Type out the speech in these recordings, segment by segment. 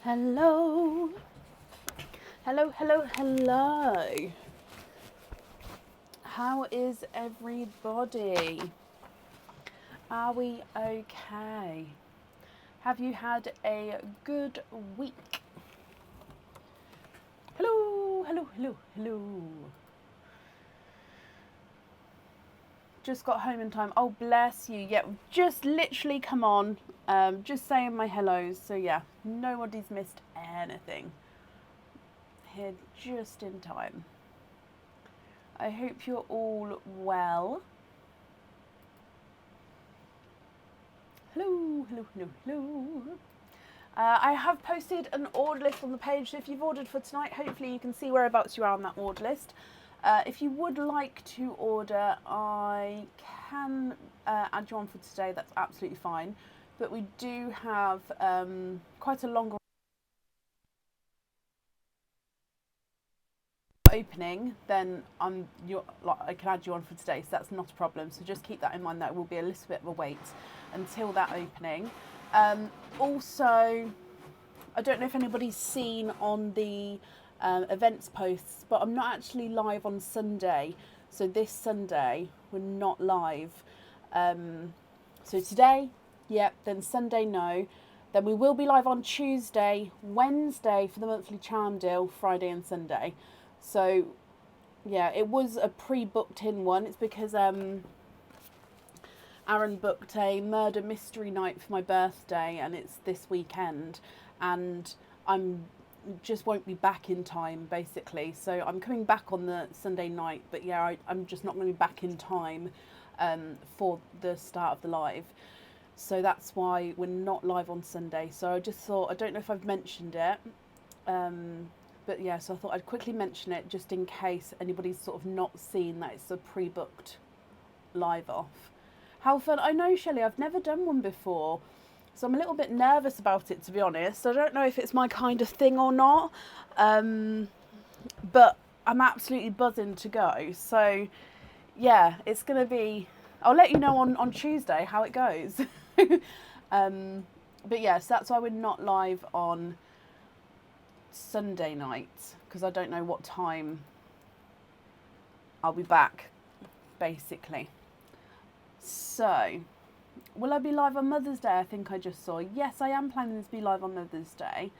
Hello. Hello, hello, hello. How is everybody? Are we okay? Have you had a good week? Hello, hello, hello, hello. Just got home in time. Oh, bless you. Yeah, just literally come on. Just saying my hellos. So yeah, nobody's missed anything. Here just in time. I hope you're all well. Hello, hello, hello, hello. I have posted an order list on the page, so if you've ordered for tonight, hopefully you can see whereabouts you are on that order list. If you would like to order, I can add you on for today, that's absolutely fine. But we do have quite a long opening, then I can add you on for today, so that's not a problem. So just keep that in mind, that will be a little bit of a wait until that opening. Also, I don't know if anybody's seen on the events posts, but I'm not actually live on Sunday. So this Sunday, we're not live. So today, yep, then Sunday, no. Then we will be live on Tuesday, Wednesday for the monthly charm deal, Friday and Sunday. So, yeah, it was a pre-booked in one. It's because Aaron booked a murder mystery night for my birthday, and it's this weekend. And I'm just won't be back in time, basically. So I'm coming back on the Sunday night, but yeah, I'm just not going to be back in time for the start of the live. So that's why we're not live on Sunday. So I just thought, I don't know if I've mentioned it, but yeah, so I thought I'd quickly mention it just in case anybody's sort of not seen that it's a pre-booked live off. How fun. I know, Shelley, I've never done one before. So I'm a little bit nervous about it, to be honest. I don't know if it's my kind of thing or not. But I'm absolutely buzzing to go. So, yeah, it's going to be... I'll let you know on Tuesday how it goes. But yes, that's why we're not live on Sunday night. Because I don't know what time I'll be back, basically. So... Will I be live on Mother's Day? I think I just saw. Yes, I am planning to be live on Mother's Day.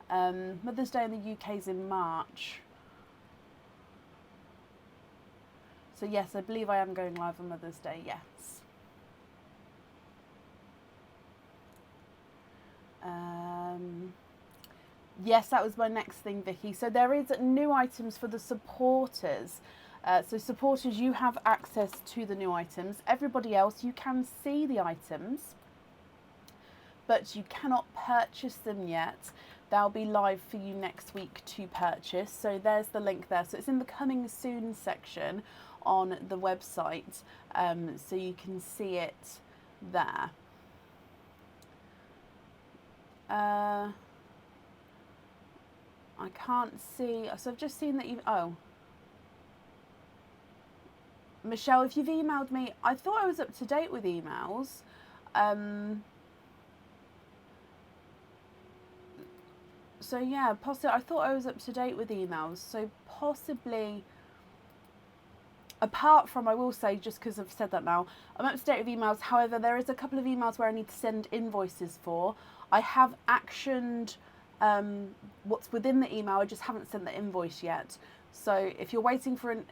Mother's Day in the UK is in March. So yes, I believe I am going live on Mother's Day, yes. Yes, that was my next thing, Vicky. So there is new items for the supporters. So supporters, you have access to the new items. Everybody else, you can see the items, but you cannot purchase them yet. They'll be live for you next week to purchase. So there's the link there. So it's in the coming soon section on the website. So you can see it there. I can't see. So I've just seen that you... Oh. Michelle, if you've emailed me, I thought I was up to date with emails. So yeah, possibly, I thought I was up to date with emails. So possibly, apart from, I will say, just because I've said that now, I'm up to date with emails. However, there is a couple of emails where I need to send invoices for. I have actioned what's within the email. I just haven't sent the invoice yet. So if you're waiting for an...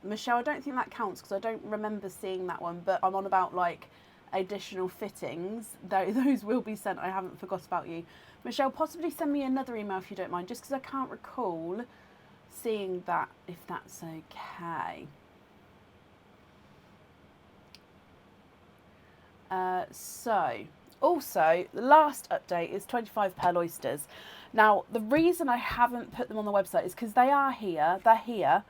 Michelle, I don't think that counts because I don't remember seeing that one, but I'm on about like additional fittings. Those will be sent. I haven't forgot about you. Michelle, possibly send me another email if you don't mind, just because I can't recall seeing that, if that's okay. So, also, the last update is 25 pearl oysters. Now, the reason I haven't put them on the website is because they are here. They're here.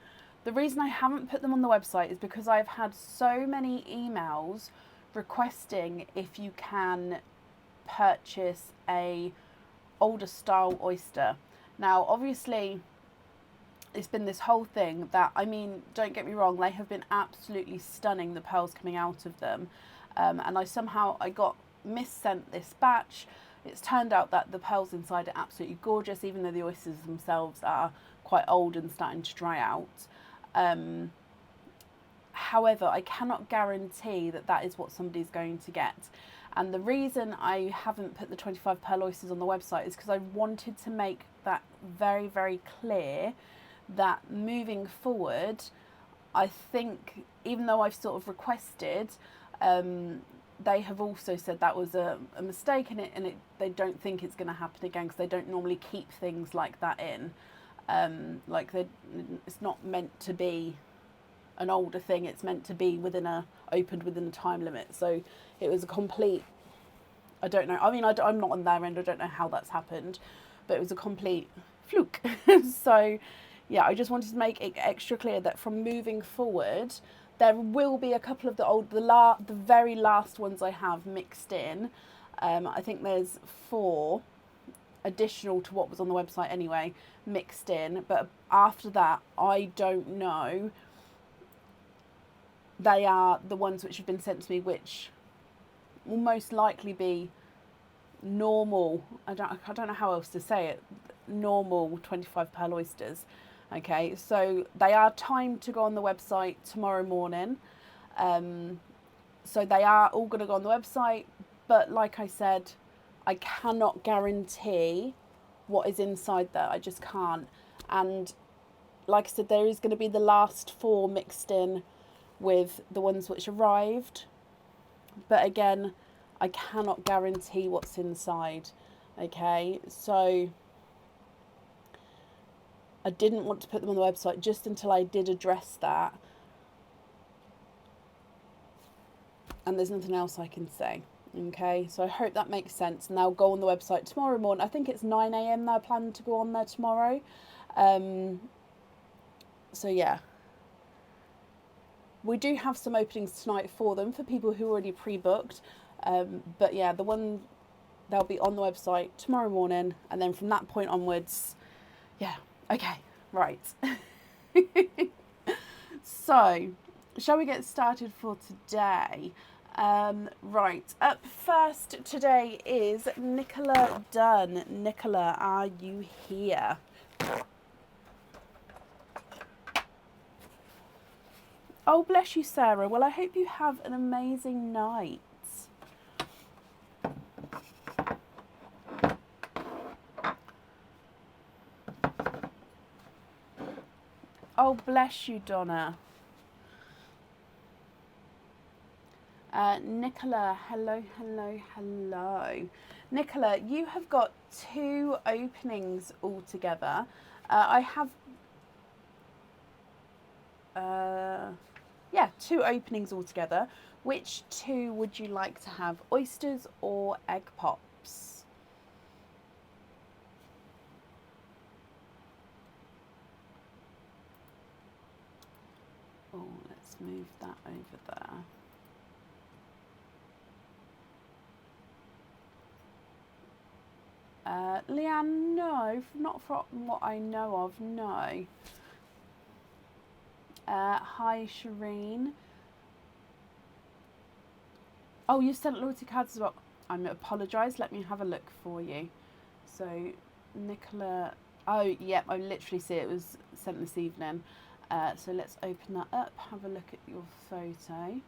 The reason I haven't put them on the website is because I've had so many emails requesting if you can purchase a older style oyster. Now, obviously, it's been this whole thing that, I mean, don't get me wrong, they have been absolutely stunning, the pearls coming out of them. And I got missent this batch. it's turned out that the pearls inside are absolutely gorgeous, even though the oysters themselves are quite old and starting to dry out. However, I cannot guarantee that that is what somebody's going to get. And the reason I haven't put the 25 pearl oysters on the website is because I wanted to make that very, very clear that moving forward, I think, even though I've sort of requested, they have also said that was a mistake, and they don't think it's going to happen again, because they don't normally keep things like that in. It's not meant to be an older thing, it's meant to be opened within a time limit. So it was a complete, I don't know, I mean, I'm not on their end, I don't know how that's happened, but it was a complete fluke. So yeah, I just wanted to make it extra clear that from moving forward, there will be a couple of the very last ones I have mixed in. I think there's 4 additional to what was on the website anyway, mixed in. But after that, I don't know. They are the ones which have been sent to me, which will most likely be normal. I don't know how else to say it. Normal 25 pearl oysters. Okay, so they are timed to go on the website tomorrow morning. So they are all going to go on the website, but like I said, I cannot guarantee what is inside there. I just can't. And like I said, there is going to be the last 4 mixed in with the ones which arrived. But again, I cannot guarantee what's inside. Okay, so I didn't want to put them on the website just until I did address that. And there's nothing else I can say. Okay, so I hope that makes sense. And they'll go on the website tomorrow morning. I think it's 9 a.m. they're planning to go on there tomorrow. So yeah. We do have some openings tonight for them for people who already pre-booked. But yeah, they'll be on the website tomorrow morning. And then from that point onwards, yeah. Okay, right. So, shall we get started for today? Right, up first today is Nicola Dunn. Nicola, are you here? Oh, bless you, Sarah. Well, I hope you have an amazing night. Oh, bless you, Donna. Nicola, hello. Nicola, you have got 2 openings altogether. I have, 2 openings altogether. Which 2 would you like to have, oysters or egg pops? Oh, let's move that over there. Leanne, no, not from what I know of, no. Hi, Shireen. Oh, you sent loyalty cards as well. I apologise, let me have a look for you. So, Nicola, oh, yeah, I literally see it was sent this evening. So let's open that up, have a look at your photo.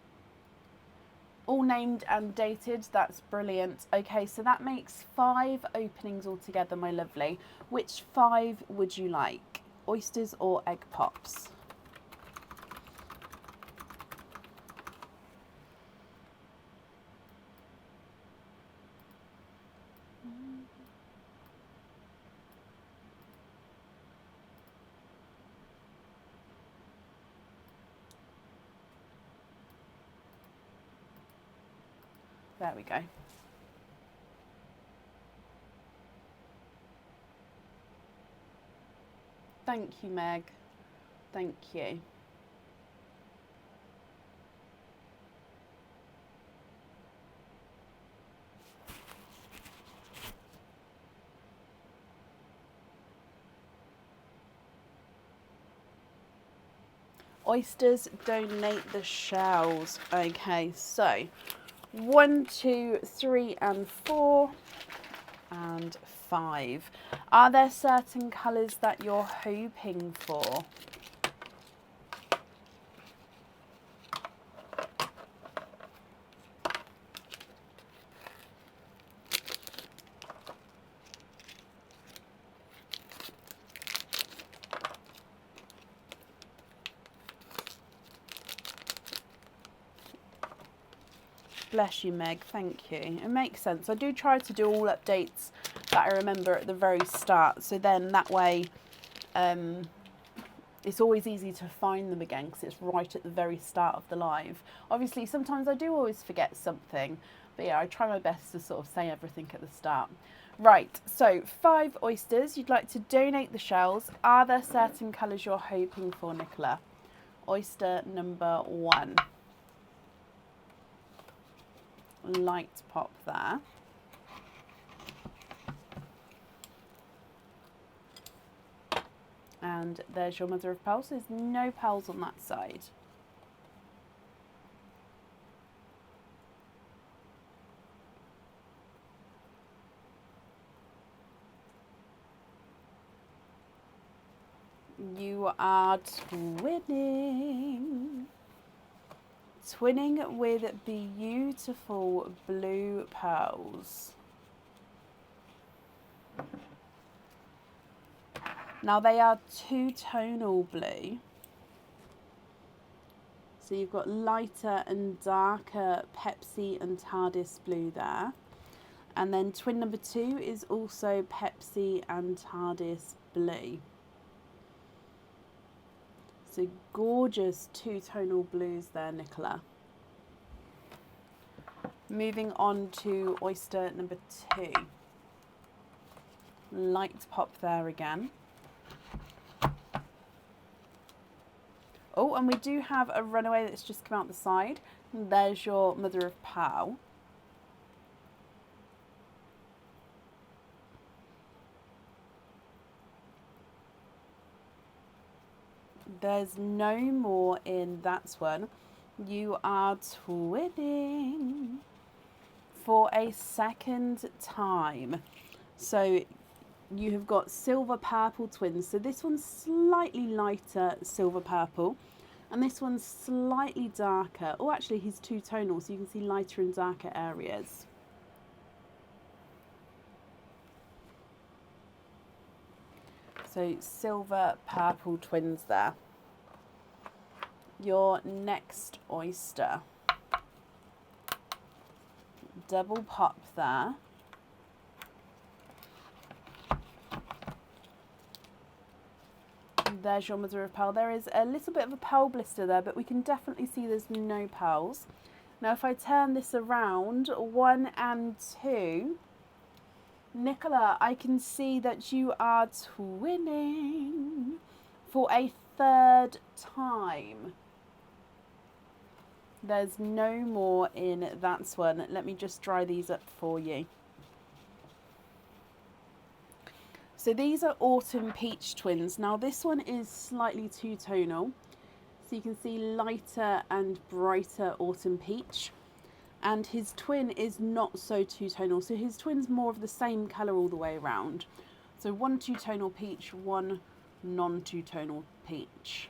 All named and dated, that's brilliant. Okay, so that makes 5 openings altogether, my lovely. Which 5 would you like? Oysters or egg pops? There we go. Thank you, Meg. Thank you. Oysters, donate the shells. Okay, so 1, 2, 3 and 4. and 5. Are there certain colours that you're hoping for? Bless you, Meg. Thank you. It makes sense. I do try to do all updates that I remember at the very start. So then that way it's always easy to find them again because it's right at the very start of the live. Obviously, sometimes I do always forget something. But yeah, I try my best to sort of say everything at the start. Right, so 5 oysters. You'd like to donate the shells. Are there certain colours you're hoping for, Nicola? Oyster number 1. Light pop there. And there's your mother of pearls. There's no pearls on that side. You are twinning. Twinning with beautiful blue pearls. Now they are two-tonal blue. So you've got lighter and darker Pepsi and TARDIS blue there. And then twin number 2 is also Pepsi and TARDIS blue. So gorgeous two-tonal blues there, Nicola. Moving on to oyster number 2. Light pop there again. Oh, and we do have a runaway that's just come out the side. And there's your mother of pearl. There's no more in that one. You are twinning for a second time. So you have got silver purple twins. So this one's slightly lighter silver purple and this one's slightly darker. Oh, actually he's two-tonal, so you can see lighter and darker areas. So silver purple twins there. Your next oyster. Double pop there. There's your mother of pearl. There is a little bit of a pearl blister there, but we can definitely see there's no pearls. Now if I turn this around, 1 and 2, Nicola, I can see that you are twinning for a third time. There's no more in that one. Let me just dry these up for you. So these are autumn peach twins. Now this one is slightly two-tonal. So you can see lighter and brighter autumn peach. And his twin is not so two-tonal. So his twin's more of the same colour all the way around. So 1 two-tonal peach, 1 non-two-tonal peach.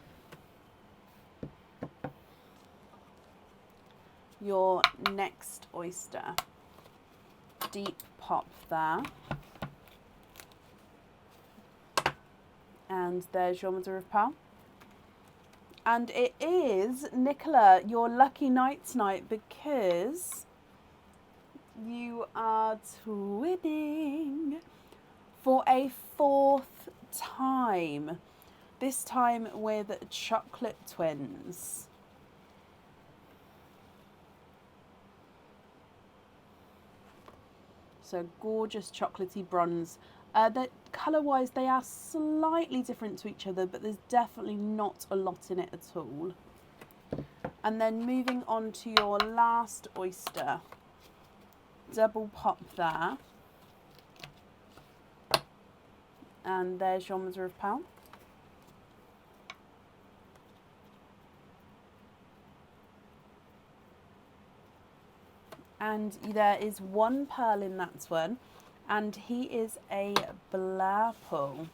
Your next oyster. Deep pop there. And there's your mother of pearl. And it is, Nicola, your lucky night tonight because you are twinning for a 4th time. This time with chocolate twins. So gorgeous chocolatey bronze. That colour-wise, they are slightly different to each other, but there's definitely not a lot in it at all. And then moving on to your last oyster. Double pop there. And there's your mother of pearl. And there is 1 pearl in that one. and he is a blurple.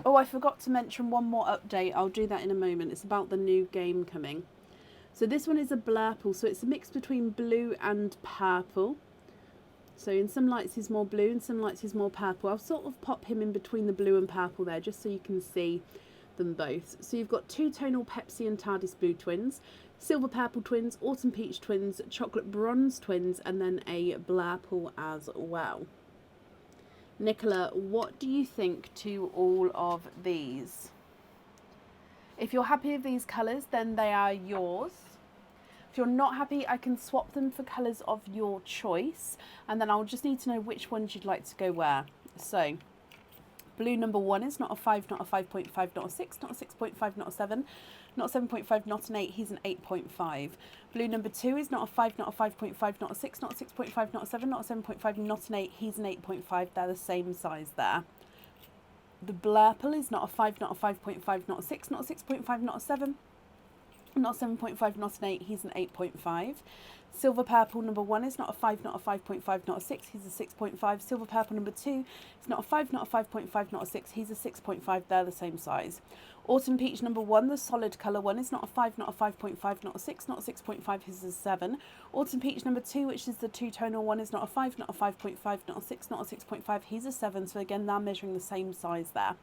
Oh, I forgot to mention one more update. I'll do that in a moment. It's about the new game coming. So this one is a blurple, so it's a mix between blue and purple. So in some lights he's more blue, in some lights he's more purple. I'll sort of pop him in between the blue and purple there, just so you can see them both. So you've got two tonal Pepsi and TARDIS blue twins, silver purple twins, autumn peach twins, chocolate bronze twins, and then a blurple as well. Nicola, what do you think to all of these? If you're happy with these colours, then they are yours. If you're not happy, I can swap them for colours of your choice, and then I'll just need to know which ones you'd like to go where. So, blue number 1 is not a 5, not a 5.5, not a 6, not a 6.5, not a 7, not a 7.5, not an 8, he's an 8.5. Blue number 2 is not a 5, not a 5.5, not a 6, not a 6.5, not a 7, not a 7.5, not an 8, he's an 8.5. They're the same size there. The blurple is not a 5, not a 5.5, not a 6, not a 6.5, not a 7, not a 7.5, not an 8, he's an 8.5. Silver purple number 1 is not a 5, not a 5.5, not a 6, he's a 6.5. Silver purple number 2 is not a 5, not a 5.5, not a 6, he's a 6.5. They're the same size. Autumn peach number 1, the solid colour one, is not a 5, not a 5.5, not a 6, not a 6.5, he's a 7. Autumn peach number 2, which is the two-tonal one, is not a 5, not a 5.5, not a 6, not a 6.5, he's a 7. So again, they're measuring the same size there.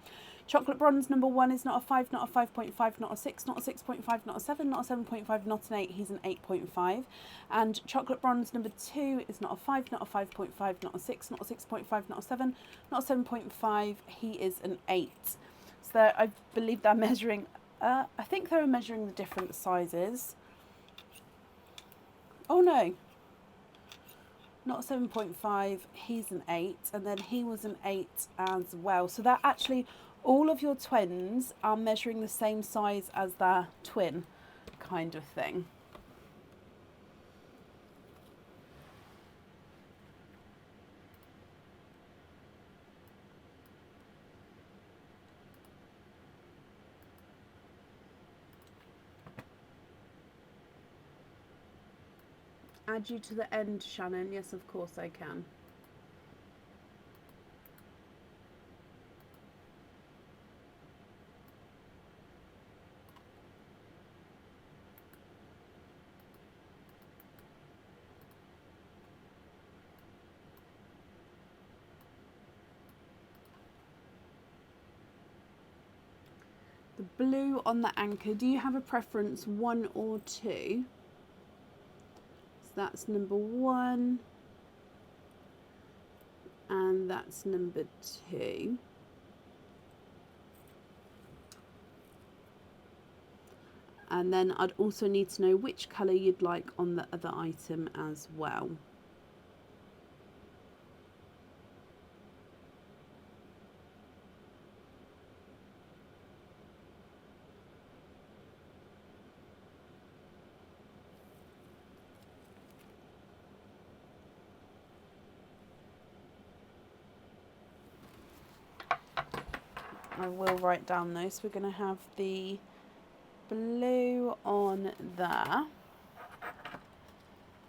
Chocolate bronze number 1 is not a 5, not a 5.5, not a 6, not a 6.5, not a 7, not a 7.5, not an 8, he's an 8.5. And chocolate bronze number 2 is not a 5, not a 5.5, not a 6, not a 6.5, not a 7, not a 7.5, he is an 8. So I believe they're measuring, I think they were measuring the different sizes. Oh no, not a 7.5, he's an 8, and then he was an 8 as well. So that actually, all of your twins are measuring the same size as their twin, kind of thing. Add you to the end, Shannon. Yes, of course I can. The blue on the anchor, do you have a preference, 1 or 2? So that's number 1. And that's number 2. And then I'd also need to know which colour you'd like on the other item as well. I will write down those. We're going to have the blue on there.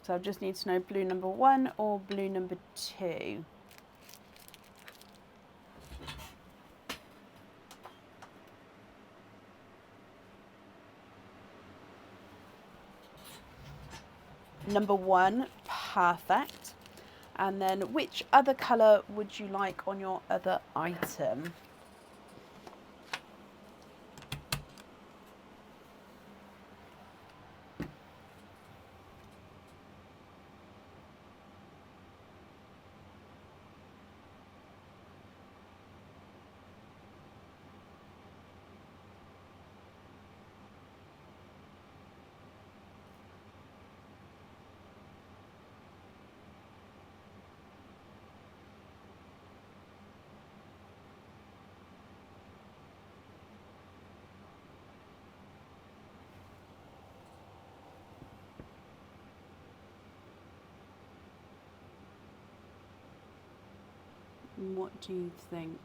So I just need to know blue number 1 or blue number 2. Number 1, perfect. And then which other colour would you like on your other item? What do you think?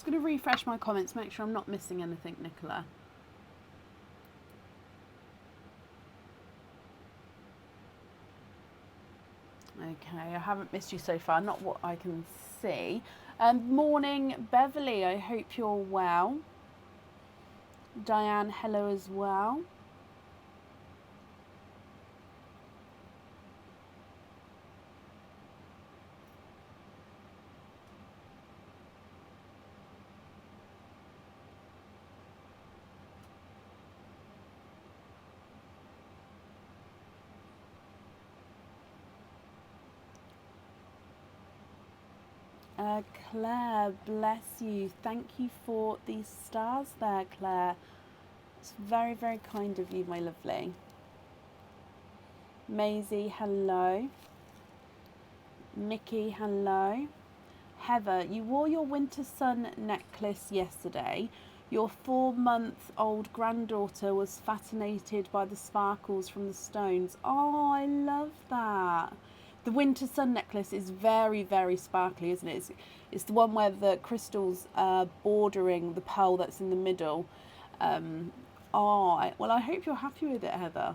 Just going to refresh my comments, make sure I'm not missing anything, Nicola. Okay, I haven't missed you so far, not what I can see. Morning, Beverly, I hope you're well. Diane, hello as well. Claire, bless you. Thank you for these stars there, Claire. It's very, very kind of you, my lovely. Maisie, hello. Mickey, hello. Heather, you wore your winter sun necklace yesterday. Your 4-month-old granddaughter was fascinated by the sparkles from the stones. Oh, I love that. The winter sun necklace is very, very sparkly, isn't it? It's the one where the crystals are bordering the pearl that's in the middle. Well, I hope you're happy with it, Heather.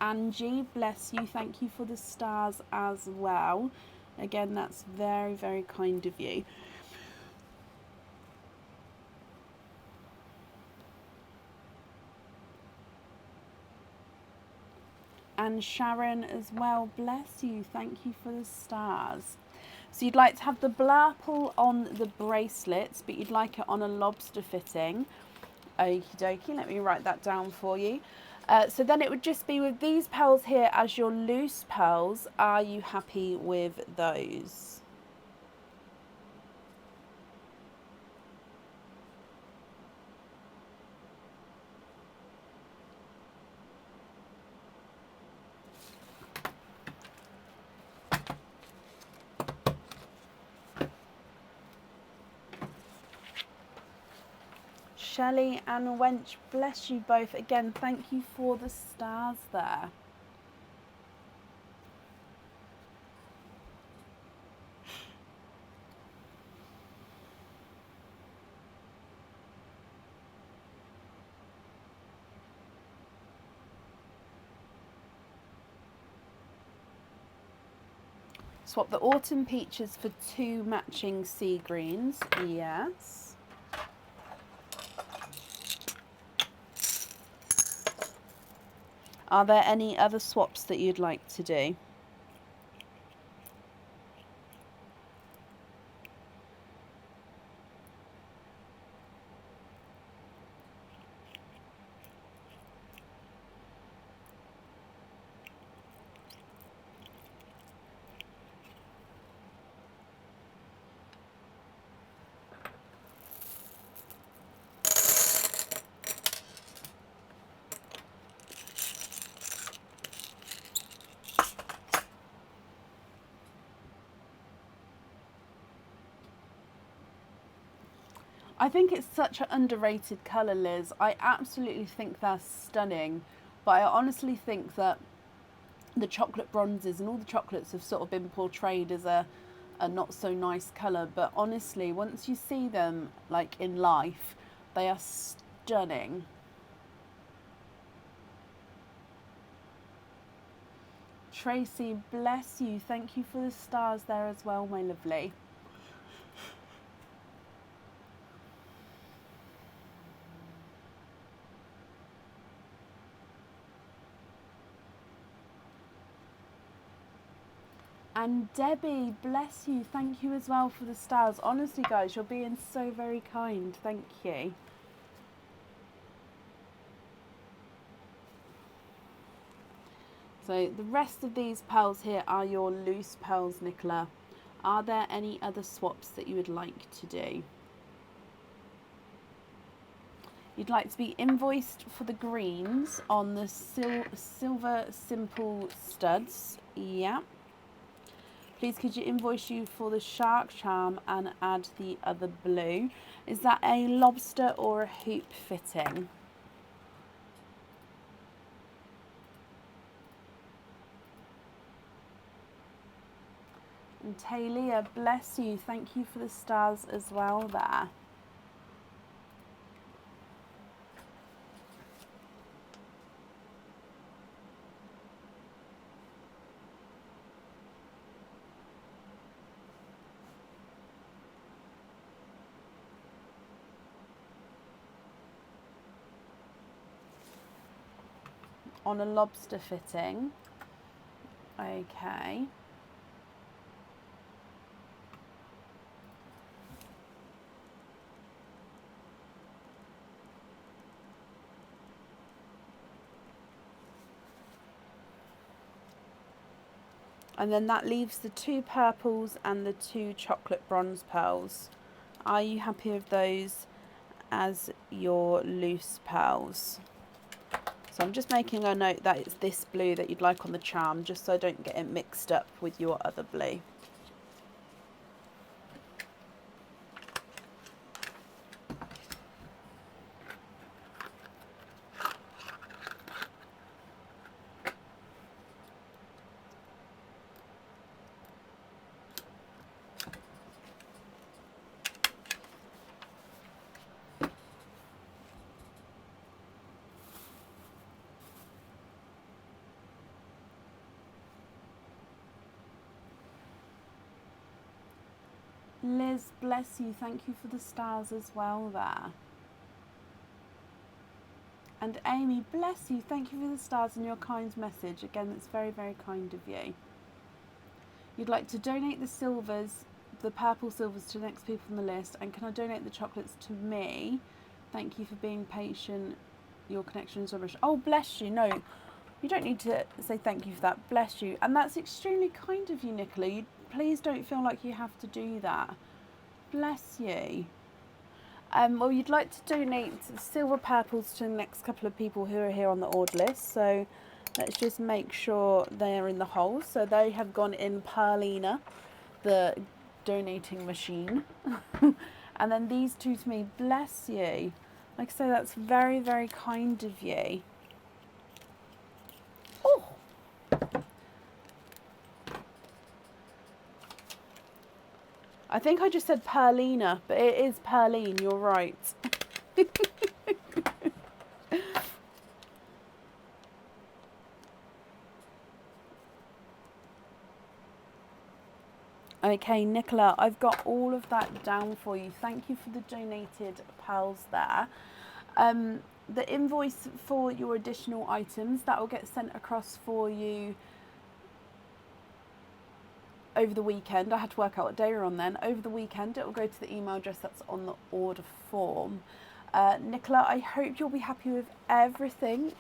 Angie, bless you. Thank you for the stars as well. Again, that's very, very kind of you. And Sharon as well, bless you. Thank you for the stars. So you'd like to have the blurple on the bracelets, but you'd like it on a lobster fitting. Okie dokie, let me write that down for you. So then it would just be with these pearls here as your loose pearls. Are you happy with those? Shelley and Wench, bless you both. Again, thank you for the stars there. Swap the autumn peaches for 2 matching sea greens. Yes. Are there any other swaps that you'd like to do? I think it's such an underrated colour, Liz. I absolutely think they're stunning. But I honestly think that the chocolate bronzes and all the chocolates have sort of been portrayed as a not so nice colour. But honestly, once you see them like in life, they are stunning. Tracy, bless you. Thank you for the stars there as well, my lovely. And Debbie, bless you. Thank you as well for the stars. Honestly, guys, you're being so very kind. Thank you. So the rest of these pearls here are your loose pearls, Nicola. Are there any other swaps that you would like to do? You'd like to be invoiced for the greens on the silver simple studs. Yeah. Please could you invoice you for the shark charm and add the other blue. Is that a lobster or a hoop fitting? And Talia, bless you. Thank you for the stars as well there. on a lobster fitting. Okay. And then that leaves the 2 purples and the 2 chocolate bronze pearls. Are you happy with those as your loose pearls? So I'm just making a note that it's this blue that you'd like on the charm, just so I don't get it mixed up with your other blue. Liz, bless you. Thank you for the stars as well there. And Amy, bless you. Thank you for the stars and your kind message. Again, that's very, very kind of you. You'd like to donate the silvers, the purple silvers, to the next people on the list. And can I donate the chocolates to me? Thank you for being patient. Your connection is rubbish. Oh, bless you. No, you don't need to say thank you for that. Bless you. And that's extremely kind of you, Nicola. Please don't feel like you have to do that. Bless you. Well, you'd like to donate silver purples to the next couple of people who are here on the order list. So let's just make sure they're in the hole. So they have gone in Perlina, the donating machine. And then these 2 to me. Bless you. Like I say, that's very, very kind of you. Oh. I think I just said Perlina, but it is Perline, you're right. Okay, Nicola, I've got all of that down for you. Thank you for the donated pearls there. The invoice for your additional items, that will get sent across for you over the weekend. I had to work out what day we're on then. Over the weekend, it will go to the email address that's on the order form. Nicola, I hope you'll be happy with everything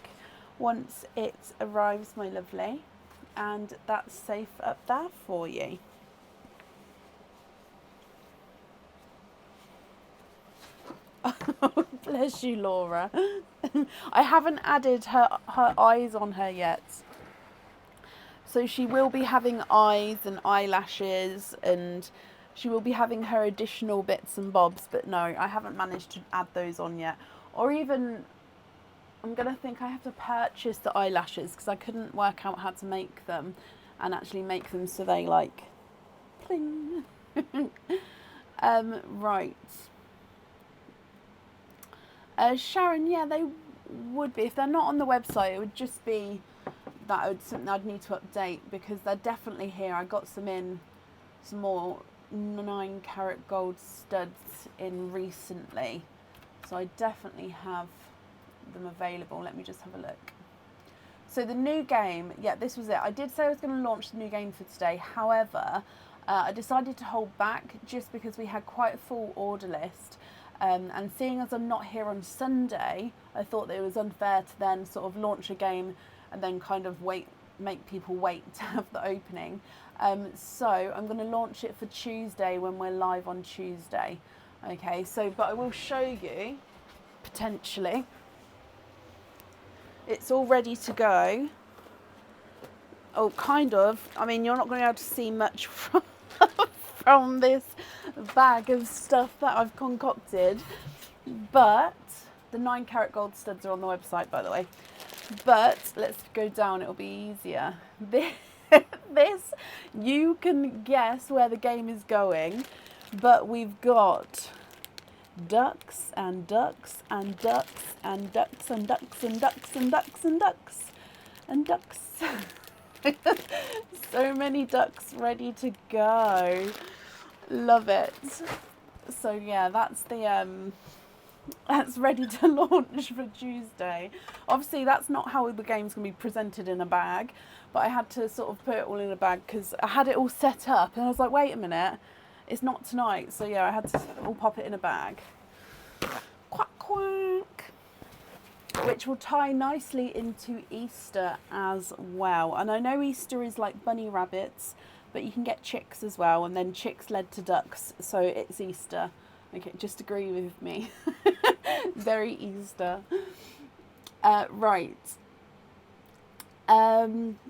once it arrives, my lovely. And that's safe up there for you. Bless you, Laura. I haven't added her eyes on her yet. So she will be having eyes and eyelashes, and she will be having her additional bits and bobs, but no, I haven't managed to add those on yet. Or even, I'm going to think I have to purchase the eyelashes because I couldn't work out how to make them and actually make them so they like pling. Right. Sharon, yeah, they would be. If they're not on the website, it would just be that would something I'd need to update because they're definitely here. I got some more 9 carat gold studs in recently, so I definitely have them available. Let me just have a look. So the new game, yeah, this was it. I did say I was going to launch the new game for today. However, I decided to hold back just because we had quite a full order list. And seeing as I'm not here on Sunday, I thought that it was unfair to then sort of launch a game and then kind of make people wait to have the opening. So I'm going to launch it for Tuesday when we're live on Tuesday. Okay, so, but I will show you, potentially. It's all ready to go. Oh, kind of. I mean, you're not going to be able to see much from this bag of stuff that I've concocted, but the 9 carat gold studs are on the website, by the way. But let's go down, it'll be easier. This, you can guess where the game is going, but we've got ducks and ducks and ducks and ducks and ducks and ducks and ducks and ducks and ducks. So many ducks ready to go. Love it. So yeah, that's the that's ready to launch for Tuesday. Obviously, that's not how the game's going to be presented in a bag, but I had to sort of put it all in a bag because I had it all set up and I was like, wait a minute, it's not tonight. So yeah, I had to all pop it in a bag. Quack, quack. Which will tie nicely into Easter as well. And I know Easter is like bunny rabbits, but you can get chicks as well, and then chicks led to ducks, so it's Easter. Okay, just agree with me. Very Easter. Right.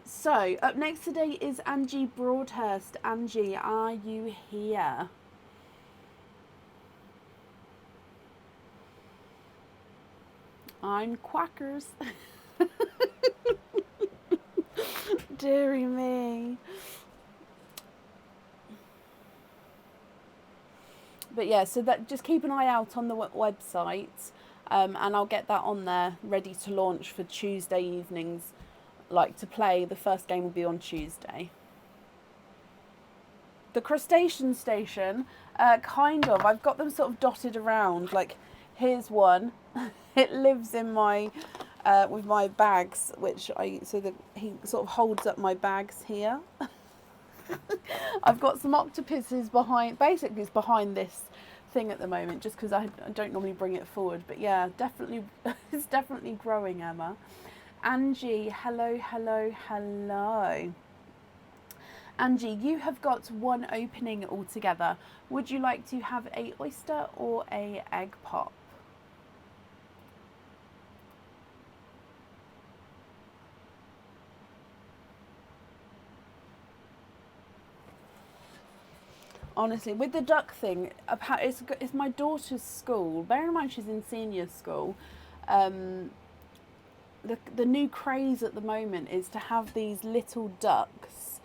So, up next today is Angie Broadhurst. Angie, are you here? I'm quackers. Deary me. But yeah, so that just keep an eye out on the website, and I'll get that on there ready to launch for Tuesday evenings. Like to play, the first game will be on Tuesday. The crustacean station, kind of. I've got them sort of dotted around. Like, here's one. It lives in my with my bags, which he sort of holds up my bags here. I've got some octopuses behind. Basically, it's behind this thing at the moment, just because I don't normally bring it forward. But yeah, definitely, it's definitely growing, Emma. Angie, hello, hello, hello. Angie, you have got one opening altogether. Would you like to have a oyster or a egg pop? Honestly, with the duck thing, it's my daughter's school. Bear in mind she's in senior school. The new craze at the moment is to have these little ducks,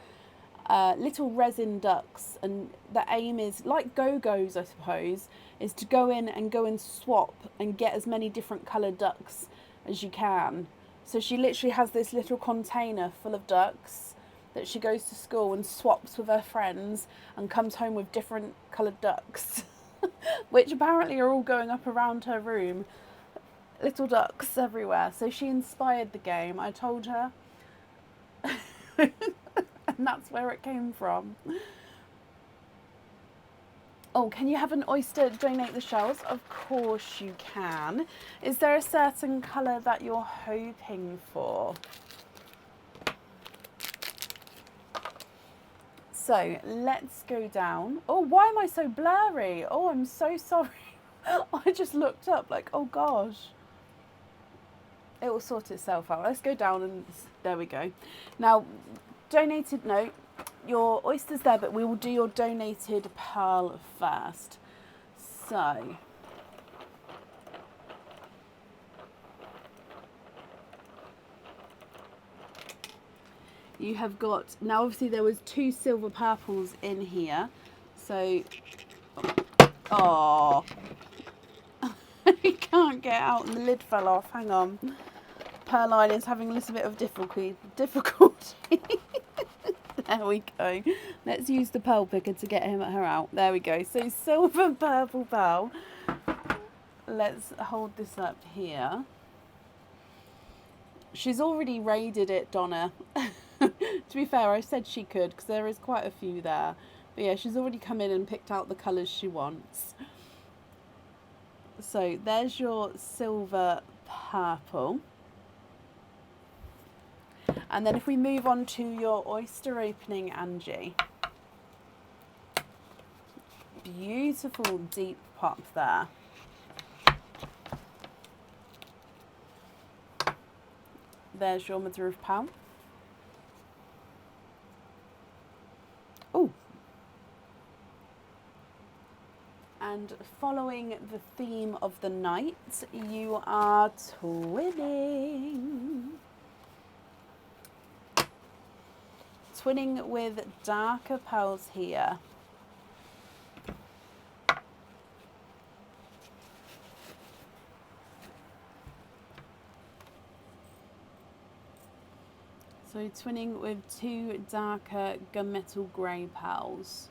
little resin ducks, and the aim is, like Go-Go's I suppose, is to go and swap and get as many different coloured ducks as you can. So she literally has this little container full of ducks that she goes to school and swaps with her friends and comes home with different coloured ducks, which apparently are all going up around her room. Little ducks everywhere. So she inspired the game, I told her. And that's where it came from. Oh, can you have an oyster donate the shells? Of course you can. Is there a certain colour that you're hoping for? So let's go down. Oh, why am I so blurry? Oh, I'm so sorry. I just looked up like, oh gosh. It will sort itself out. Let's go down and there we go. Now, donated note, your oyster's there, but we will do your donated pearl first. So, you have got, now obviously there was 2 silver purples in here. So, oh, you can't get out and the lid fell off. Hang on. Pearline is having a little bit of difficulty. There we go. Let's use the pearl picker to get her out. There we go. So silver purple pearl. Let's hold this up here. She's already raided it, Donna. To be fair, I said she could because there is quite a few there. But yeah, she's already come in and picked out the colours she wants. So there's your silver purple. And then if we move on to your oyster opening, Angie. Beautiful deep pop there. There's your mother of pearl. Oh. And following the theme of the night, you are twinning. Twinning with darker pearls here. So twinning with 2 darker gunmetal grey pearls.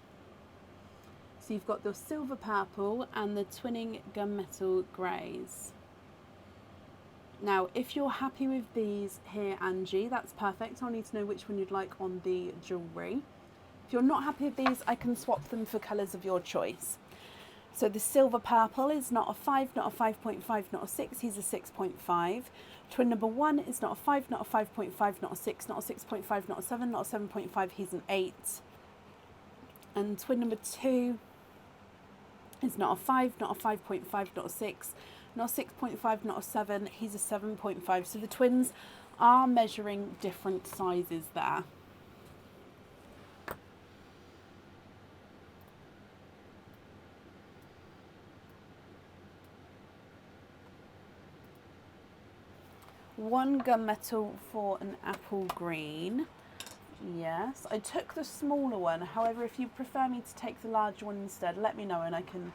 So you've got the silver purple and the twinning gunmetal greys. Now, if you're happy with these here, Angie, that's perfect. I'll need to know which one you'd like on the jewellery. If you're not happy with these, I can swap them for colours of your choice. So the silver purple is not a 5, not a 5.5, not a 6, he's a 6.5. Twin number 1 is not a 5, not a 5.5, not a 6, not a 6.5, not a 7, not a 7.5, he's an 8. And twin number 2 is not a 5, not a 5.5, not a 6, not a 6.5, not a 7, he's a 7.5. So the twins are measuring different sizes there. One gunmetal for an apple green. Yes, I took the smaller one. However, if you prefer me to take the larger one instead, let me know and I can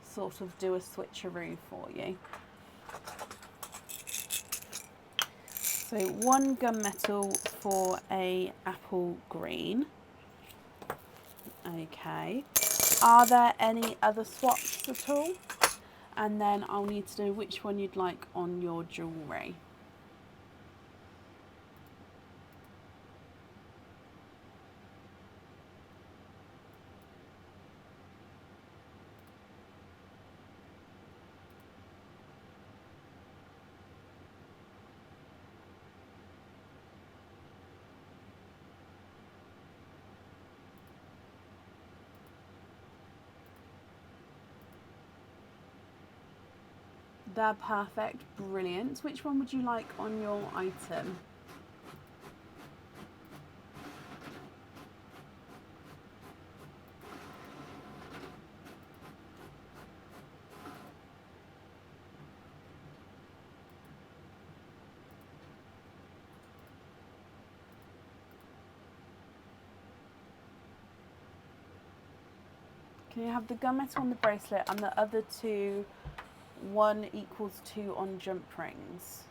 sort of do a switcheroo for you. So one gunmetal for a apple green. Okay. Are there any other swaps at all? And then I'll need to know which one you'd like on your jewellery. They're perfect, brilliant. Which one would you like on your item? Can you have the gunmetal on the bracelet and the other two 1 equals 2 on jump rings?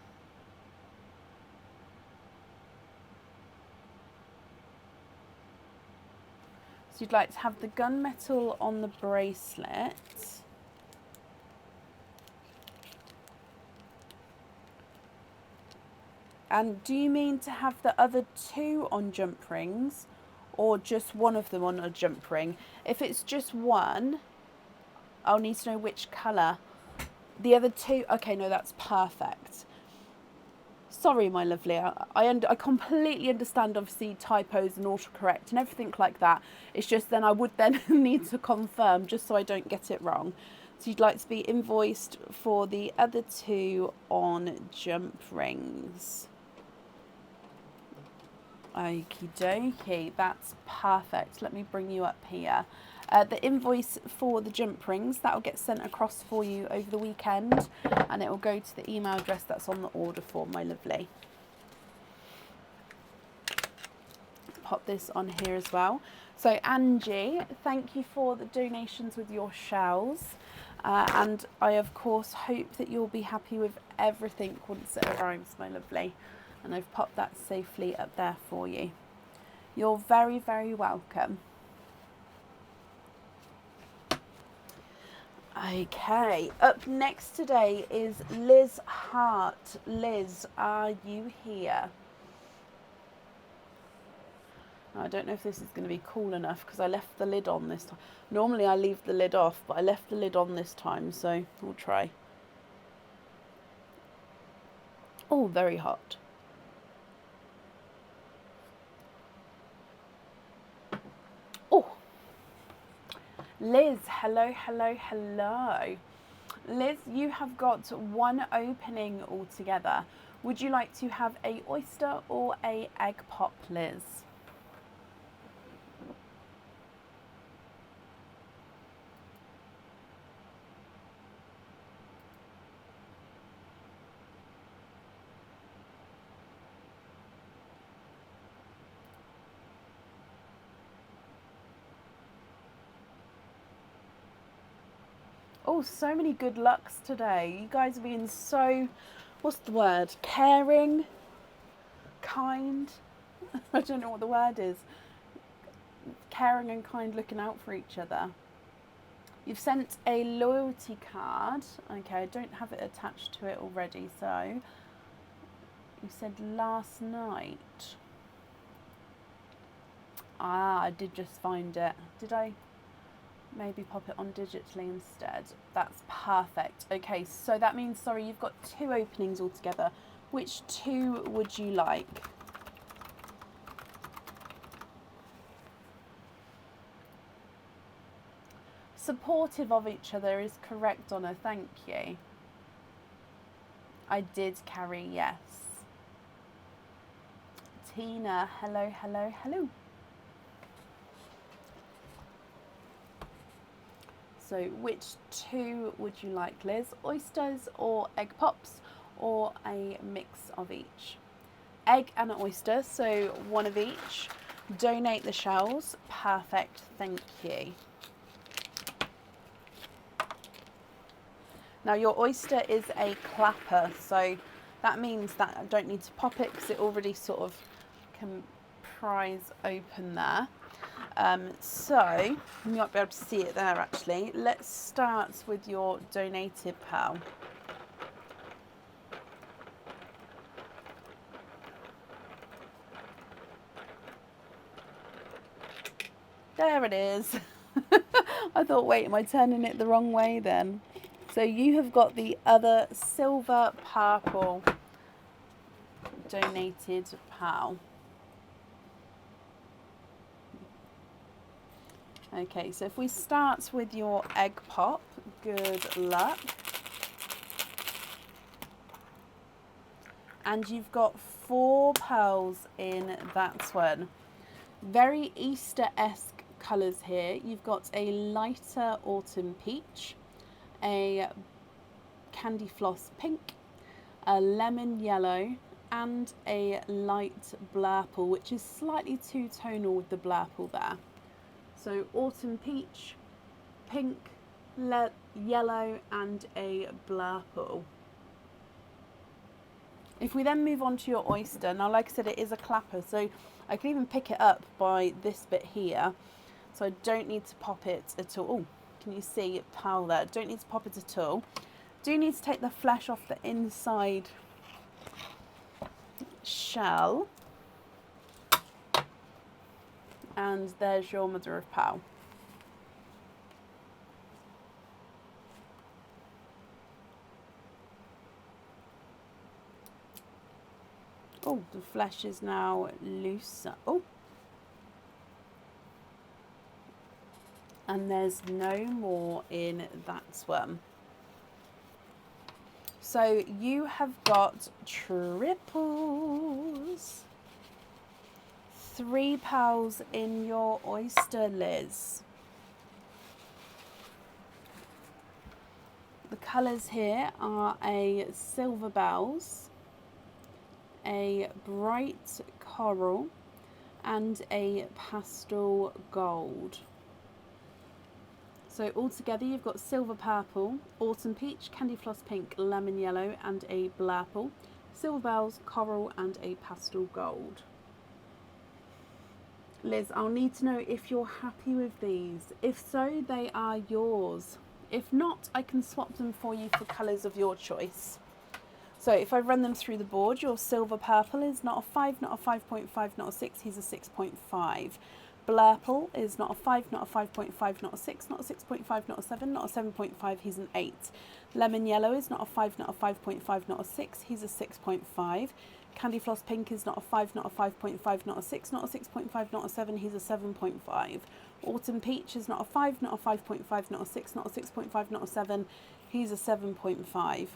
So you'd like to have the gunmetal on the bracelet and do you mean to have the other 2 on jump rings or just one of them on a jump ring? If it's just one, I'll need to know which colour. The other 2, okay, no, that's perfect. Sorry, my lovely, I completely understand, obviously, typos and autocorrect and everything like that. It's just then I would then need to confirm just so I don't get it wrong. So you'd like to be invoiced for the other 2 on jump rings. Okie dokie, that's perfect. Let me bring you up here. The invoice for the jump rings, that will get sent across for you over the weekend and it will go to the email address that's on the order form, my lovely. Pop this on here as well. So Angie, thank you for the donations with your shells. And I, of course, hope that you'll be happy with everything once it arrives, my lovely. And I've popped that safely up there for you. You're very, very welcome. Okay, up next today is Liz Hart. Liz, are you here? I don't know if this is going to be cool enough because I left the lid on this time. Normally I leave the lid off, but I left the lid on this time, so we'll try. Oh, very hot. Oh, Liz, hello, hello, hello. Liz, you have got 1 opening altogether. Would you like to have a oyster or a egg pop, Liz? Oh, so many good lucks today. You guys are being so, what's the word? Caring? Kind? I don't know what the word is. Caring and kind, looking out for each other. You've sent a loyalty card. Okay, I don't have it attached to it already, so you said last night. Ah, I did just find it. Did I maybe pop it on digitally instead? That's perfect. Okay, so that means, sorry, you've got 2 openings altogether. Which 2 would you like? Supportive of each other is correct, Donna, thank you. I did carry, yes. Tina, hello, hello, hello. So which 2 would you like, Liz? Oysters or egg pops, or a mix of each? Egg and an oyster, so 1 of each. Donate the shells. Perfect, thank you. Now your oyster is a clapper, so that means that I don't need to pop it because it already sort of can prise open there. So you might be able to see it there actually. Let's start with your donated pal. There it is. I thought, wait, am I turning it the wrong way then? So you have got the other silver purple donated pal. Okay, so if we start with your egg pop, good luck. And you've got 4 pearls in that one. Very Easter-esque colours here. You've got a lighter autumn peach, a candy floss pink, a lemon yellow, and a light blurple, which is slightly two-tonal with the blurple there. So autumn peach, pink, yellow, and a blurple. If we then move on to your oyster, now like I said, it is a clapper, so I can even pick it up by this bit here, so I don't need to pop it at all. Oh, can you see pearl there? Don't need to pop it at all. Do need to take the flesh off the inside shell. And there's your mother of pearl. Oh, the flesh is now looser. Oh. And there's no more in that one. So you have got triples. 3 pearls in your oyster, Liz. The colours here are a silver bells, a bright coral, and a pastel gold. So altogether you've got silver purple, autumn peach, candy floss pink, lemon yellow, and a blurple, silver bells, coral, and a pastel gold. Liz, I'll need to know if you're happy with these. If so, they are yours. If not, I can swap them for you for colours of your choice. So if I run them through the board, your silver purple is not a 5, not a 5.5, not a 6, he's a 6.5. Blurple is not a 5, not a 5.5, not a 6, not a 6.5, not a 7, not a 7.5, he's an 8. Lemon yellow is not a 5, not a 5.5, not a 6, he's a 6.5. Candy floss pink is not a 5, not a 5.5, not a 6, not a 6.5, not a 7, he's a 7.5. Autumn peach is not a 5, not a 5.5, not a 6, not a 6.5, not a 7, he's a 7.5.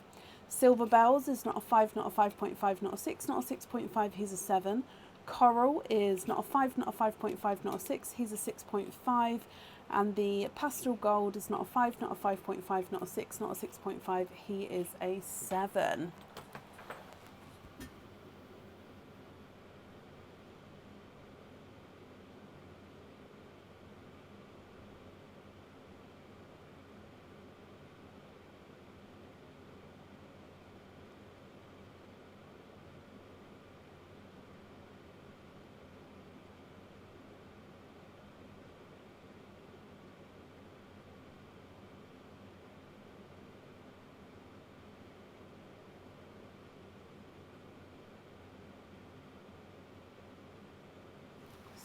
Silver bells is not a 5, not a 5.5, not a 6, not a 6.5, he's a 7. Coral is not a 5, not a 5.5, not a 6, he's a 6.5. And the pastel gold is not a 5, not a 5.5, not a 6, not a 6.5, he is a 7.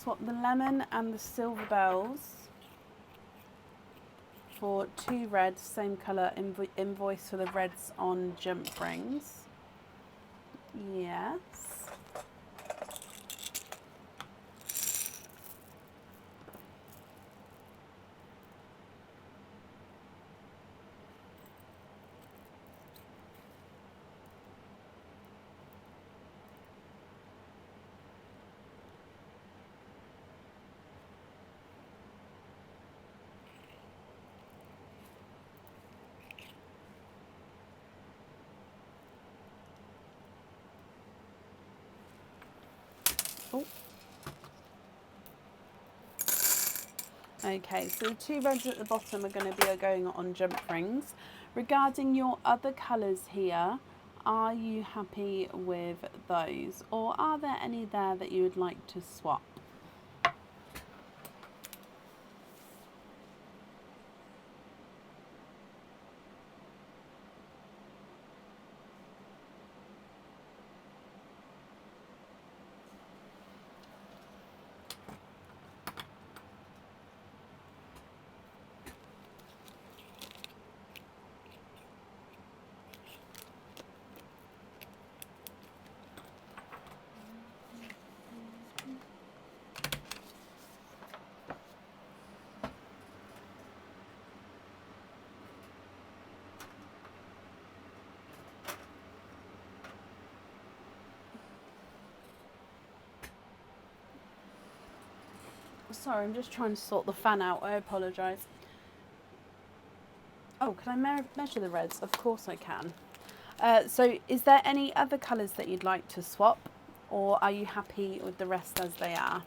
swap the lemon and the silver bells for 2 reds, same colour, invoice for the reds on jump rings. Yes. Oh. Okay, so the 2 reds at the bottom are going to be going on jump rings. Regarding your other colours here, are you happy with those, or are there any there that you would like to swap? Sorry, I'm just trying to sort the fan out. I apologise. Oh, can I measure the reds? Of course I can. So is there any other colours that you'd like to swap, or are you happy with the rest as they are?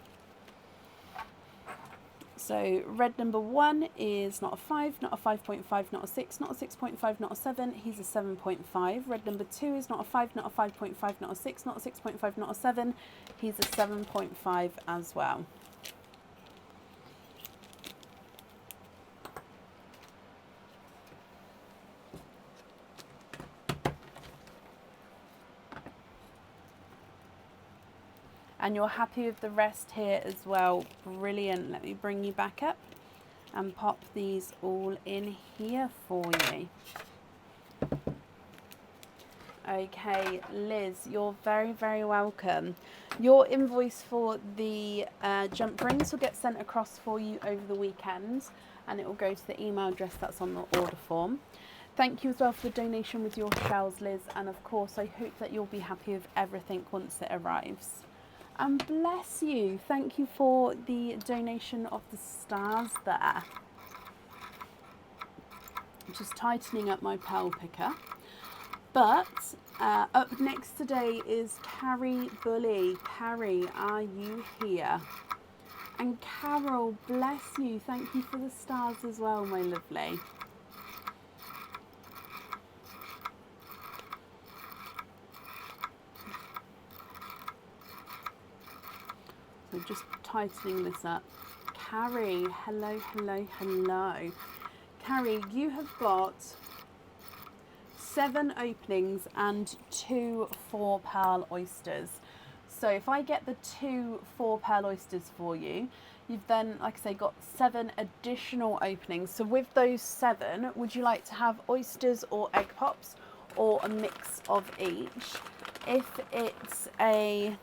So red number 1 is not a 5, not a 5.5, not a 6, not a 6.5, not a 7. He's a 7.5. Red number 2 is not a 5, not a 5.5, not a 6, not a 6.5, not a 7. He's a 7.5 as well. And you're happy with the rest here as well. Brilliant. Let me bring you back up and pop these all in here for you. Okay, Liz, you're very, very welcome. Your invoice for the jump rings will get sent across for you over the weekend, and it will go to the email address that's on the order form. Thank you as well for the donation with your shells, Liz, and of course I hope that you'll be happy with everything once it arrives. And bless you, thank you for the donation of the stars there. Just tightening up my pearl picker. But up next today is Carrie Bully. Carrie, are you here? And Carol, bless you, thank you for the stars as well, my lovely. So just tightening this up. Carrie, hello, hello, hello. Carrie, you have got 7 openings and 2 4-pearl oysters. So if I get the 2 4-pearl oysters for you, you've then, like I say, got 7 additional openings. So with those 7, would you like to have oysters or egg pops, or a mix of each? If it's a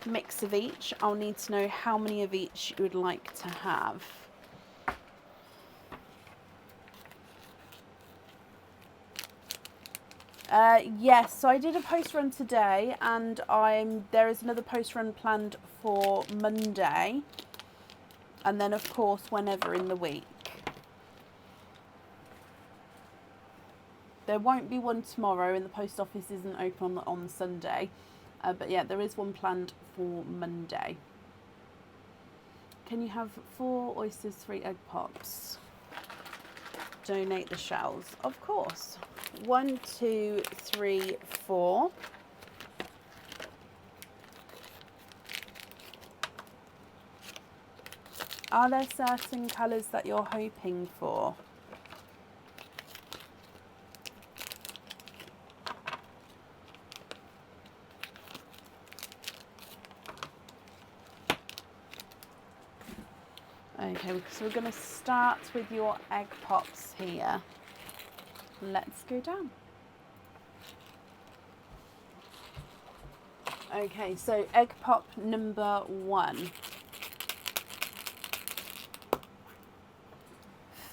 mix of each, I'll need to know how many of each you would like to have. Yes, so I did a post run today, and there is another post run planned for Monday, and then of course whenever in the week. There won't be one tomorrow, and the post office isn't open on Sunday. But yeah, there is one planned for Monday. Can you have 4 oysters, 3 egg pops? Donate the shells. Of course. 1, 2, 3, 4. Are there certain colours that you're hoping for? Okay, so we're going to start with your egg pops here. Let's go down. Okay, so egg pop number 1.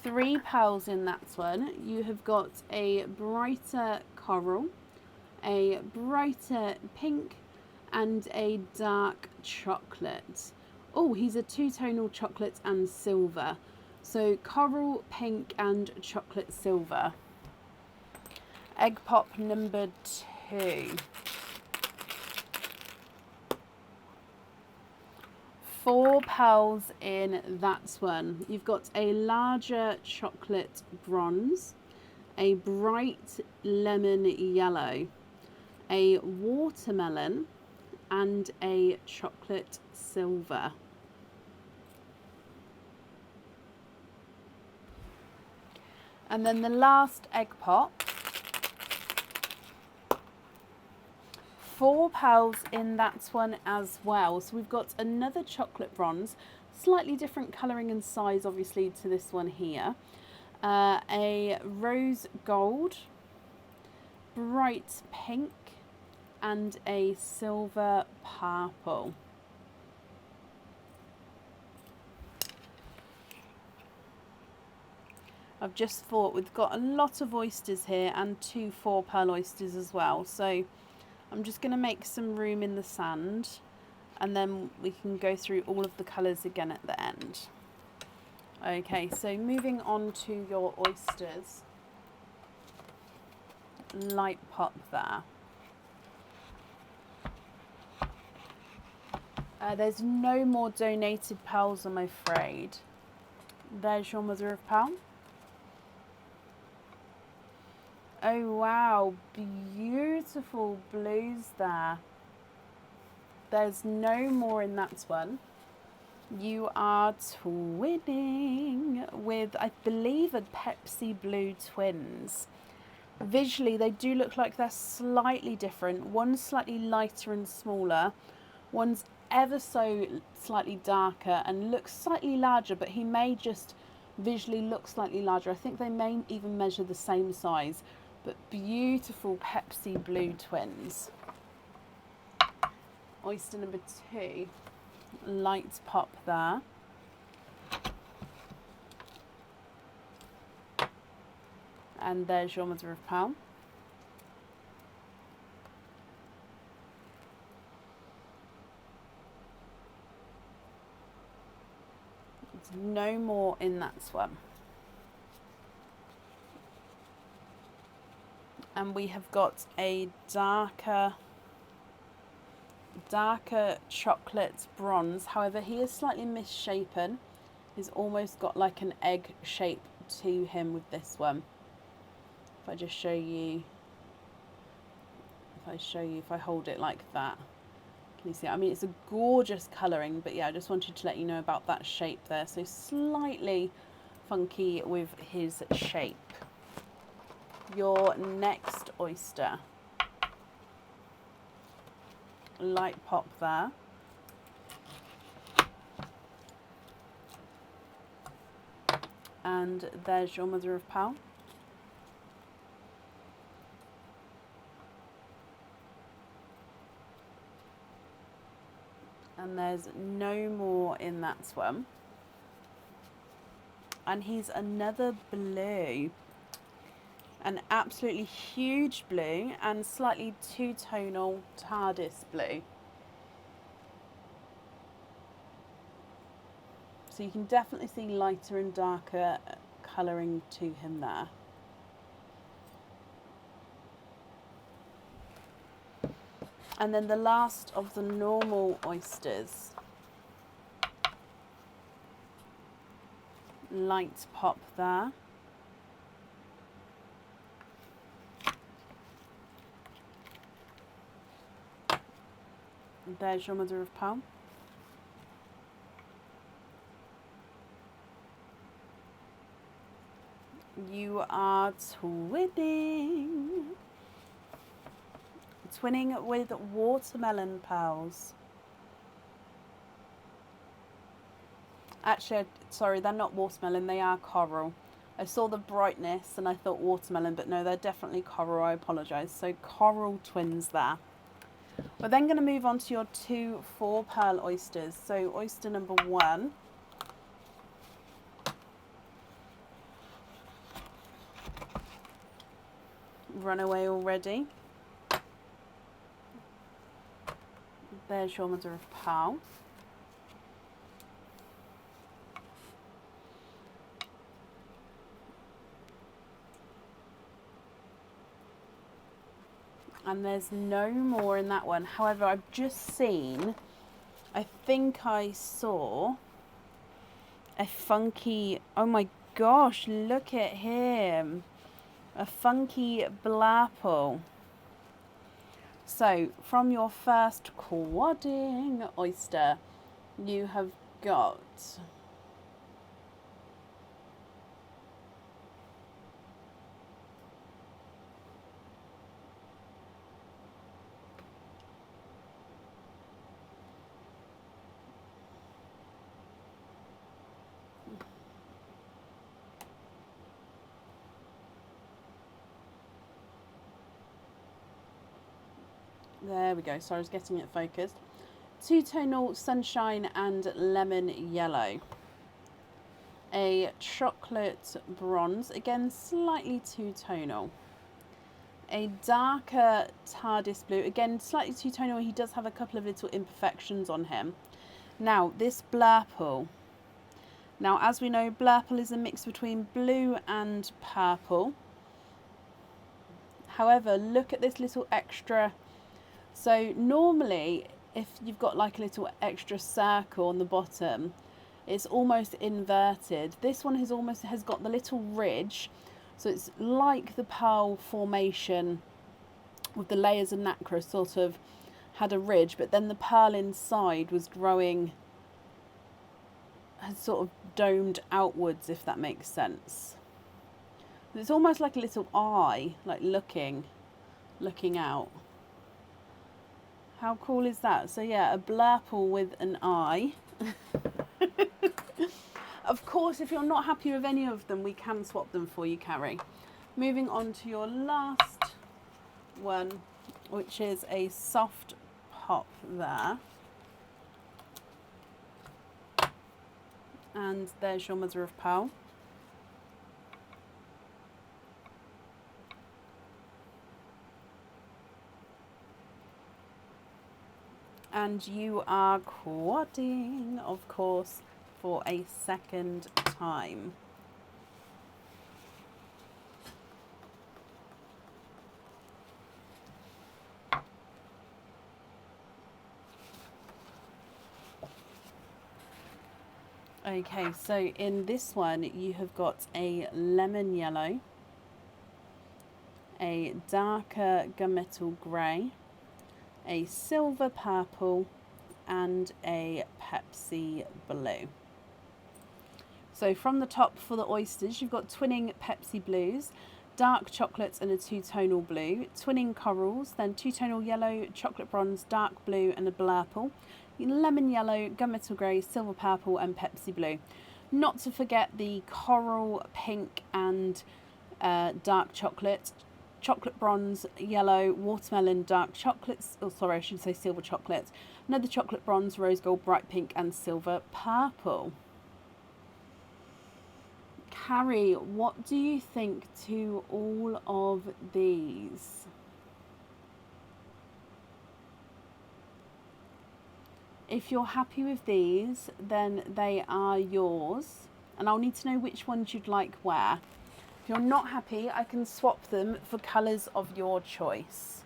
3 pearls in that one. You have got a brighter coral, a brighter pink, and a dark chocolate. Oh, he's a two-tonal chocolate and silver. So coral, pink, and chocolate silver. Egg pop number 2. 4 pearls in that one. You've got a larger chocolate bronze, a bright lemon yellow, a watermelon, and a chocolate silver. And then the last egg pop. 4 pearls in that one as well. So we've got another chocolate bronze, slightly different colouring and size obviously to this one here. A rose gold, bright pink, and a silver purple. I've just thought we've got a lot of oysters here and 2 4-pearl oysters as well. So I'm just going to make some room in the sand and then we can go through all of the colours again at the end. Okay, so moving on to your oysters. Light pop there. There's no more donated pearls, I'm afraid. There's your mother of pearl. Oh wow, beautiful blues there. There's no more in that one. You are twinning with, I believe, a Pepsi Blue twins. Visually, they do look like they're slightly different. One's slightly lighter and smaller. One's ever so slightly darker and looks slightly larger, but he may just visually look slightly larger. I think they may even measure the same size. But beautiful Pepsi Blue twins. Oyster number 2, light pop there. And there's your mother of pearl. There's no more in that one. And we have got a darker chocolate bronze. However, he is slightly misshapen. He's almost got like an egg shape to him with this one. If I just show you, if I hold it like that, can you see? I mean, it's a gorgeous colouring, but yeah, I just wanted to let you know about that shape there. So slightly funky with his shape. Your next oyster. Light pop there. And there's your mother of pearl. And there's no more in that one. And he's another blue. An absolutely huge blue and slightly two-tonal TARDIS blue. So you can definitely see lighter and darker colouring to him there. And then the last of the normal oysters. Light pop there. There's your mother of pearl. You are twinning. Twinning with watermelon pearls. Actually, sorry, they're not watermelon, they are coral. I saw the brightness and I thought watermelon, but no, they're definitely coral. I apologise. So coral twins there. We're then going to move on to your 2 4-pearl oysters. So oyster number 1. Run away already. There's your mother of pearl. And there's no more in that one. However, I've just seen, I think I saw a funky, oh my gosh, look at him. A funky blapple. So from your first quadding oyster, you have got there we go, sorry I was getting it focused. Two-tonal sunshine and lemon yellow. A chocolate bronze, again slightly two-tonal. A darker TARDIS blue, again slightly two-tonal. He does have a couple of little imperfections on him. Now this blurple. Now as we know, blurple is a mix between blue and purple. However, look at this little extra. So normally if you've got like a little extra circle on the bottom, it's almost inverted. This one has got the little ridge, so it's like the pearl formation with the layers of nacre sort of had a ridge, but then the pearl inside was growing, had sort of domed outwards, if that makes sense. It's almost like a little eye, like looking out. How cool is that? So yeah, a blurple with an eye. Of course, if you're not happy with any of them, we can swap them for you, Carrie. Moving on to your last one, which is a soft pop there. And there's your mother of pearl. And you are quadding, of course, for a second time. Okay, so in this one you have got a lemon yellow, a darker gunmetal grey, a silver purple, and a Pepsi blue. So from the top for the oysters, you've got twinning Pepsi blues, dark chocolates and a two-tonal blue, twinning corals, then two-tonal yellow, chocolate bronze, dark blue and a blurple, lemon yellow, gunmetal grey, silver purple and Pepsi blue. Not to forget the coral pink and dark chocolate, chocolate bronze, yellow, watermelon, dark chocolates, oh sorry, I should say silver chocolate, another chocolate bronze, rose gold, bright pink and silver purple. Carrie, what do you think to all of these? If you're happy with these, then they are yours, and I'll need to know which ones you'd like where. If you're not happy, I can swap them for colours of your choice.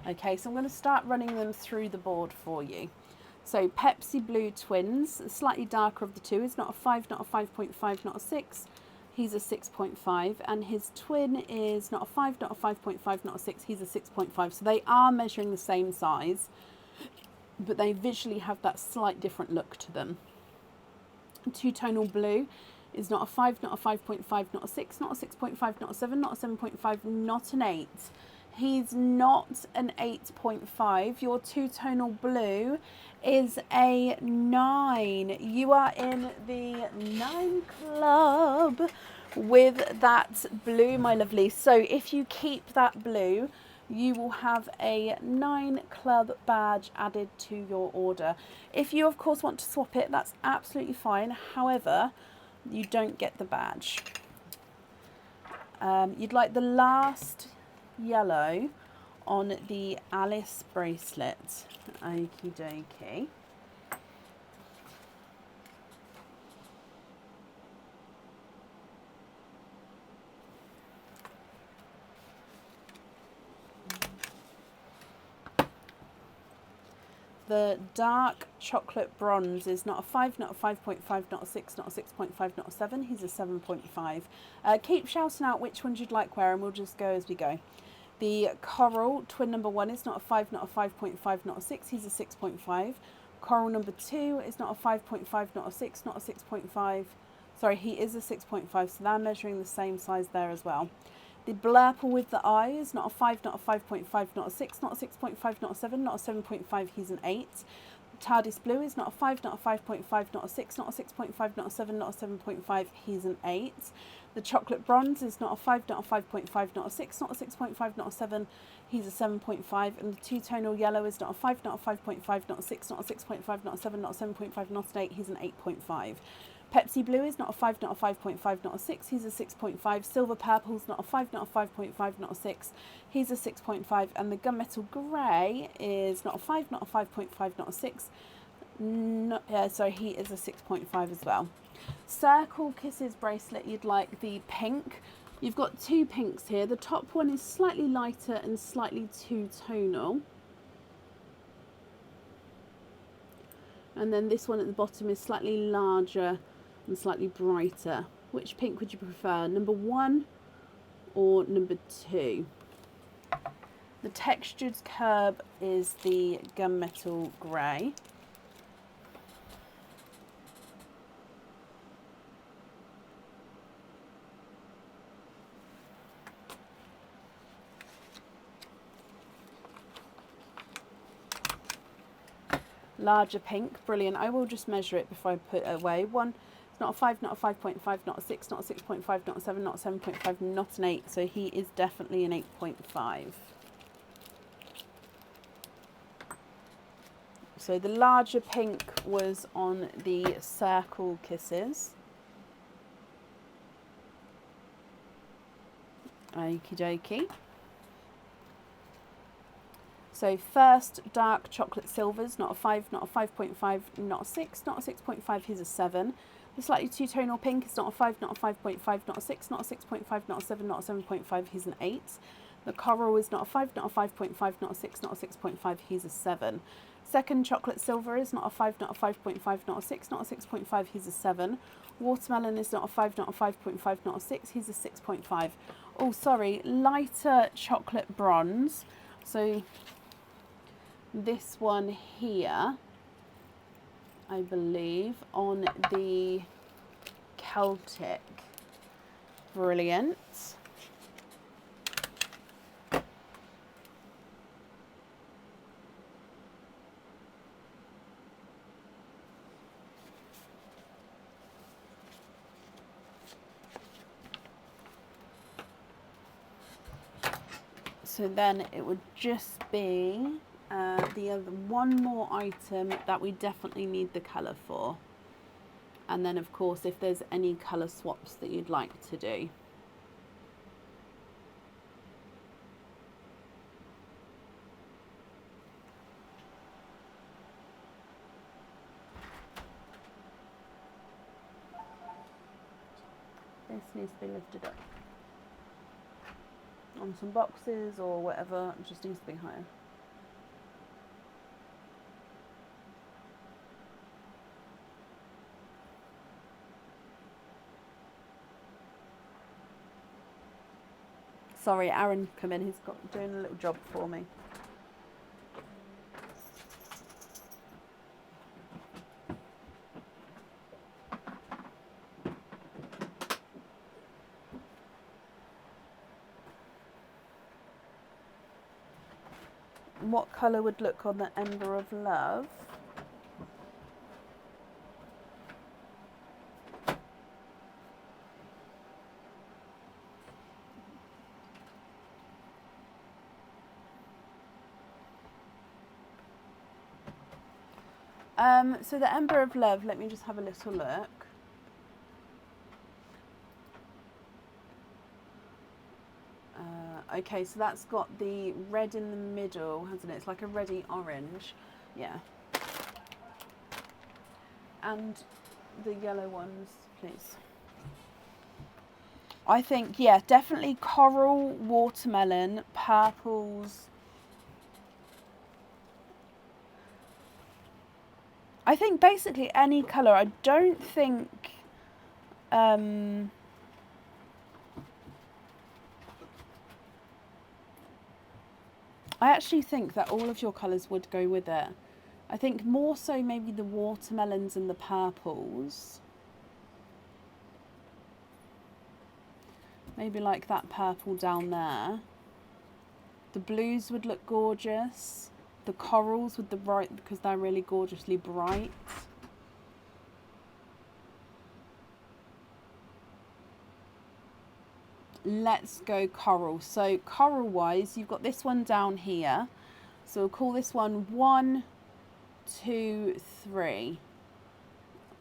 Okay, so I'm going to start running them through the board for you. So Pepsi Blue Twins, slightly darker of the two, is not a 5, not a 5.5, not a 6. He's a 6.5, and his twin is not a 5, not a 5.5, not a 6. He's a 6.5. So they are measuring the same size, but they visually have that slight different look to them. Two-tonal blue is not a 5, not a 5.5, not a 6, not a 6.5, not a 7, not a 7.5, not an 8. He's not an 8.5. Your two-tonal blue is a 9. You are in the 9 club with that blue, my lovely. So if you keep that blue, you will have a 9 club badge added to your order. If you, of course, want to swap it, that's absolutely fine. However, you don't get the badge. You'd like the last yellow on the Alice bracelet. Okie dokie. The dark chocolate bronze is not a 5, not a 5.5, not a 6, not a 6.5, not a 7. He's a 7.5. Keep shouting out which ones you'd like where, and we'll just go as we go. The coral, twin number 1, is not a 5, not a 5.5, not a 6. He's a 6.5. Coral number 2 is not a 5.5, not a 6, not a 6.5. Sorry, he is a 6.5, so they're measuring the same size there as well. The blurple with the eye is not a 5, not a 5.5, not a 6, not a 6.5, not a 7, not a 7.5, he's an 8. TARDIS blue is not a 5, not a 5.5, not a 6, not a 6.5, not a 7, not a 7.5, he's an 8. The chocolate bronze is not a 5, not a 5.5, not a 6, not a 6.5, not a 7, he's a 7.5. And the two-tonal yellow is not a 5, not a 5.5, not a 6, not a 6.5, not a 7, not a 7.5, not an 8, he's an 8.5. Pepsi blue is not a 5, not a 5.5, not a 6, he's a 6.5. Silver purple is not a 5, not a 5.5, not a 6, he's a 6.5. And the gunmetal grey is not a 5, not a 5.5, not a 6, so he is a 6.5 as well. Circle Kisses bracelet, you'd like the pink. You've got 2 pinks here. The top one is slightly lighter and slightly two-tonal. And then this one at the bottom is slightly larger and slightly brighter. Which pink would you prefer, number 1 or number 2? The textured curb is the gunmetal grey. Larger pink, brilliant. I will just measure it before I put it away. 1, it's not a 5, not a 5.5, not a 6, not a 6.5, not a 7, not a 7.5, not an 8. So he is definitely an 8.5. So the larger pink was on the Circle Kisses. Okie dokie. So first, dark chocolate silvers, not a 5, not a 5.5, not a 6, not a 6.5, he's a 7. The slightly two-tonal pink is not a 5, not a 5.5, not a 6, not a 6.5, not a 7, not a 7.5, he's an 8. The coral is not a 5, not a 5.5, not a 6, not a 6.5, he's a 7. Second, chocolate silver is not a 5, not a 5.5, not a 6, not a 6.5, he's a 7. Watermelon is not a 5, not a 5.5, not a 6, he's a 6.5. Oh, sorry, lighter chocolate bronze. So this one here, I believe, on the Celtic. Brilliant. So then it would just be the other one more item that we definitely need the colour for. And then of course if there's any colour swaps that you'd like to do. This needs to be lifted up on some boxes or whatever, it just needs to be higher. Sorry, Aaron come in, he's doing a little job for me. what colour would look on the Ember of Love? So the Ember of Love, let me just have a little look. Okay, so that's got the red in the middle, hasn't it? It's like a reddy orange. Yeah. And the yellow ones, please. I think, yeah, definitely coral, watermelon, purples. I think basically any colour. I don't think... I actually think that all of your colours would go with it. I think more so maybe the watermelons and the purples. Maybe like that purple down there. The blues would look gorgeous. The corals with the bright, because they're really gorgeously bright. Let's go coral. So coral wise, you've got this one down here. So we'll call this one 1, 2, 3.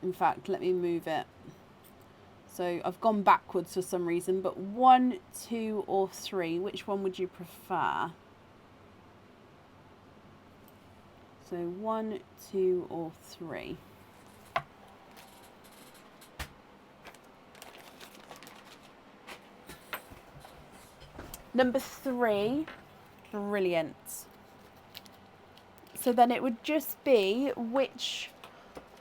In fact, let me move it. So I've gone backwards for some reason, but 1, 2 or 3, which one would you prefer? So 1, 2 or 3. Number 3, brilliant. So then it would just be which,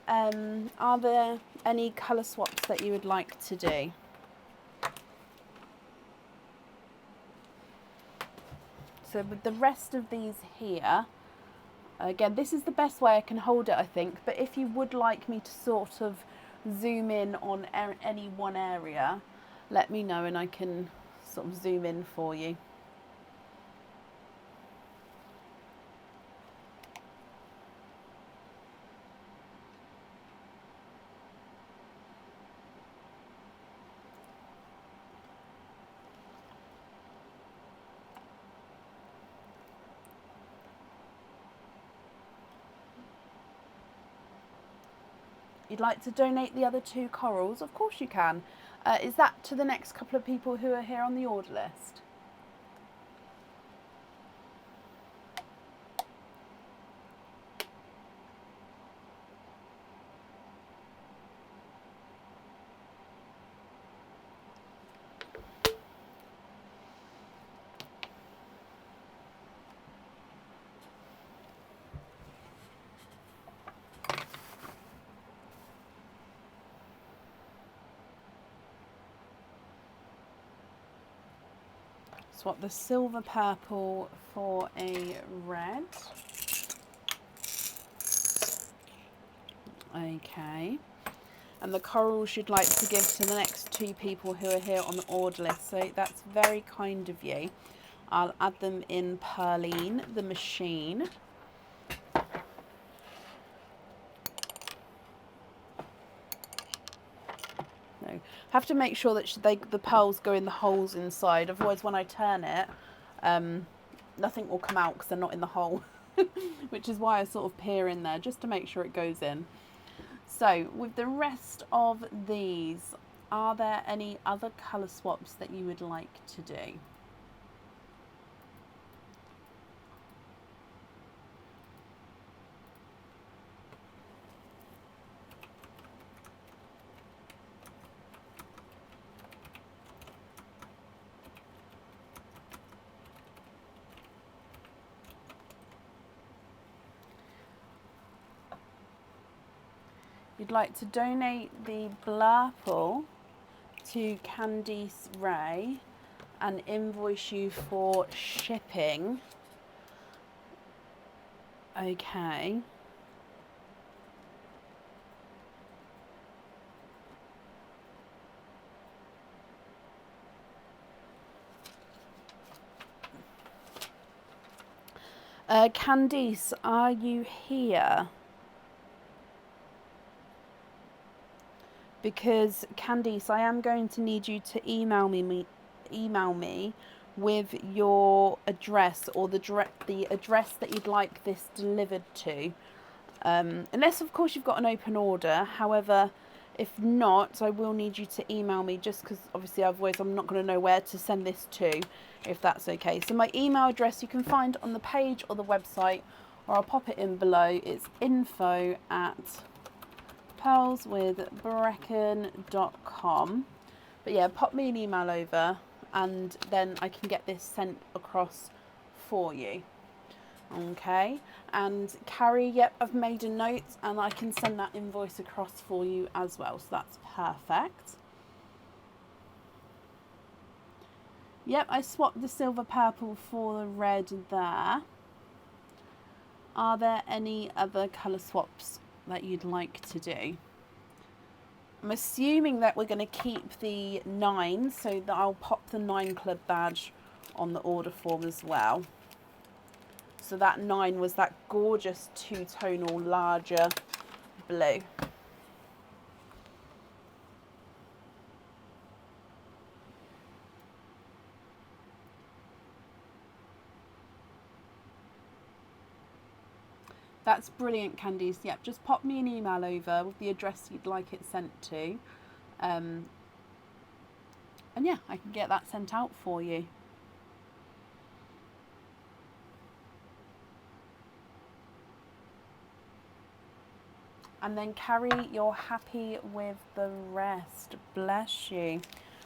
are there any colour swaps that you would like to do? So with the rest of these here, again, this is the best way I can hold it, I think, but if you would like me to sort of zoom in on any one area, let me know and I can sort of zoom in for you. You'd like to donate the other 2 corals? Of course you can. Is that to the next couple of people who are here on the order list? Swap the silver purple for a red. Okay. And the corals you'd like to give to the next 2 people who are here on the order list. So that's very kind of you. I'll add them in Perline, the machine. No, have to make sure that the pearls go in the holes inside. Otherwise, when I turn it, nothing will come out because they're not in the hole. Which is why I sort of peer in there just to make sure it goes in. So with the rest of these, are there any other colour swaps that you would like to do? You'd like to donate the Blurple to Candice Ray and invoice you for shipping. Okay. Candice, are you here? Because Candice, I am going to need you to email me with your address, or the address that you'd like this delivered to. Unless of course you've got an open order. However, if not, I will need you to email me, just because obviously otherwise I'm not going to know where to send this to, if that's okay. So my email address you can find on the page or the website, or I'll pop it in below. It's info@pearlswithbrecken.com. But yeah, pop me an email over and then I can get this sent across for you. Okay, and Carrie, yep, I've made a note and I can send that invoice across for you as well, so that's perfect. Yep, I swapped the silver purple for the red there. Are there any other colour swaps that you'd like to do? I'm assuming that we're going to keep the 9, so that I'll pop the 9 Club badge on the order form as well. So that 9 was that gorgeous two-tonal larger blue. That's brilliant, Candice. Yep, just pop me an email over with the address you'd like it sent to. And yeah, I can get that sent out for you. And then Carrie, you're happy with the rest. Bless you.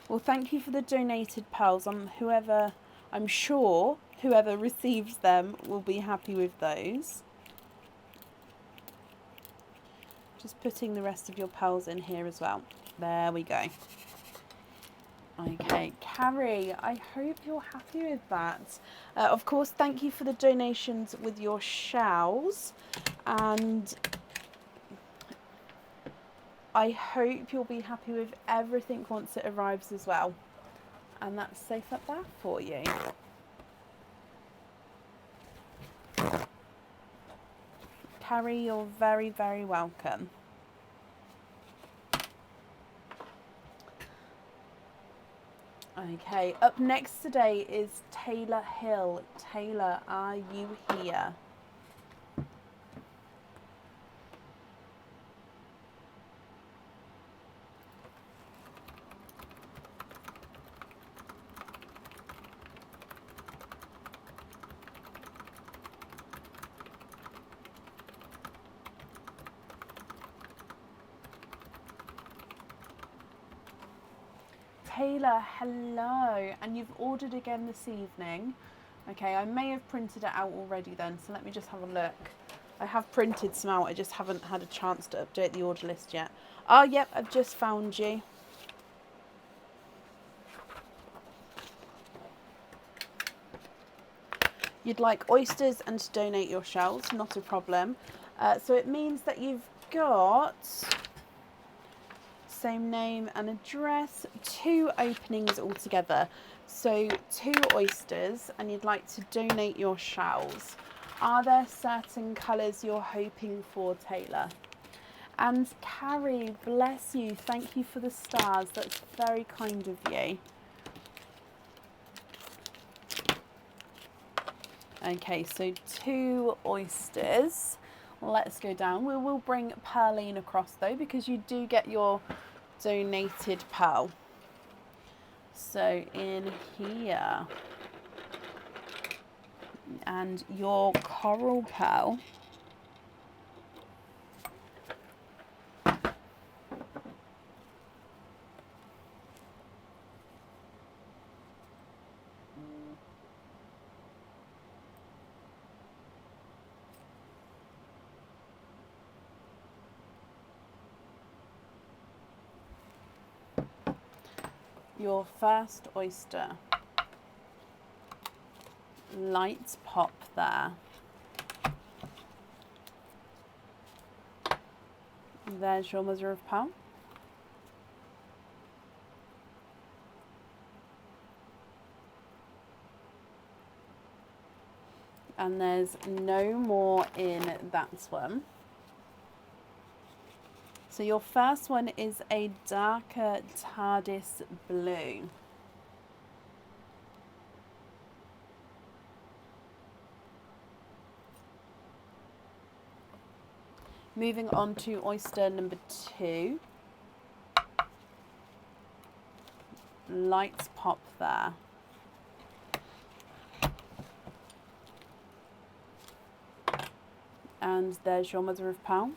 Well, thank you for the donated pearls. I'm sure whoever receives them will be happy with those. Just putting the rest of your pearls in here as well. There we go. Okay, Carrie, I hope you're happy with that. Of course, thank you for the donations with your shells. And I hope you'll be happy with everything once it arrives as well. And that's safe up there for you. Carrie, you're very, very welcome. Okay, up next today is Taylor Hill. Taylor, are you here? Taylor, hello, and you've ordered again this evening. Okay, I may have printed it out already then, so let me just have a look. I have printed some out, I just haven't had a chance to update the order list yet. Oh, yep, I've just found you. You'd like oysters and to donate your shells, not a problem. So it means that you've got same name and address, 2 openings altogether. So 2 oysters, and you'd like to donate your shells. Are there certain colours you're hoping for, Taylor? And Carrie, bless you. Thank you for the stars. That's very kind of you. Okay, so 2 oysters. Let's go down. We will bring Pearline across though, because you do get your donated pearl. So in here, and your coral pearl. Your first oyster. Lights pop there. There's your mother of pearl. And there's no more in that one. So your first one is a darker TARDIS blue. Moving on to Oyster number 2. Lights pop there. And there's your mother of pearl.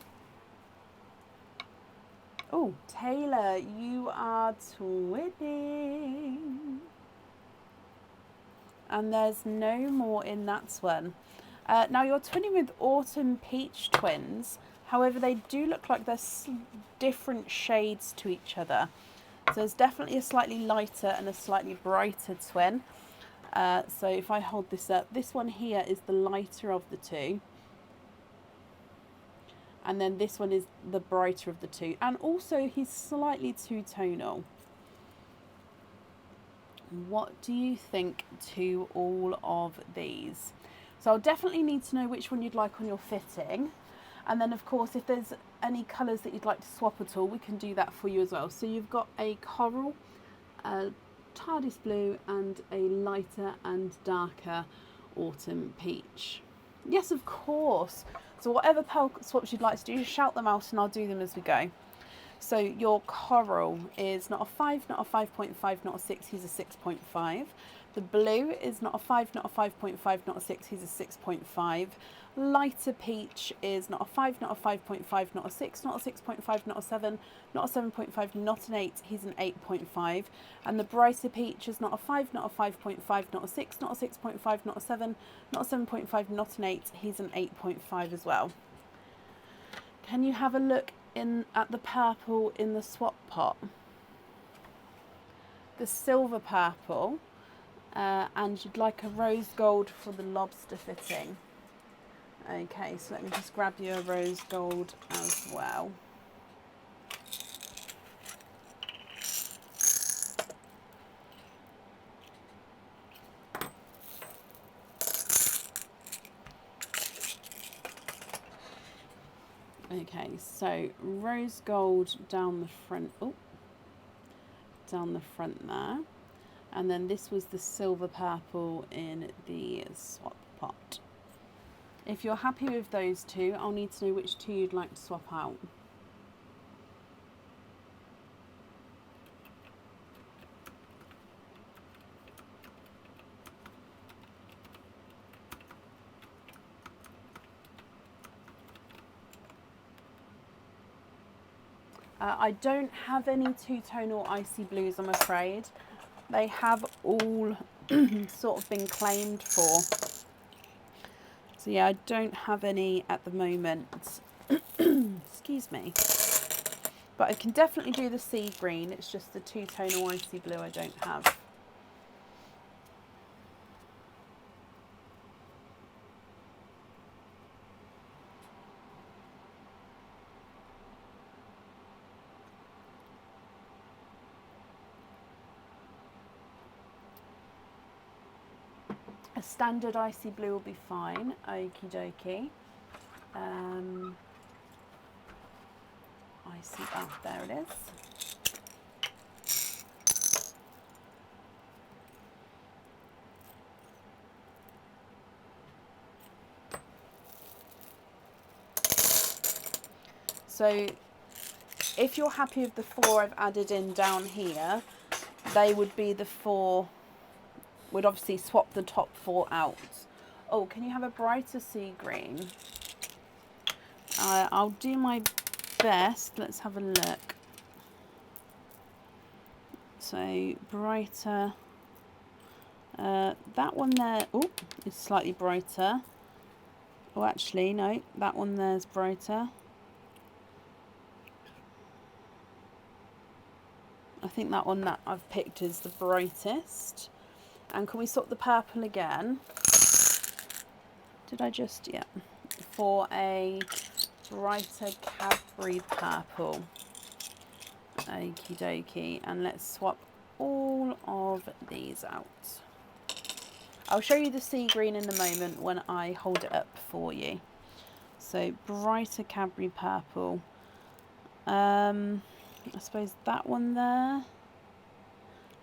Oh, Taylor, you are twinning. And there's no more in that one. Now you're twinning with Autumn Peach twins. However, they do look like they're different shades to each other. So there's definitely a slightly lighter and a slightly brighter twin. So if I hold this up, this one here is the lighter of the two. And then this one is the brighter of the two. And also he's slightly two-tonal. What do you think to all of these? So I'll definitely need to know which one you'd like on your fitting. And then of course, if there's any colours that you'd like to swap at all, we can do that for you as well. So you've got a coral, a TARDIS blue, and a lighter and darker autumn peach. Yes, of course. So whatever pearl swaps you'd like to do, just shout them out and I'll do them as we go. So your coral is not a 5, not a 5.5, not a 6, he's a 6.5. The blue is not a 5, not a 5.5, not a 6, he's a 6.5. Lighter peach is not a 5, not a 5.5, not a 6, not a 6.5, not a 7, not a 7.5, not an 8, he's an 8.5. And the brighter peach is not a 5, not a 5.5, not a 6, not a 6.5, not a 7, not a 7.5, not an 8, he's an 8.5 as well. Can you have a look at the purple in the swap pot? The silver purple, and you'd like a rose gold for the lobster fitting. Okay, so let me just grab you a rose gold as well. Okay, so rose gold down the front, down the front there. And then this was the silver purple in the swap pot. If you're happy with those two, I'll need to know which two you'd like to swap out. I don't have any two-tonal icy blues, I'm afraid. They have all sort of been claimed for. So yeah, I don't have any at the moment. Excuse me. But I can definitely do the sea green. It's just the two-tonal icy blue I don't have. A standard icy blue will be fine. Okie dokie. Icy, there it is. So if you're happy with the 4 I've added in down here, they would be the 4. We'd obviously swap the top 4 out. Oh, can you have a brighter sea green? I'll do my best. Let's have a look. So brighter. That one there, is slightly brighter. Oh, actually, no, that one there's brighter. I think that one that I've picked is the brightest. And can we swap the purple again? Did I just, yeah. For a brighter Cadbury purple. Okie dokie. And let's swap all of these out. I'll show you the sea green in a moment when I hold it up for you. So brighter Cadbury purple. I suppose that one there.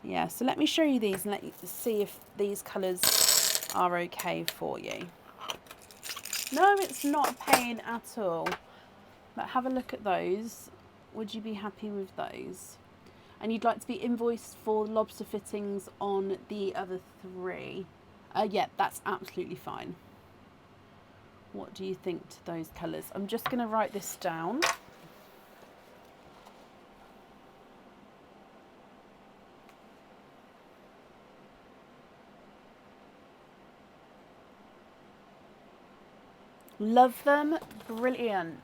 Yeah, so let me show you these and let you see if these colours are okay for you. No, it's not a pain at all. But have a look at those. Would you be happy with those? And you'd like to be invoiced for lobster fittings on the other 3. Yeah, that's absolutely fine. What do you think to those colours? I'm just going to write this down. Love them. Brilliant.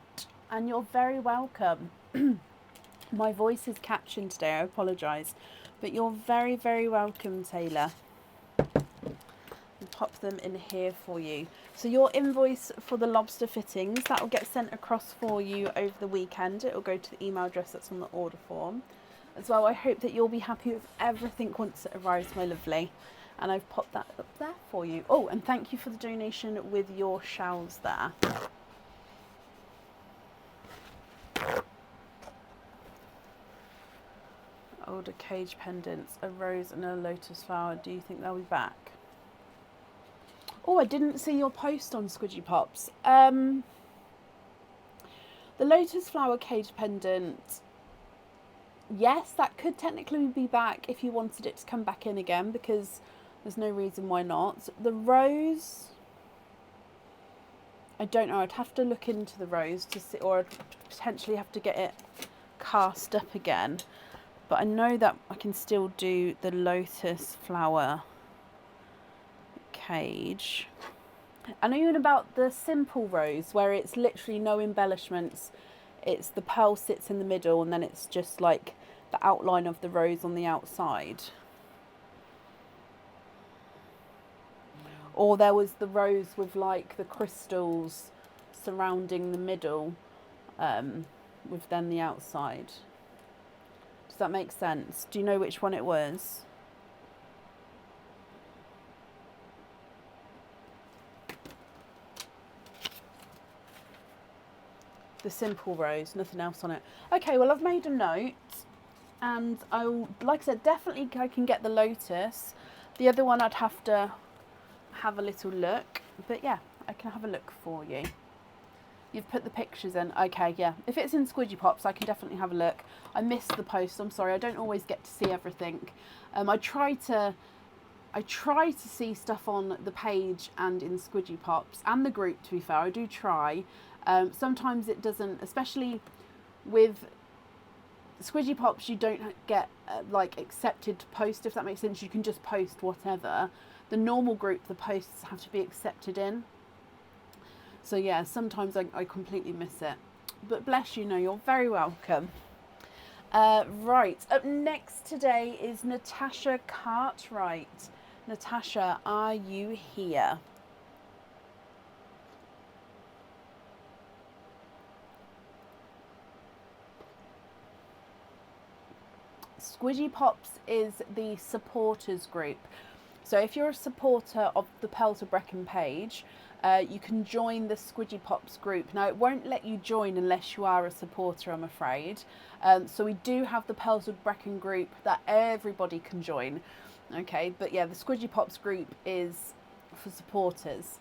And you're very welcome. My voice is catching today. I apologise. But you're very, very welcome, Taylor. I'll pop them in here for you. So your invoice for the lobster fittings, that will get sent across for you over the weekend. It will go to the email address that's on the order form. As well, I hope that you'll be happy with everything once it arrives, my lovely. And I've popped that up there for you. Oh, and thank you for the donation with your shells there. Older cage pendants, a rose and a lotus flower. Do you think they'll be back? Oh, I didn't see your post on Squidgy Pops. The lotus flower cage pendant, yes, that could technically be back if you wanted it to come back in again, because there's no reason why not. The rose, I don't know. I'd have to look into the rose to see, or I'd potentially have to get it cast up again. But I know that I can still do the lotus flower cage. I know even about the simple rose where it's literally no embellishments. It's the pearl sits in the middle and then it's just like the outline of the rose on the outside. Or there was the rose with like the crystals surrounding the middle with then the outside. Does that make sense? Do you know which one it was? The simple rose, nothing else on it. Okay, well I've made a note, and I'll, like I said, definitely I can get the lotus. The other one I'd have to have a little look, but yeah, I can have a look for you. You've put the pictures in. Okay, yeah. If it's in Squidgy Pops, I can definitely have a look. I missed the post. I'm sorry. I don't always get to see everything. I try to see stuff on the page and in Squidgy Pops and the group, to be fair. I do try. Sometimes it doesn't, especially with Squidgy Pops, you don't get like accepted to post, if that makes sense. You can just post whatever. The normal group, the posts have to be accepted in. So yeah, sometimes I completely miss it. But bless you, no, you're very welcome. Right, up next today is Natasha Cartwright. Natasha, are you here? Squidgy Pops is the supporters group. So if you're a supporter of the Pearls of Brecon page, you can join the Squidgy Pops group. Now, it won't let you join unless you are a supporter, I'm afraid. So we do have the Pearls of Brecon group that everybody can join. Okay, but yeah, the Squidgy Pops group is for supporters.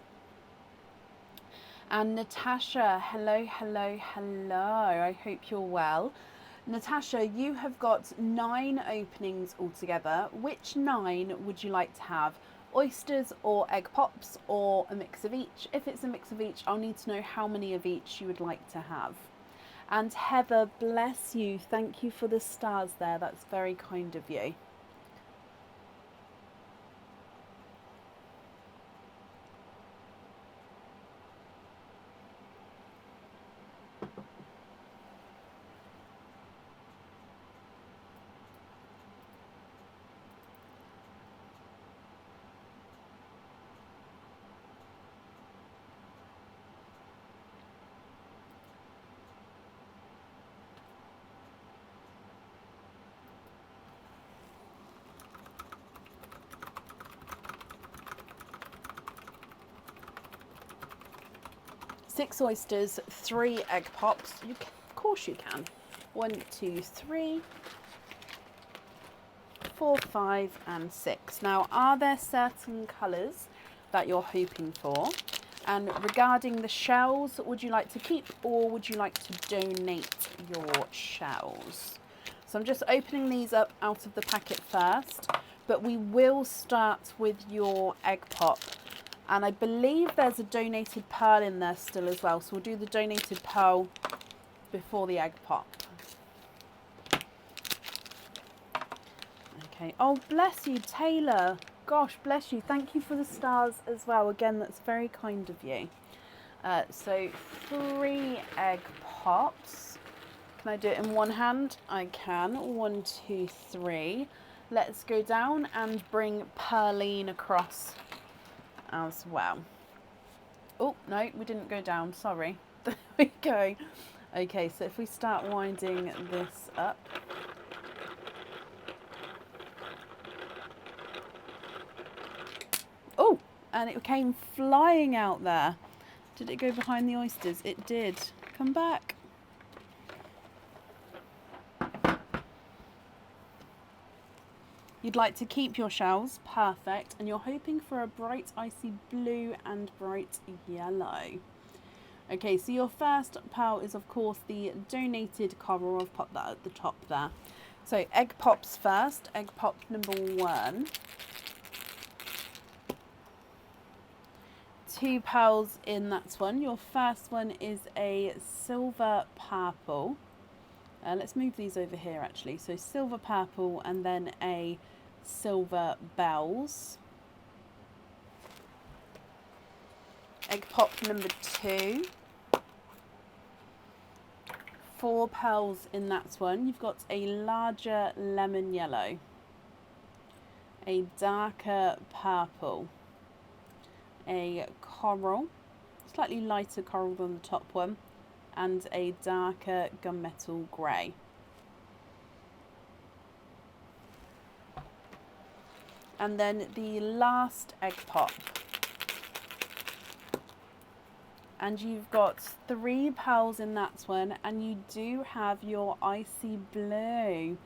And Natasha, hello, hello, hello. I hope you're well. Natasha, you have got 9 openings altogether. Which 9 would you like to have? Oysters or egg pops, or a mix of each? If it's a mix of each, I'll need to know how many of each you would like to have. And Heather, bless you. Thank you for the stars there. That's very kind of you. 6 oysters, 3 egg pops. Of course you can. 1, 2, 3, 4, 5 and 6. Now, are there certain colours that you're hoping for? And regarding the shells, would you like to keep or would you like to donate your shells? So I'm just opening these up out of the packet first, but we will start with your egg pop. And I believe there's a donated pearl in there still as well. So we'll do the donated pearl before the egg pop. Okay. Oh, bless you, Taylor. Gosh, bless you. Thank you for the stars as well. Again, that's very kind of you. So 3 egg pops. Can I do it in one hand? I can. 1, 2, 3. Let's go down and bring Pearline across as well. Oh, no, we didn't go down. Sorry. There we go. Okay, so if we start winding this up. Oh, and it came flying out there. Did it go behind the oysters? It did. Come back. You'd like to keep your shells, perfect, and you're hoping for a bright icy blue and bright yellow. Okay, so your first pearl is of course the donated coral. I've popped that at the top there. So egg pops first, egg pop number 1. 2 pearls in that one. Your first one is a silver purple. Let's move these over here actually. So silver purple and then a silver bells. Egg pop number 2. 4 pearls in that one. You've got a larger lemon yellow, a darker purple, a coral, slightly lighter coral than the top one, and a darker gunmetal grey. And then the last egg pop. And you've got 3 pearls in that one, and you do have your icy blue.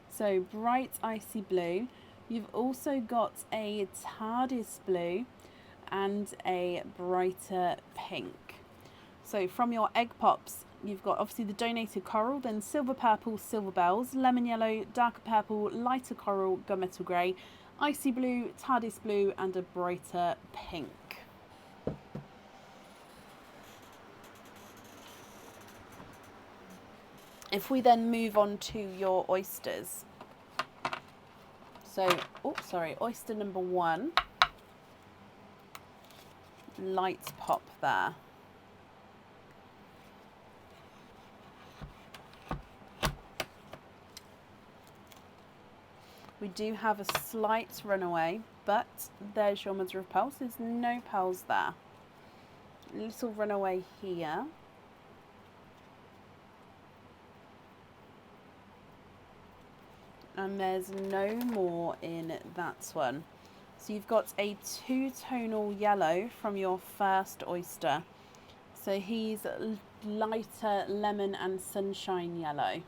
So bright icy blue. You've also got a TARDIS blue and a brighter pink. So from your egg pops, you've got obviously the donated coral, then silver purple, silver bells, lemon yellow, darker purple, lighter coral, gunmetal grey, icy blue, TARDIS blue and a brighter pink. If we then move on to your oysters. So, oyster number 1. Light pop there. We do have a slight runaway, but there's your mother of pearls. There's no pearls there. A little runaway here. And there's no more in that one. So you've got a 2-tonal yellow from your first oyster. So he's lighter lemon and sunshine yellow.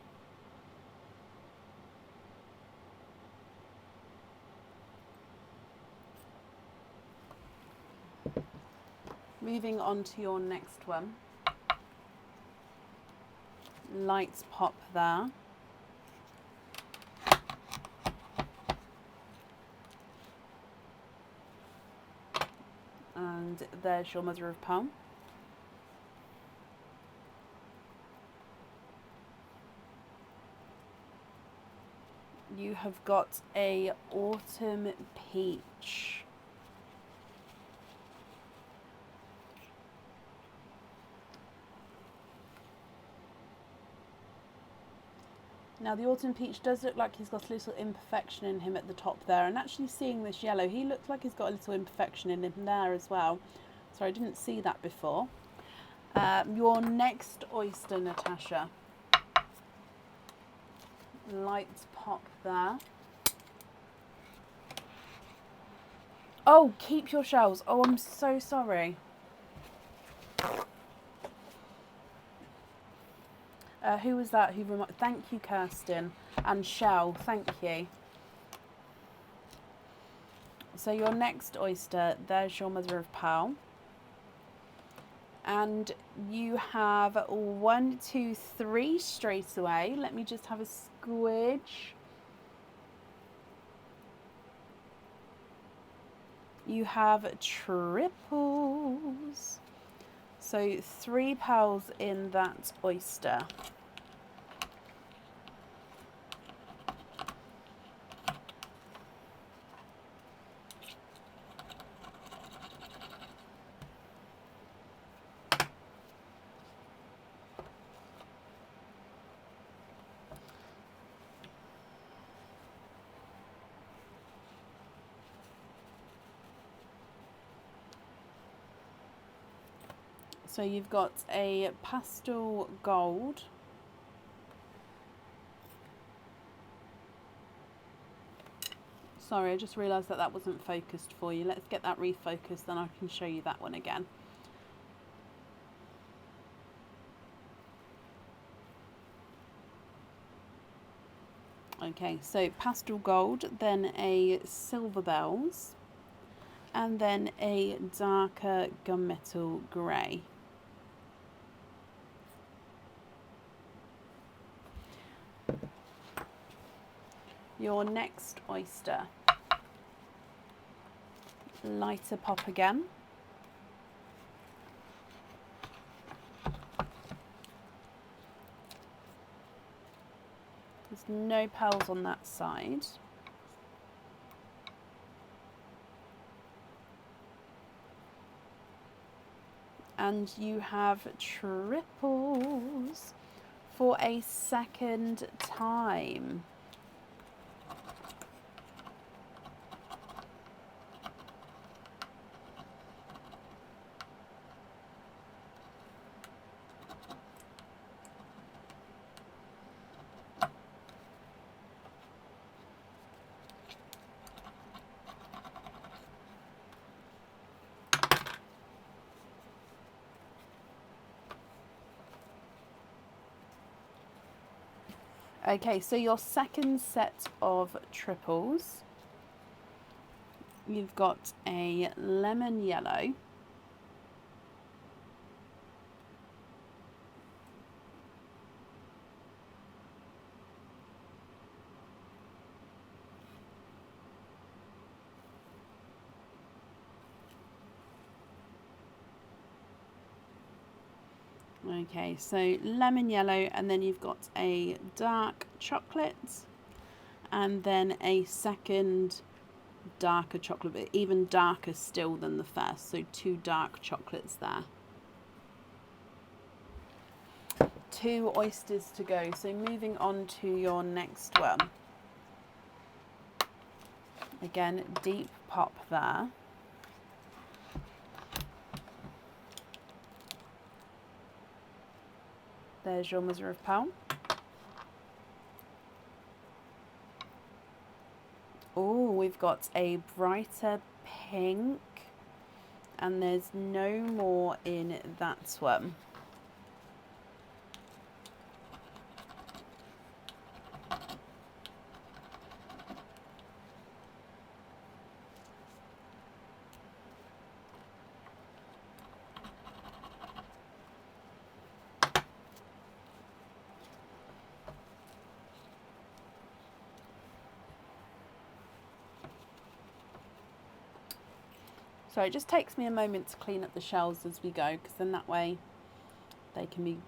Moving on to your next one. Lights pop there. And there's your mother of pearl. You have got a autumn peach. Now the autumn peach does look like he's got a little imperfection in him at the top there, and actually seeing this yellow, he looks like he's got a little imperfection in him there as well. So I didn't see that before. Your next oyster, Natasha. Lights pop there. Oh, keep your shells. Oh, I'm so sorry. Who was that? Thank you, Kirsten. And Shell, thank you. So your next oyster, there's your mother of pearl. And you have 1, 2, 3 straight away. Let me just have a squidge. You have triples. So 3 pearls in that oyster. So you've got a pastel gold, sorry, I just realised that wasn't focused for you. Let's get that refocused, then I can show you that one again. Okay, so pastel gold, then a silver bells, and then a darker gunmetal grey. Your next oyster, lighter pop again. There's no pearls on that side. And you have triples for a second time. Okay, so your second set of triples, you've got a lemon yellow, okay, so lemon yellow, and then you've got a dark chocolate, and then a second darker chocolate, but even darker still than the first, so 2 dark chocolates there. 2 oysters to go, so moving on to your next one. Again, deep pop there. There's your mother of pearl. Oh, we've got a brighter pink, and there's no more in that one. So it just takes me a moment to clean up the shells as we go, because then that way they can be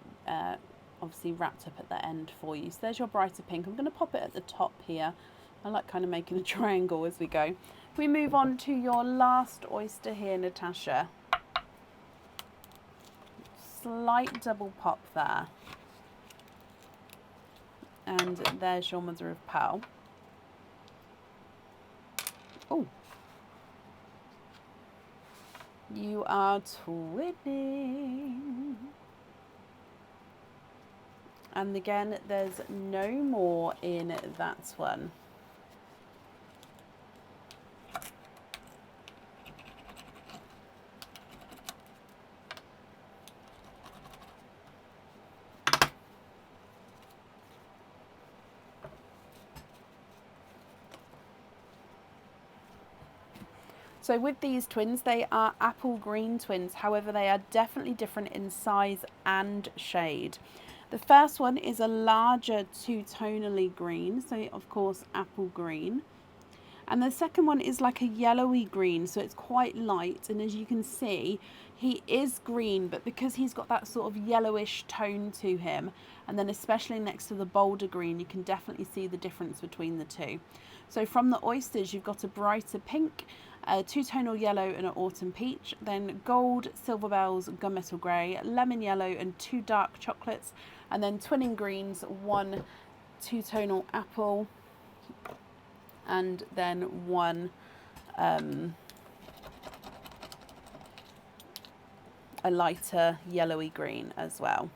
obviously wrapped up at the end for you. So there's your brighter pink. I'm going to pop it at the top here. I like kind of making a triangle as we go. We move on to your last oyster here, Natasha. Slight double pop there. And there's your mother of pearl. Oh. You are twinning. And again, there's no more in that one. So with these twins, they are apple green twins. However, they are definitely different in size and shade. The first one is a larger two-tonally green, so of course apple green. And the second one is like a yellowy green, so it's quite light. And as you can see, he is green, but because he's got that sort of yellowish tone to him, and then especially next to the bolder green, you can definitely see the difference between the two. So from the oysters, you've got a brighter pink, a two-tonal yellow and an autumn peach, then gold, silver bells, gunmetal grey, lemon yellow and two dark chocolates, and then twinning greens, one two-tonal apple, and then one a lighter yellowy green as well.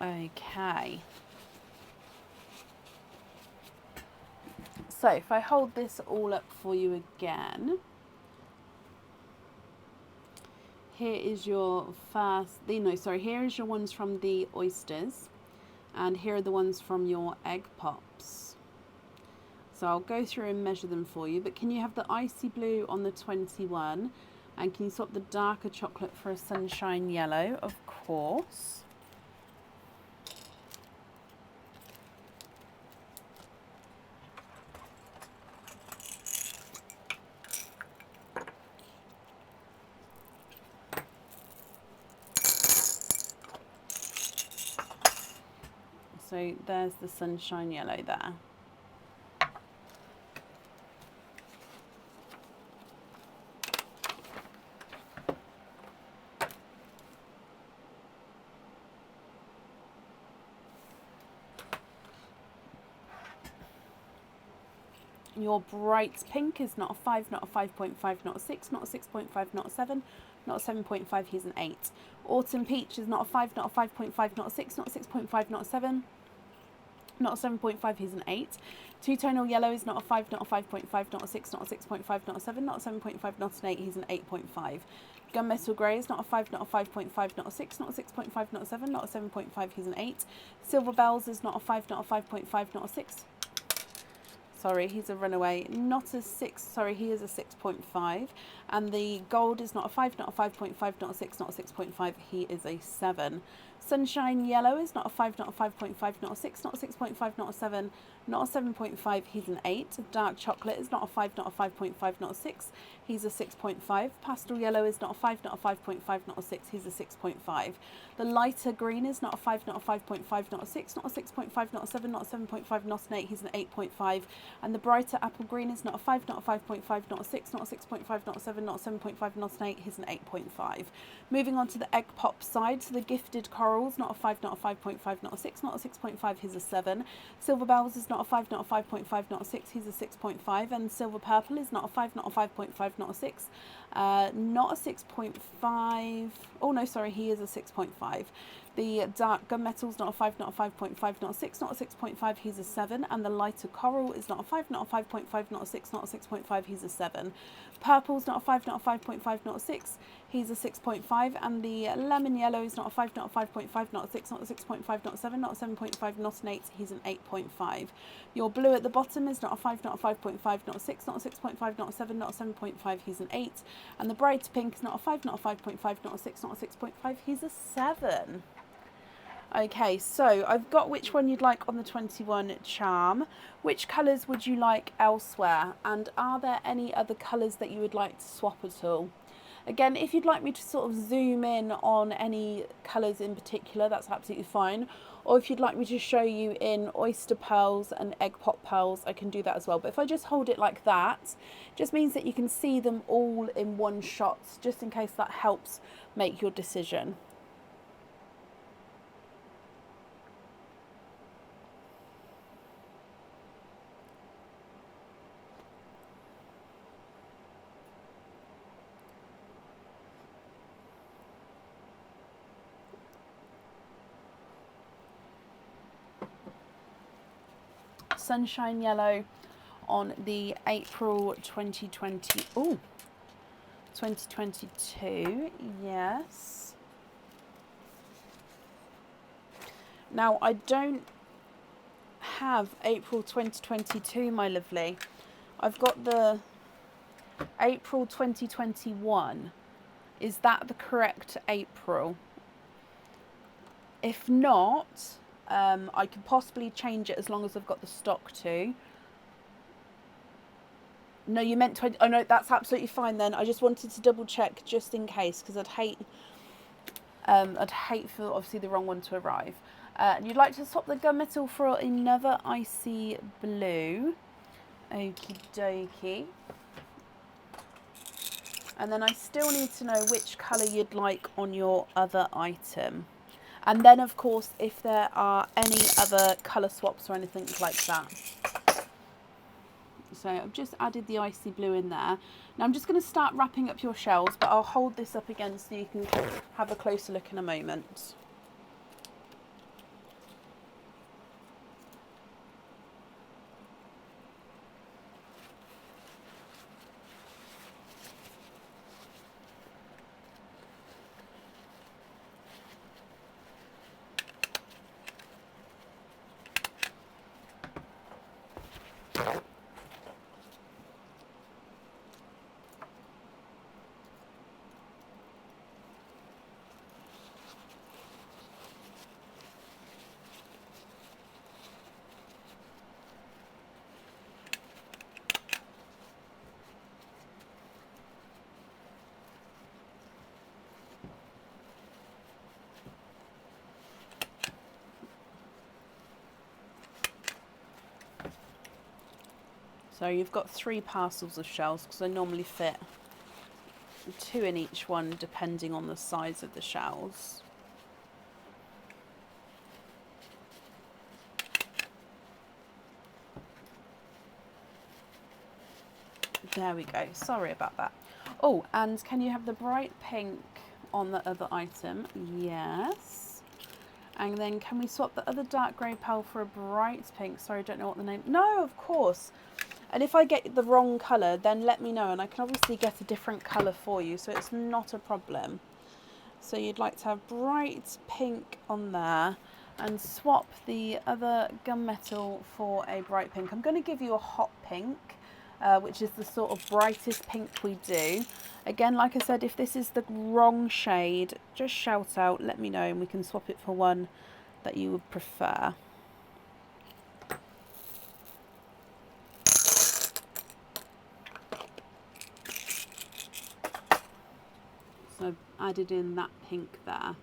Okay, so if I hold this all up for you again, here is your first, here is your ones from the oysters, and here are the ones from your egg pops. So I'll go through and measure them for you, but can you have the icy blue on the 21, and can you swap the darker chocolate for a sunshine yellow? Of course. So there's the sunshine yellow there. Your bright pink is not a 5, not a 5.5, not a 6, not a 6.5, not a 7, not a 7.5, he's an 8. Autumn peach is not a 5, not a 5.5, not a 6, not a 6.5, not a 7, not a 7.5, he's an 8. Two-tonal yellow is not a 5, not a 5.5, not a 6, not a 6.5, not a 7, not a 7.5, not an 8, he's an 8.5. Gunmetal grey is not a 5, not a 5.5, not a 6, not a 6.5, not a 7, not a 7.5, he's an 8. Silver bells is not a 5, not a 5.5, not a 6. Sorry, he's a runaway. Not a 6, sorry, he is a 6.5. And the gold is not a 5, not a 5.5, not a 6, not a 6.5, he is a 7. Sunshine yellow is not a 5, not a 5.5, not a 6, not a 6.5, not a 7, not a 7.5, he's an 8. Dark chocolate is not a 5, not a 5.5, not a 6, he's a 6.5. Pastel yellow is not a 5, not a 5.5, not a 6, he's a 6.5. The lighter green is not a 5, not a 5.5, not a 6, not a 6.5, not a 7, not a 7.5, not an 8, he's an 8.5. And the brighter apple green is not a 5, not a 5.5, not a 6, not a 6.5, not a 7, not a 7.5, not an 8, he's an 8.5. Moving on to the egg pop side, so the gifted corals, not a 5, not a 5.5, not a 6, not a 6.5, he's a 7. Silver bells is not a 5, not a 5.5, not a 6, he's a 6.5. And silver purple is not a 5, not a 5.5, not a 6, not a 6.5, oh no, sorry, he is a 6.5. The dark gunmetal is not a 5, not a 5.5, not a 6, not a 6.5, he's a 7. And the lighter coral is not a 5, not a 5.5, not a 6, not a 6.5, he's a 7. Purple's not a 5, not a 5.5, not a 6, he's a 6.5. And the lemon yellow is not a 5, not a 5.5, not a 6, not a 6.5, not a 7, not a 7.5, not an 8, he's an 8.5. Your blue at the bottom is not a 5, not a 5.5, not a 6, not a 6.5, not a 7, not a 7.5, he's an 8. And the bright pink is not a 5, not a 5.5, not a 6, not a 6.5, he's a 7. Okay, so I've got which one you'd like on the 21 charm. Which colours would you like elsewhere? And are there any other colours that you would like to swap at all? Again, if you'd like me to sort of zoom in on any colours in particular, that's absolutely fine. Or if you'd like me to show you in oyster pearls and egg pop pearls, I can do that as well. But if I just hold it like that, it just means that you can see them all in one shot, just in case that helps make your decision. Sunshine Yellow on the April 2022, yes. Now, I don't have April 2022, my lovely. I've got the April 2021. Is that the correct April? If not, I could possibly change it as long as I've got the stock to. No, you meant 20. Oh, no, that's absolutely fine then. I just wanted to double check just in case, because I'd hate for obviously the wrong one to arrive. And you'd like to swap the gunmetal for another icy blue. Okie dokie. And then I still need to know which colour you'd like on your other item. And then, of course, if there are any other colour swaps or anything like that. So I've just added the icy blue in there. Now I'm just going to start wrapping up your shells, but I'll hold this up again so you can have a closer look in a moment. So you've got 3 parcels of shells, because I normally fit 2 in each one depending on the size of the shells. There we go. Sorry about that. Oh, and can you have the bright pink on the other item? Yes. And then can we swap the other dark grey pearl for a bright pink? Sorry, I don't know what the name... No, of course. And if I get the wrong colour, then let me know. And I can obviously get a different colour for you, so it's not a problem. So you'd like to have bright pink on there and swap the other gunmetal for a bright pink. I'm going to give you a hot pink, which is the sort of brightest pink we do. Again, like I said, if this is the wrong shade, just shout out, let me know, and we can swap it for one that you would prefer. So I've added in that pink there.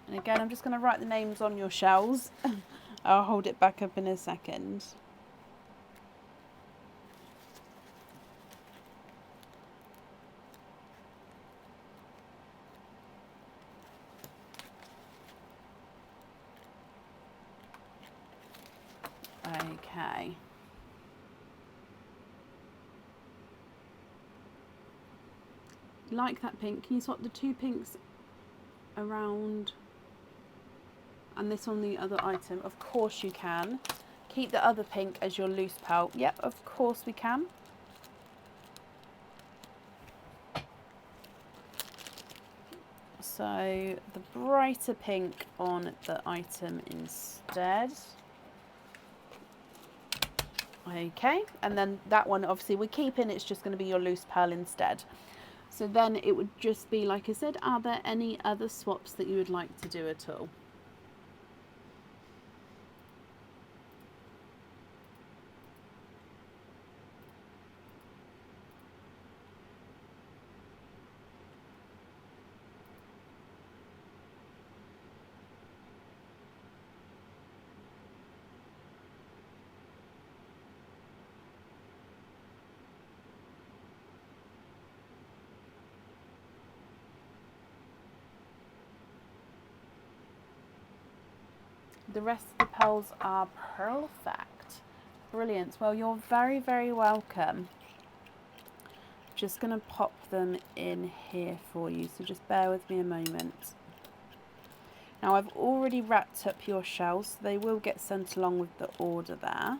And again, I'm just going to write the names on your shells. I'll hold it back up in a second. Okay. Like that pink, can you swap the 2 pinks around and this on the other item? Of course you can. Keep the other pink as your loose pearl. Yep, of course we can. So the brighter pink on the item instead. Okay, and then that one obviously we're keeping, it's just going to be your loose pearl instead. So then it would just be, like I said, are there any other swaps that you would like to do at all? The rest of the pearls are perfect. Brilliant. Well, you're very, very welcome. Just going to pop them in here for you, so just bear with me a moment. Now, I've already wrapped up your shells, so they will get sent along with the order there.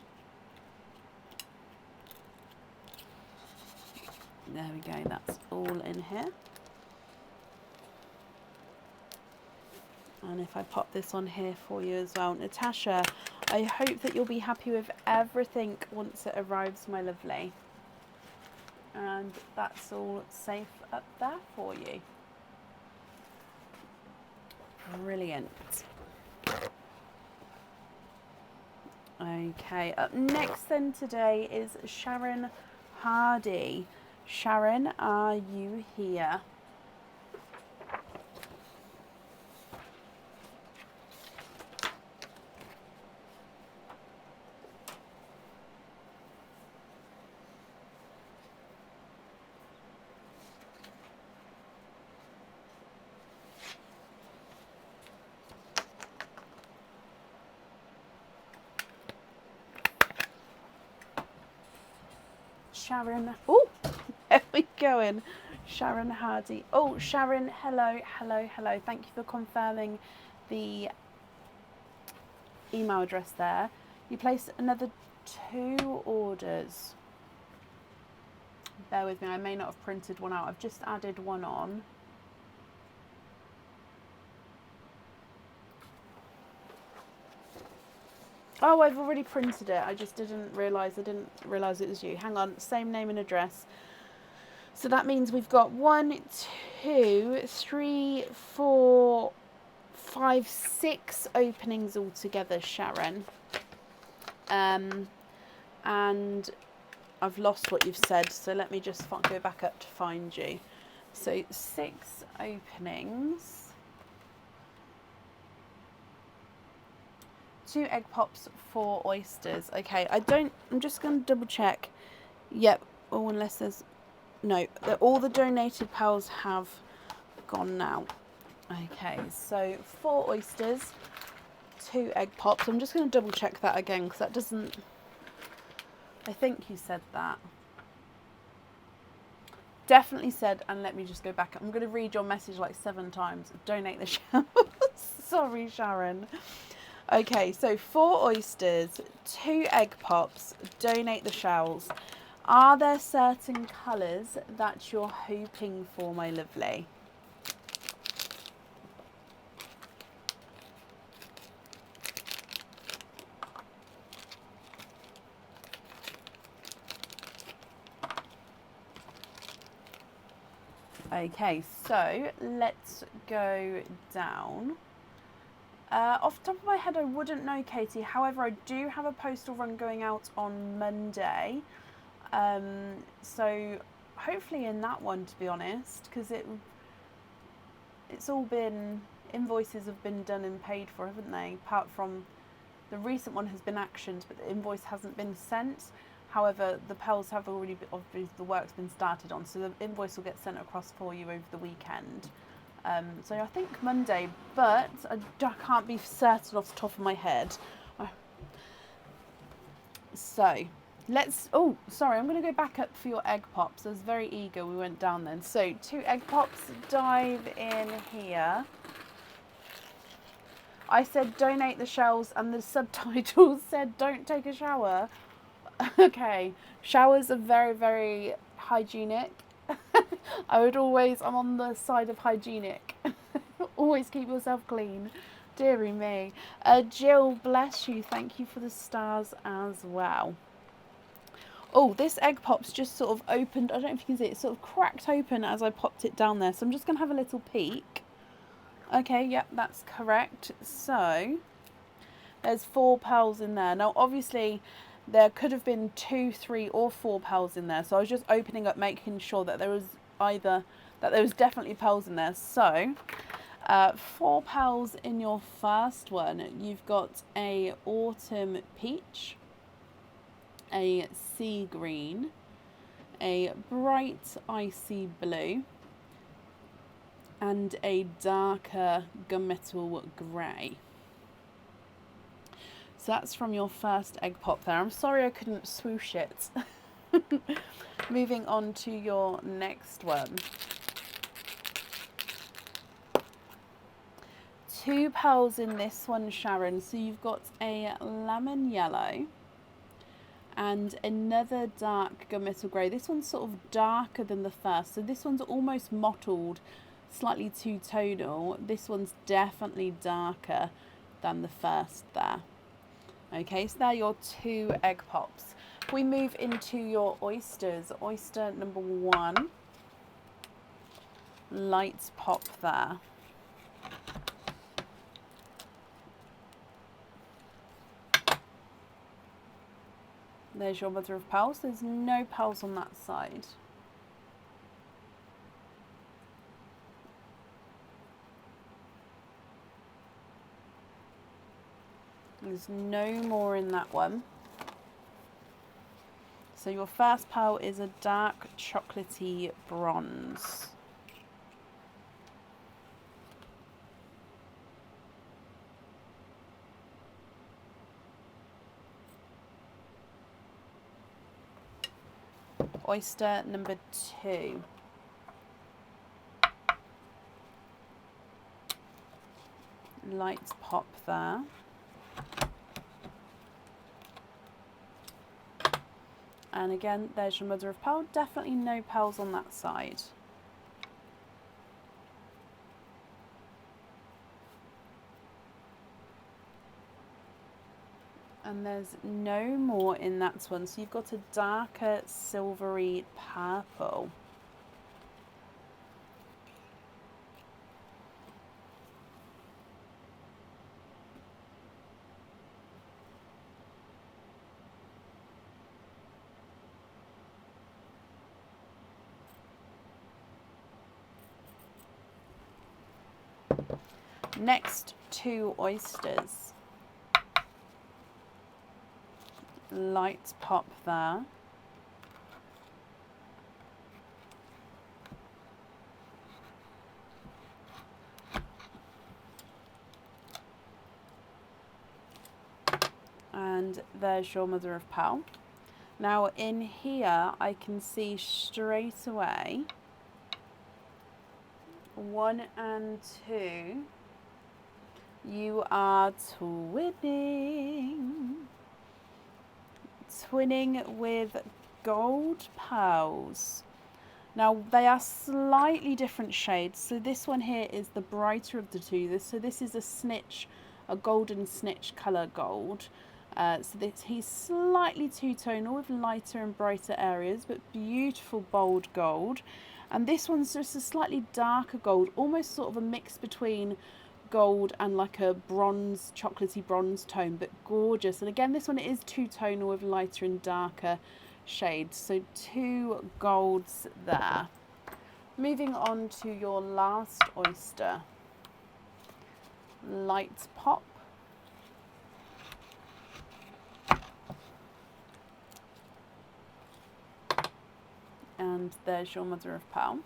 There we go, that's all in here. And if I pop this on here for you as well. Natasha, I hope that you'll be happy with everything once it arrives, my lovely. And that's all safe up there for you. Brilliant. Okay, up next then today is Sharon Hardy. Sharon, are you here? Sharon, oh, there we go. Sharon Hardy. Oh, Sharon, hello, hello, hello. Thank you for confirming the email address there. You placed another 2 orders. Bear with me, I may not have printed one out. I've just added one on. Oh, I've already printed it. I just didn't realise. I didn't realise it was you. Hang on. Same name and address. So that means we've got 1, 2, 3, 4, 5, 6 openings altogether, Sharon. And I've lost what you've said. So let me just go back up to find you. So 6 openings. 2 egg pops, 4 oysters. Okay, I'm just going to double check. Yep, oh, unless there's, no, all the donated pearls have gone now. Okay, so 4 oysters, 2 egg pops. I'm just going to double check that again, because that doesn't, I think you said that. Definitely said, and let me just go back. I'm going to read your message like 7 times. Donate the shells. Sorry, Sharon. Okay, so 4 oysters, 2 egg pops, donate the shells. Are there certain colours that you're hoping for, my lovely? Okay, so let's go down. Off the top of my head, I wouldn't know, Katie. However, I do have a postal run going out on Monday. So hopefully in that one, to be honest, because it's all been, invoices have been done and paid for, haven't they? Apart from the recent one has been actioned, but the invoice hasn't been sent. However, the pearls have already been, obviously the work's been started on, so the invoice will get sent across for you over the weekend. So I think Monday, but I can't be certain off the top of my head. So let's, oh, sorry, I'm going to go back up for your egg pops. I was very eager, we went down then. So 2 egg pops, dive in here. I said donate the shells and the subtitles said don't take a shower. Okay, showers are very, very hygienic. I'm on the side of hygienic. Always keep yourself clean. Deary me. Jill, bless you. Thank you for the stars as well. Oh, this egg pop's just sort of opened. I don't know if you can see it. It's sort of cracked open as I popped it down there. So I'm just going to have a little peek. Okay, yep, that's correct. So there's 4 pearls in there. Now, obviously, there could have been 2, 3 or 4 pearls in there. So I was just opening up, making sure that there was definitely pearls in there. So 4 pearls in your first one. You've got a autumn peach, a sea green, a bright icy blue, and a darker gunmetal grey. So that's from your first egg pop there. I'm sorry I couldn't swoosh it. Moving on to your next one. 2 pearls in this one, Sharon. So you've got a lemon yellow and another dark gunmetal grey. This one's sort of darker than the first. So this one's almost mottled, slightly two-tonal. This one's definitely darker than the first there. Okay, so they're your 2 egg pops. If we move into your oysters, oyster number 1, light pop there. There's your mother of pearls. There's no pearls on that side. There's no more in that one. So your first pearl is a dark chocolatey bronze. Oyster number 2. Light pop there. And again, there's your mother of pearl. Definitely no pearls on that side. And there's no more in that one. So you've got a darker silvery purple. Next, 2 oysters. Light pop there. And there's your mother of pearl. Now in here I can see straight away 1 and 2. You are twinning with gold pearls. Now they are slightly different shades. So this one here is the brighter of the 2. So this is a golden snitch colour gold. He's slightly two-tonal with lighter and brighter areas, but beautiful bold gold. And this one's just a slightly darker gold, almost sort of a mix between gold and like a bronze, chocolatey bronze tone, but gorgeous. And again, this one is two-tonal with lighter and darker shades. So 2 golds there. Moving on to your last oyster. Light pop. And there's your mother of pearl.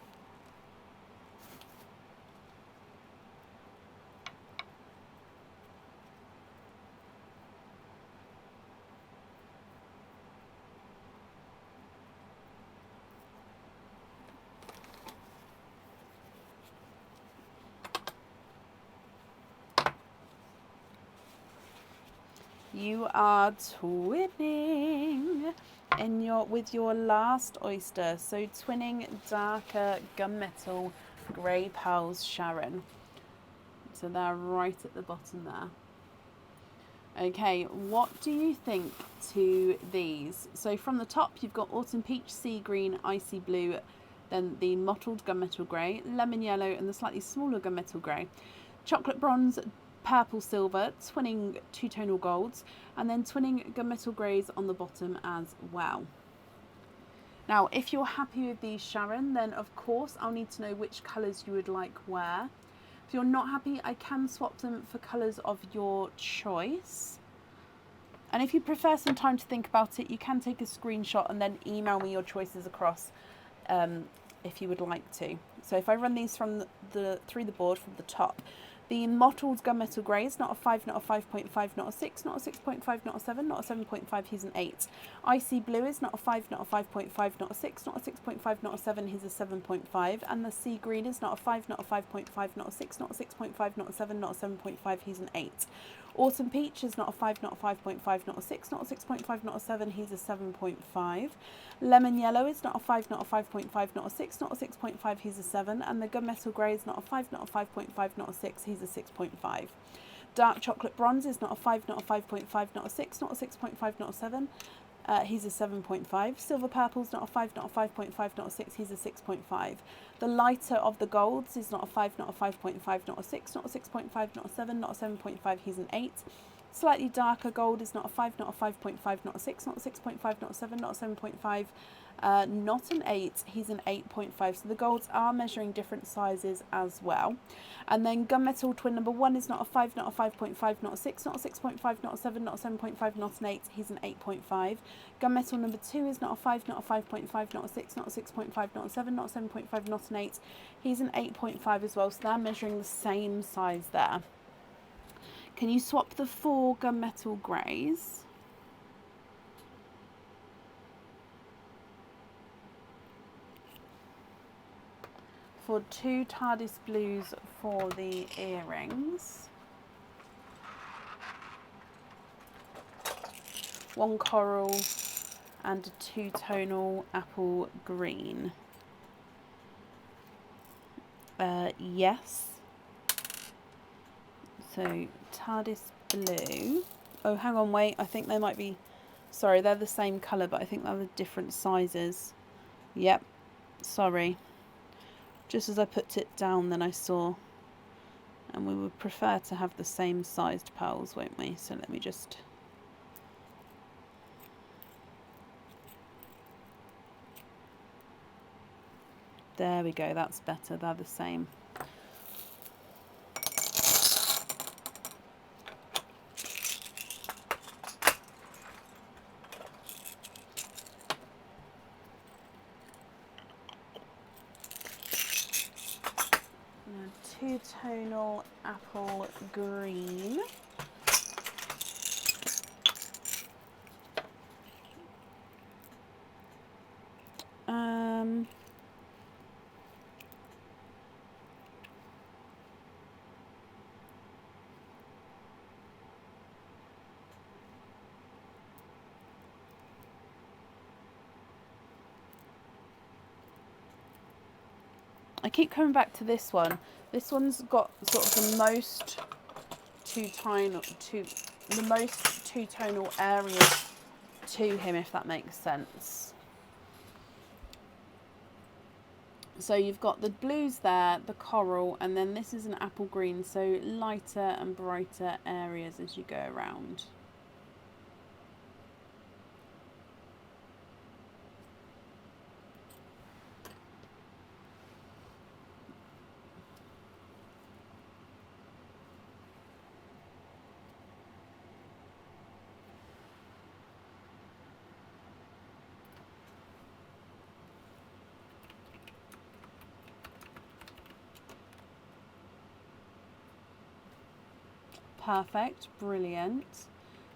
You are twinning with your last oyster. So twinning darker gunmetal grey pearls, Sharon. So they're right at the bottom there. Okay, what do you think to these? So from the top, you've got autumn peach, sea green, icy blue, then the mottled gunmetal grey, lemon yellow, and the slightly smaller gunmetal grey, chocolate bronze, purple silver, twinning two-tonal golds, and then twinning gunmetal greys on the bottom as well. Now, if you're happy with these, Sharon, then of course I'll need to know which colours you would like where. If you're not happy, I can swap them for colours of your choice. And if you prefer some time to think about it, you can take a screenshot and then email me your choices across if you would like to. So if I run these from through the board from the top, The mottled gunmetal grey is not a 5, not a 5.5, not a 6, not a 6.5, not a 7, not a 7.5, he's an 8. Icy blue is not a 5, not a 5.5, not a 6, not a 6.5, not a 7, he's a 7.5. And the sea green is not a 5, not a 5.5, not a 6, not a 6.5, not a 7, not a 7.5, he's an 8. Autumn peach is not a 5, not a 5.5, not a 6, not a 6.5, not a 7, he's a 7.5. Lemon yellow is not a 5, not a 5.5, not a 6, not a 6.5, he's a 7. And the gunmetal grey is not a 5, not a 5.5, not a 6, he's a 6.5. Dark chocolate bronze is not a 5, not a 5.5, not a 6, not a 6.5, not a 7. He's a 7.5. Silver purple's not a 5, not a 5.5, not a 6, he's a 6.5. The lighter of the golds is not a 5, not a 5.5, not a 6, not a 6.5, not a 7, not a 7.5, he's an 8. Slightly darker gold is not a 5, not a 5.5, not a 6, not a 6.5, not a 7, not a 7.5, not an 8, he's an 8.5. So the golds are measuring different sizes as well. And then gunmetal twin number 1 is not a 5, not a 5.5, not a 6, not a 6.5, not a 7, not a 7.5, not an 8, he's an 8.5. Gunmetal number 2 is not a 5, not a 5.5, not a 6, not a 6.5, not a 7, not a 7.5, not an 8, he's an 8.5 as well. So they're measuring the same size there. Can you swap the 4 gunmetal greys? For 2 TARDIS blues for the earrings. 1 coral and a 2-tonal apple green. Yes. So TARDIS blue. Oh, hang on, wait. I think they might be... Sorry, they're the same colour, but I think they're the different sizes. Yep. Sorry. Just as I put it down, then I saw. And we would prefer to have the same sized pearls, won't we? So let me just... There we go. That's better. They're the same. Two-tonal apple green. I keep coming back to this one. This one's got sort of the most two-tonal areas to him, if that makes sense. So you've got the blues there, the coral, and then this is an apple green, so lighter and brighter areas as you go around. Perfect, brilliant.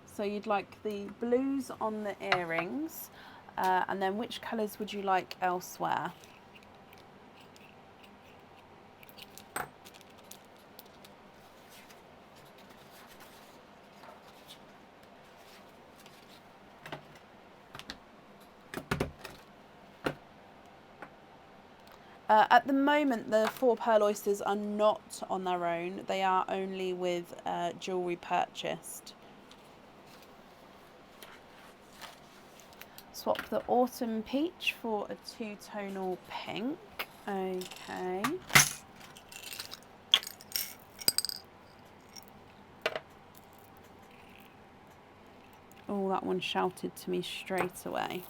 So you'd like the blues on the earrings, and then which colours would you like elsewhere? At the moment, the 4 pearl oysters are not on their own. They are only with jewellery purchased. Swap the autumn peach for a 2-tonal pink. Okay. Oh, that one shouted to me straight away.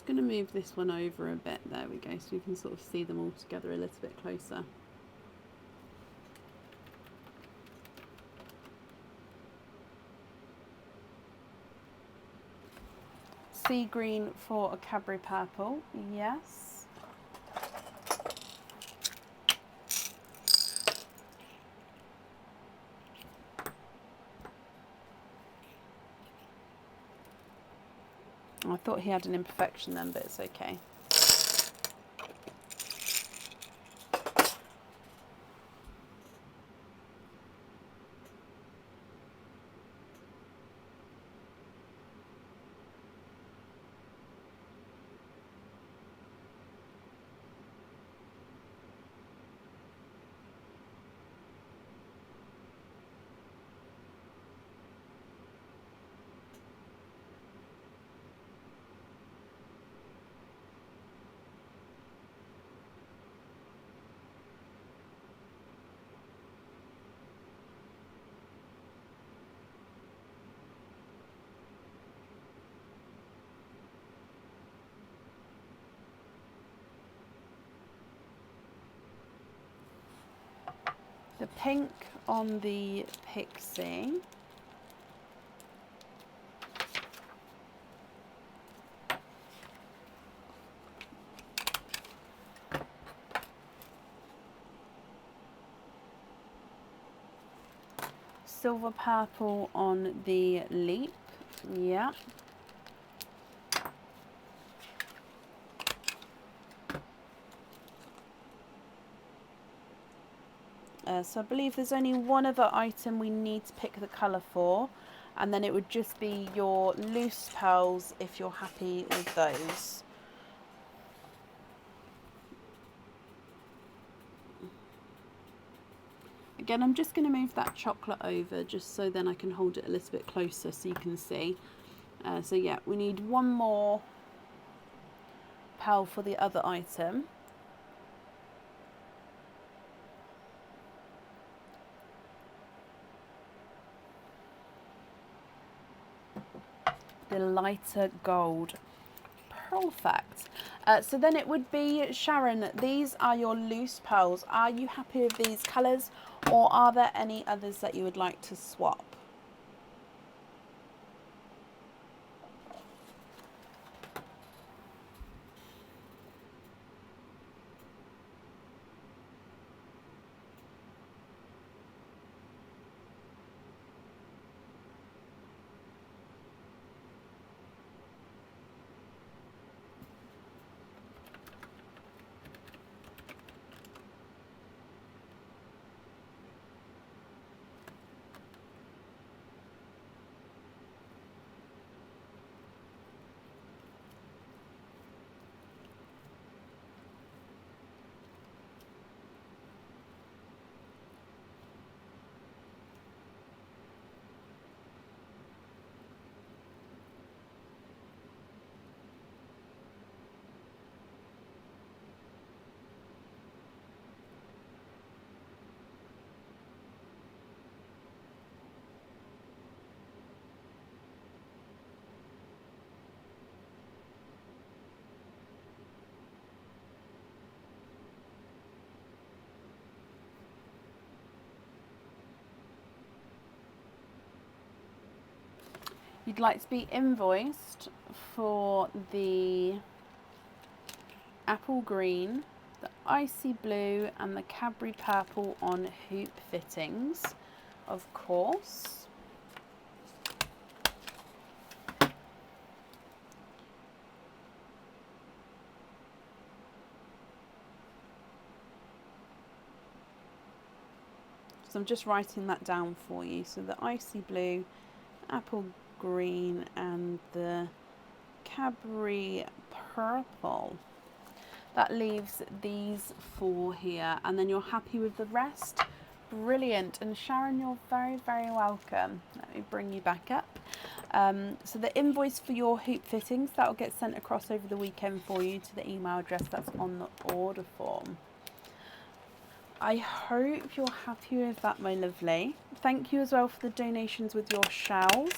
Going to move this one over a bit. There we go, so we can sort of see them all together a little bit closer. sea green for a Cadbury purple, yes. I thought he had an imperfection then, but it's okay. The pink on the pixie. Silver purple on the leap, yeah. So I believe there's only one other item we need to pick the colour for, and then it would just be your loose pearls if you're happy with those. Again, I'm just going to move that chocolate over just so then I can hold it a little bit closer so you can see. So yeah, we need one more pearl for the other item. The lighter gold. Perfect. So then it would be, Sharon, these are your loose pearls. Are you happy with these colours, or are there any others that you would like to swap? You'd like to be invoiced for the apple green, the icy blue and the Cadbury purple on hoop fittings, of course. So I'm just writing that down for you. So the icy blue, apple green and the Cadbury purple. That leaves these four here, and then you're happy with the rest. Brilliant. And Sharon, you're very, very welcome. Let me bring you back up. So the invoice for your hoop fittings, that will get sent across over the weekend for you to the email address that's on the order form. I hope you're happy with that, my lovely. Thank you as well for the donations with your shells.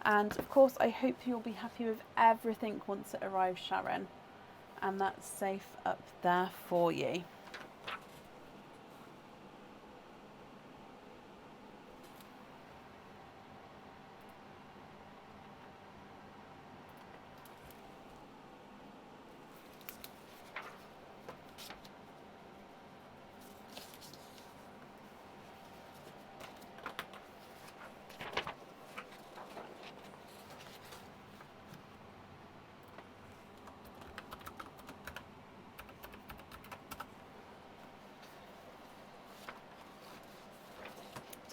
And of course, I hope you'll be happy with everything once it arrives, Sharon. And that's safe up there for you.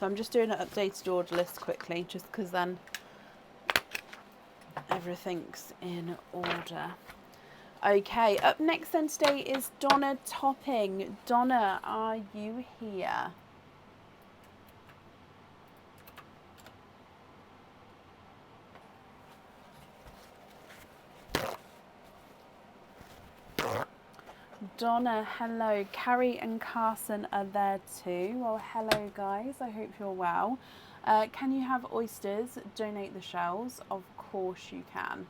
So I'm just doing an updated order list quickly, just because then everything's in order. Okay, up next then today is Donna Topping. Donna, are you here? Donna, hello. Carrie and Carson are there too. Well, hello guys, I hope you're well. Can you have oysters? Donate the shells? Of course you can.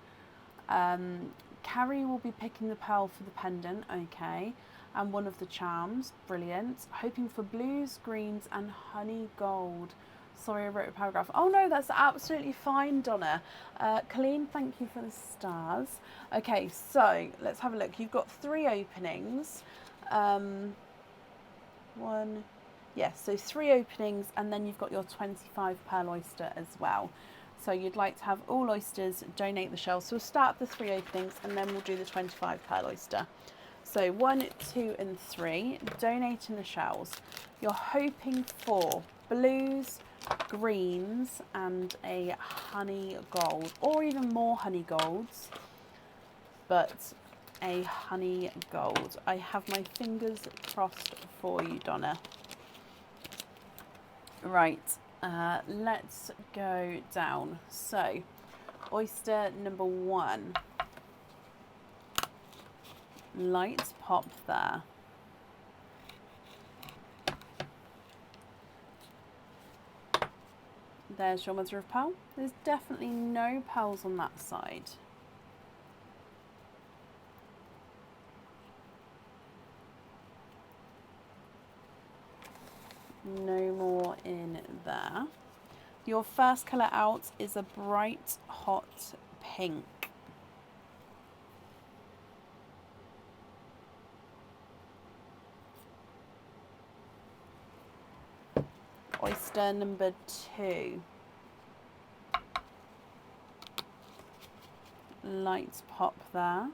Carrie will be picking the pearl for the pendant, okay, and one of the charms, brilliant. Hoping for blues, greens and honey gold. Sorry, I wrote a paragraph. Oh no, that's absolutely fine, Donna. Colleen, thank you for the stars. Okay, so let's have a look. You've got 3 openings. So 3 openings, and then you've got your 25 pearl oyster as well. So you'd like to have all oysters, donate the shells. So we'll start the 3 openings and then we'll do the 25 pearl oyster. So 1, 2 and 3, donating the shells. You're hoping for blues, greens and a honey gold, or even more honey golds, but a honey gold. I have my fingers crossed for you, Donna. Right, let's go down. So oyster number 1, light pop there. There's your mother of pearl. There's definitely no pearls on that side. No more in there. Your first colour out is a bright hot pink. Oyster number 2. Light pop there.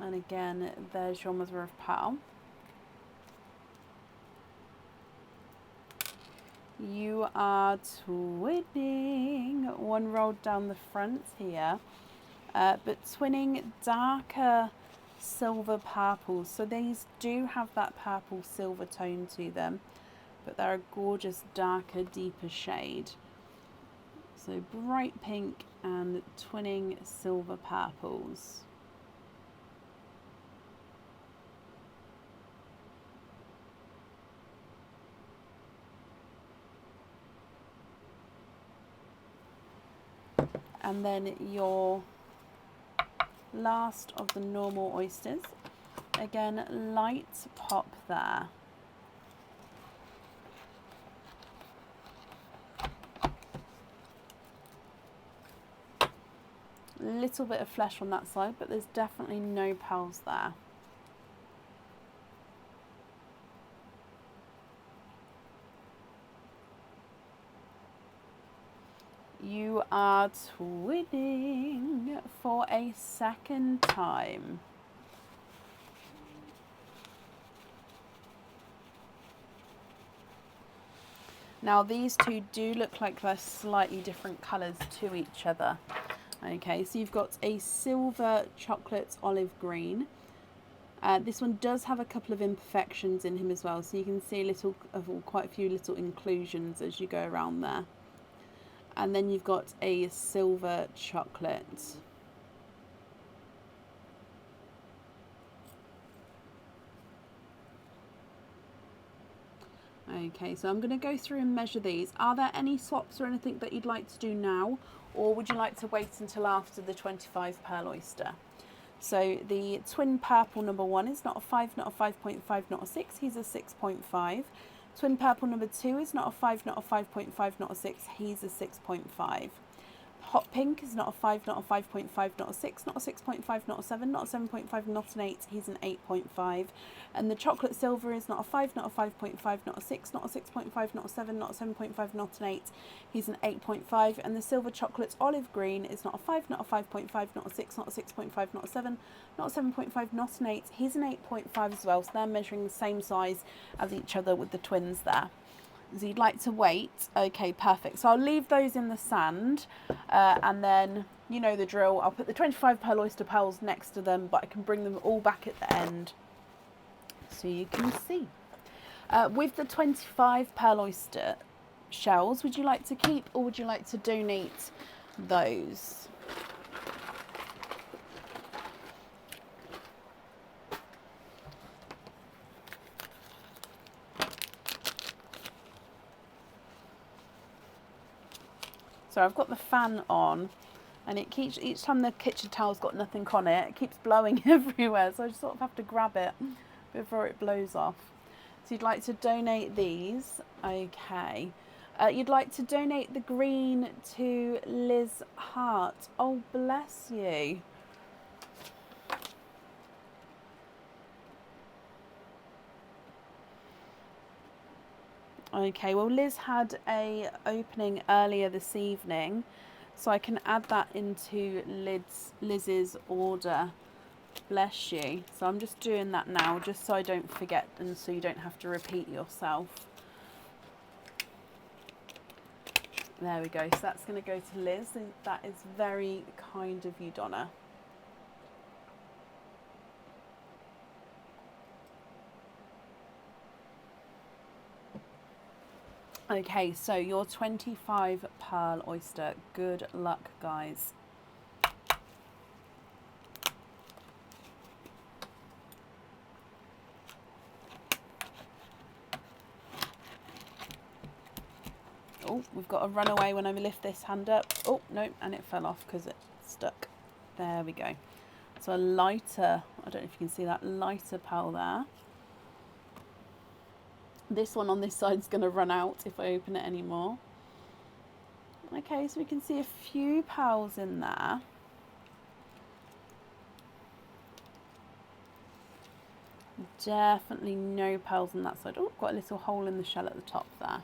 And again, there's your mother of pearl. You are twinning 1 rolled down the front here, but twinning darker silver purples. So these do have that purple silver tone to them, but they're a gorgeous darker, deeper shade. So bright pink and twinning silver purples. And then your last of the normal oysters, again light pop there. Little bit of flesh on that side, but there's definitely no pearls there. You are twinning for a second time. Now these two do look like they're slightly different colours to each other. Okay, so you've got a silver chocolate olive green. This one does have a couple of imperfections in him as well, so you can see quite a few little inclusions as you go around there. And then you've got a silver chocolate. Okay, so I'm going to go through and measure these. Are there any swaps or anything that you'd like to do now, or would you like to wait until after the 25 pearl oyster? So the twin purple number 1 is not a 5, not a 5.5, not a 6. He's a 6.5. Twin purple number 2 is not a 5, not a 5.5, not a 6. He's a 6.5. Hot pink is not a 5, not a 5.5, not a 6, not a 6.5, not a 7, not a 7.5, not an 8. He's an 8.5. And the chocolate silver is not a 5, not a 5.5, not a 6, not a 6.5, not a 7, not a 7.5, not an 8. He's an 8.5. And the silver chocolate olive green is not a 5, not a 5.5, not a 6, not a 6.5, not a 7, not a 7.5, not an 8. He's an 8.5 as well. So they're measuring the same size as each other with the twins there. So you'd like to wait. Okay, perfect. So I'll leave those in the sand, and then you know the drill. I'll put the 25 pearl oyster pearls next to them, but I can bring them all back at the end so you can see. With the 25 pearl oyster shells, would you like to keep or would you like to donate those? So I've got the fan on and it keeps, each time the kitchen towel's got nothing on it, it keeps blowing everywhere. So I just sort of have to grab it before it blows off. So you'd like to donate these. Okay. You'd like to donate the green to Liz Hart. Oh, bless you. Okay, well Liz had a opening earlier this evening, so I can add that into Liz's order. Bless you. So I'm just doing that now, just so I don't forget and so you don't have to repeat yourself. There we go. So that's going to go to Liz. That is very kind of you, Donna. Okay, so your 25 pearl oyster. Good luck, guys. Oh, we've got a runaway when I lift this hand up. Oh, no, and it fell off because it stuck. There we go. So a lighter, I don't know if you can see that, lighter pearl there. This one on this side is going to run out if I open it anymore. Okay, so we can see a few pearls in there. Definitely no pearls on that side. Oh, got a little hole in the shell at the top there.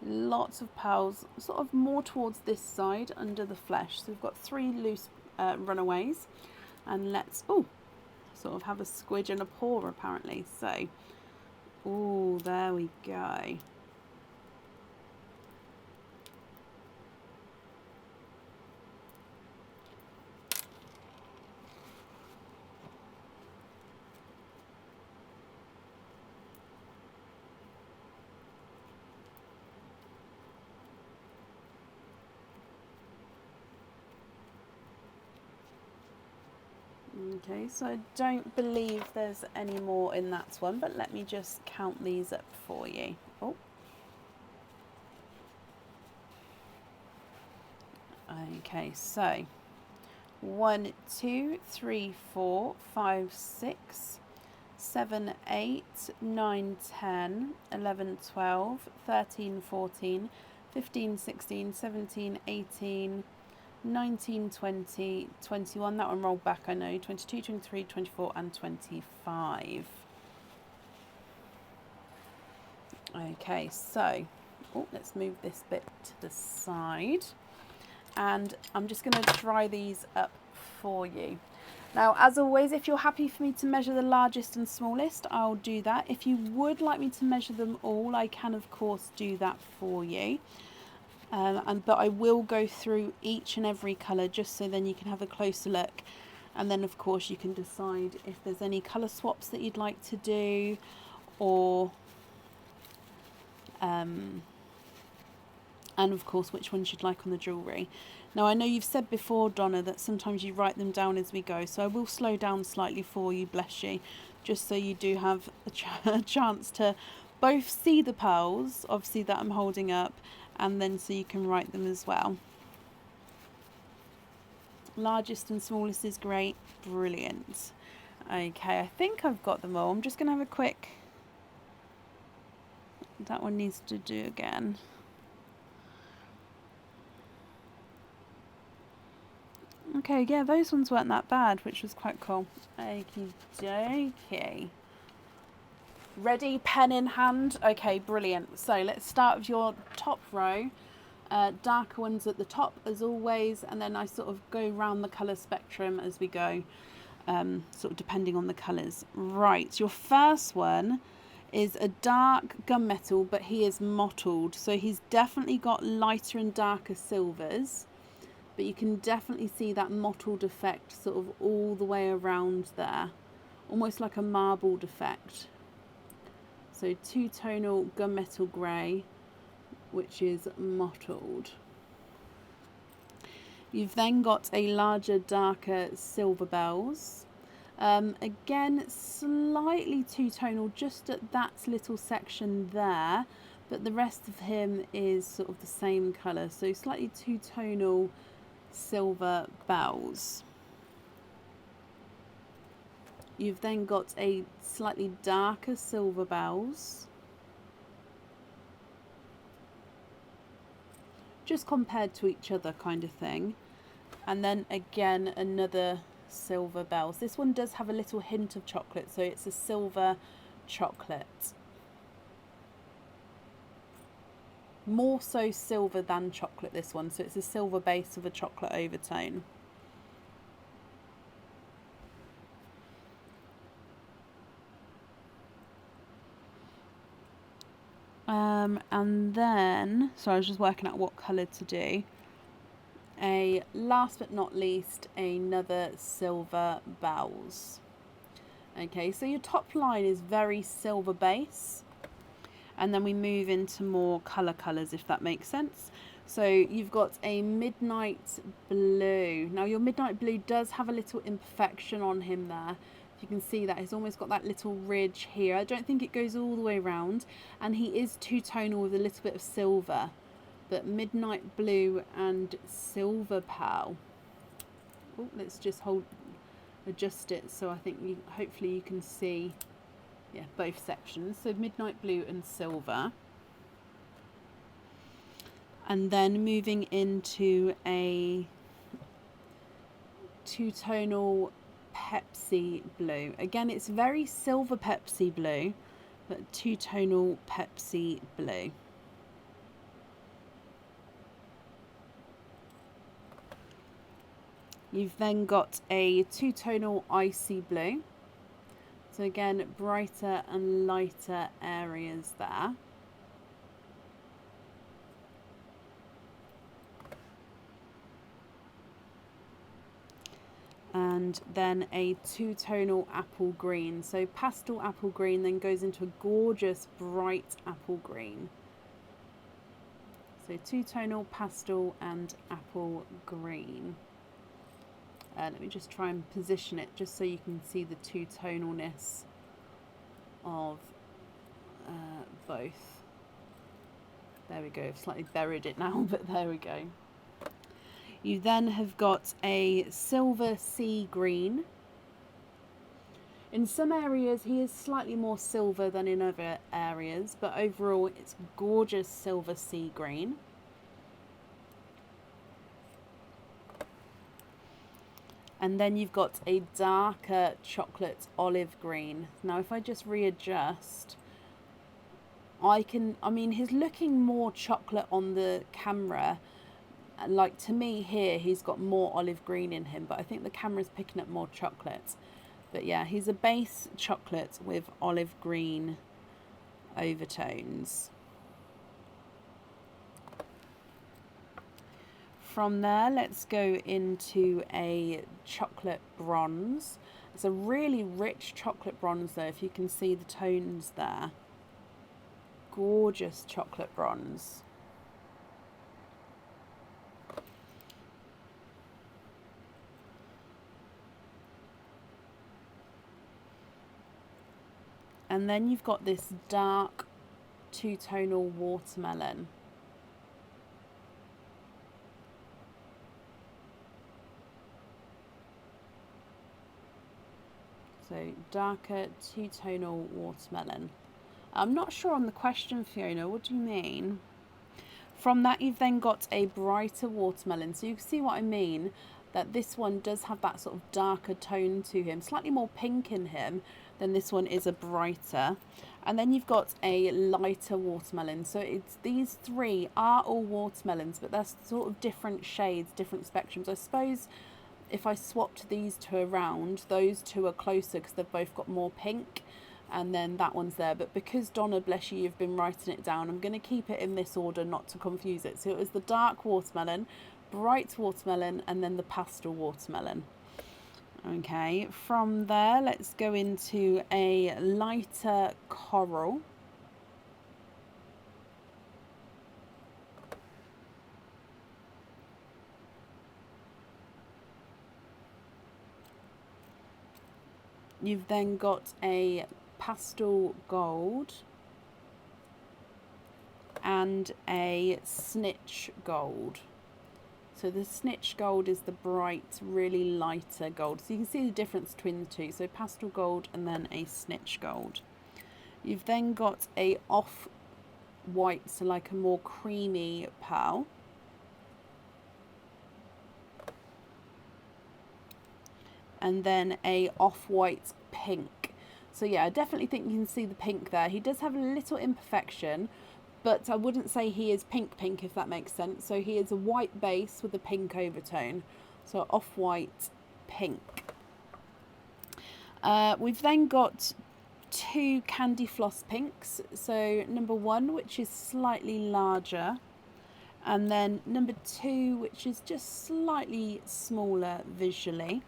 Lots of pearls, sort of more towards this side under the flesh. So we've got 3 loose runaways. And let's, oh, sort of have a squidge and a paw apparently. So, oh, there we go. Okay, so I don't believe there's any more in that one, but let me just count these up for you. Oh. Okay, so 1, 2, 3, 4, 5, 6, 7, 8, 9, 10, 11, 12, 13, 14, 15, 16, 17, 18, 19, 20, 21, that one rolled back, I know, 22, 23, 24 and 25. Okay, so let's move this bit to the side and I'm just going to dry these up for you. Now, as always, if you're happy for me to measure the largest and smallest, I'll do that. If you would like me to measure them all, I can of course do that for you. But I will go through each and every colour just so then you can have a closer look, and then of course you can decide if there's any colour swaps that you'd like to do, or and of course which ones you'd like on the jewellery. Now I know you've said before, Donna, that sometimes you write them down as we go, so I will slow down slightly for you, bless you, just so you do have a chance to both see the pearls, obviously, that I'm holding up, and then so you can write them as well. Largest and smallest is great. Brilliant. Okay, I think I've got them all. I'm just going to have a quick... That one needs to do again. Okay, yeah, those ones weren't that bad, which was quite cool. Okie dokie. Ready, pen in hand? Okay, brilliant. So let's start with your top row. Darker ones at the top as always, and then I sort of go round the colour spectrum as we go, sort of depending on the colours. Right, your first one is a dark gunmetal, but he is mottled, so he's definitely got lighter and darker silvers, but you can definitely see that mottled effect sort of all the way around there, almost like a marbled effect. So two-tonal gunmetal grey, which is mottled. You've then got a larger, darker silver bells. Again, slightly two-tonal, just at that little section there, but the rest of him is sort of the same colour, so slightly two-tonal silver bells. You've then got a slightly darker silver bells, just compared to each other kind of thing. And then again another silver bells. This one does have a little hint of chocolate, so it's a silver chocolate. More so silver than chocolate, this one, so it's a silver base with a chocolate overtone. And then, so I was just working out what colour to do. Last but not least, another silver bells. Okay, so your top line is very silver base, and then we move into more colours, if that makes sense. So you've got a midnight blue. Now your midnight blue does have a little imperfection on him there. You can see that he's almost got that little ridge here. I don't think it goes all the way around, and he is two-tonal with a little bit of silver, but midnight blue and silver pearl. Oh, let's just adjust it so I think hopefully you can see, yeah, both sections. So midnight blue and silver, and then moving into a two-tonal Pepsi blue. Again, it's very silver Pepsi blue, but two-tonal Pepsi blue. You've then got a two-tonal icy blue. So again, brighter and lighter areas there. And then a two-tonal apple green. So pastel apple green then goes into a gorgeous bright apple green. So two-tonal, pastel and apple green. Let me just try and position it just so you can see the two-tonalness of both. There we go, I've slightly buried it now, but there we go. You then have got a silver sea green. In some areas he is slightly more silver than in other areas, but overall it's gorgeous silver sea green. And then you've got a darker chocolate olive green. Now if I just readjust, I mean he's looking more chocolate on the camera. Like to me here, he's got more olive green in him, but I think the camera's picking up more chocolate. But yeah, he's a base chocolate with olive green overtones. From there, let's go into a chocolate bronze. It's a really rich chocolate bronze though, if you can see the tones there. Gorgeous chocolate bronze. And then you've got this dark two-tonal watermelon. So darker two-tonal watermelon. I'm not sure on the question, Fiona, what do you mean? From that you've then got a brighter watermelon. So you can see what I mean. that this one does have that sort of darker tone to him, slightly more pink in him than this one is a brighter. And then you've got a lighter watermelon. So it's these three are all watermelons, but they're sort of different shades, different spectrums. I suppose if I swapped these two around, those two are closer because they've both got more pink, and then that one's there. But because Donna, bless you, you've been writing it down, I'm going to keep it in this order not to confuse it. So it was the dark watermelon, bright watermelon, and then the pastel watermelon. Okay, from there let's go into a lighter coral. You've then got a pastel gold and a snitch gold. So the snitch gold is the bright, really lighter gold. So you can see the difference between the two. So pastel gold and then a snitch gold. You've then got a off-white, so like a more creamy pearl. And then a off-white pink. So yeah, I definitely think you can see the pink there. He does have a little imperfection, but I wouldn't say he is pink pink, if that makes sense. So he is a white base with a pink overtone. So off-white pink. We've then got two candy floss pinks. So number one, which is slightly larger. And then number two, which is just slightly smaller visually.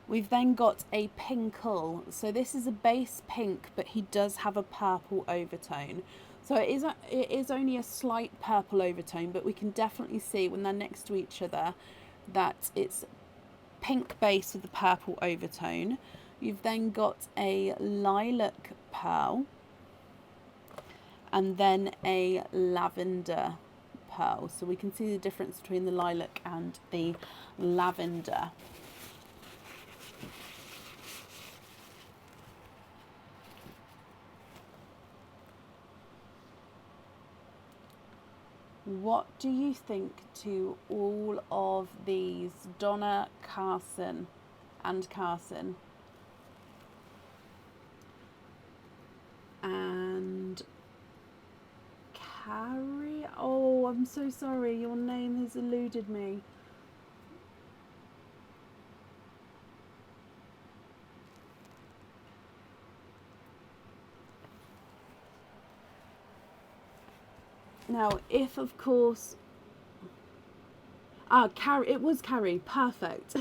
We've then got a pinkle. So this is a base pink, but he does have a purple overtone. So it is only a slight purple overtone, but we can definitely see when they're next to each other that it's pink base with the purple overtone. You've then got a lilac pearl and then a lavender pearl. So we can see the difference between the lilac and the lavender. What do you think to all of these, Donna, Carson, and Carson? And Carrie? Oh, I'm so sorry. Your name has eluded me. Now, if of course, Carrie, it was Carrie, perfect.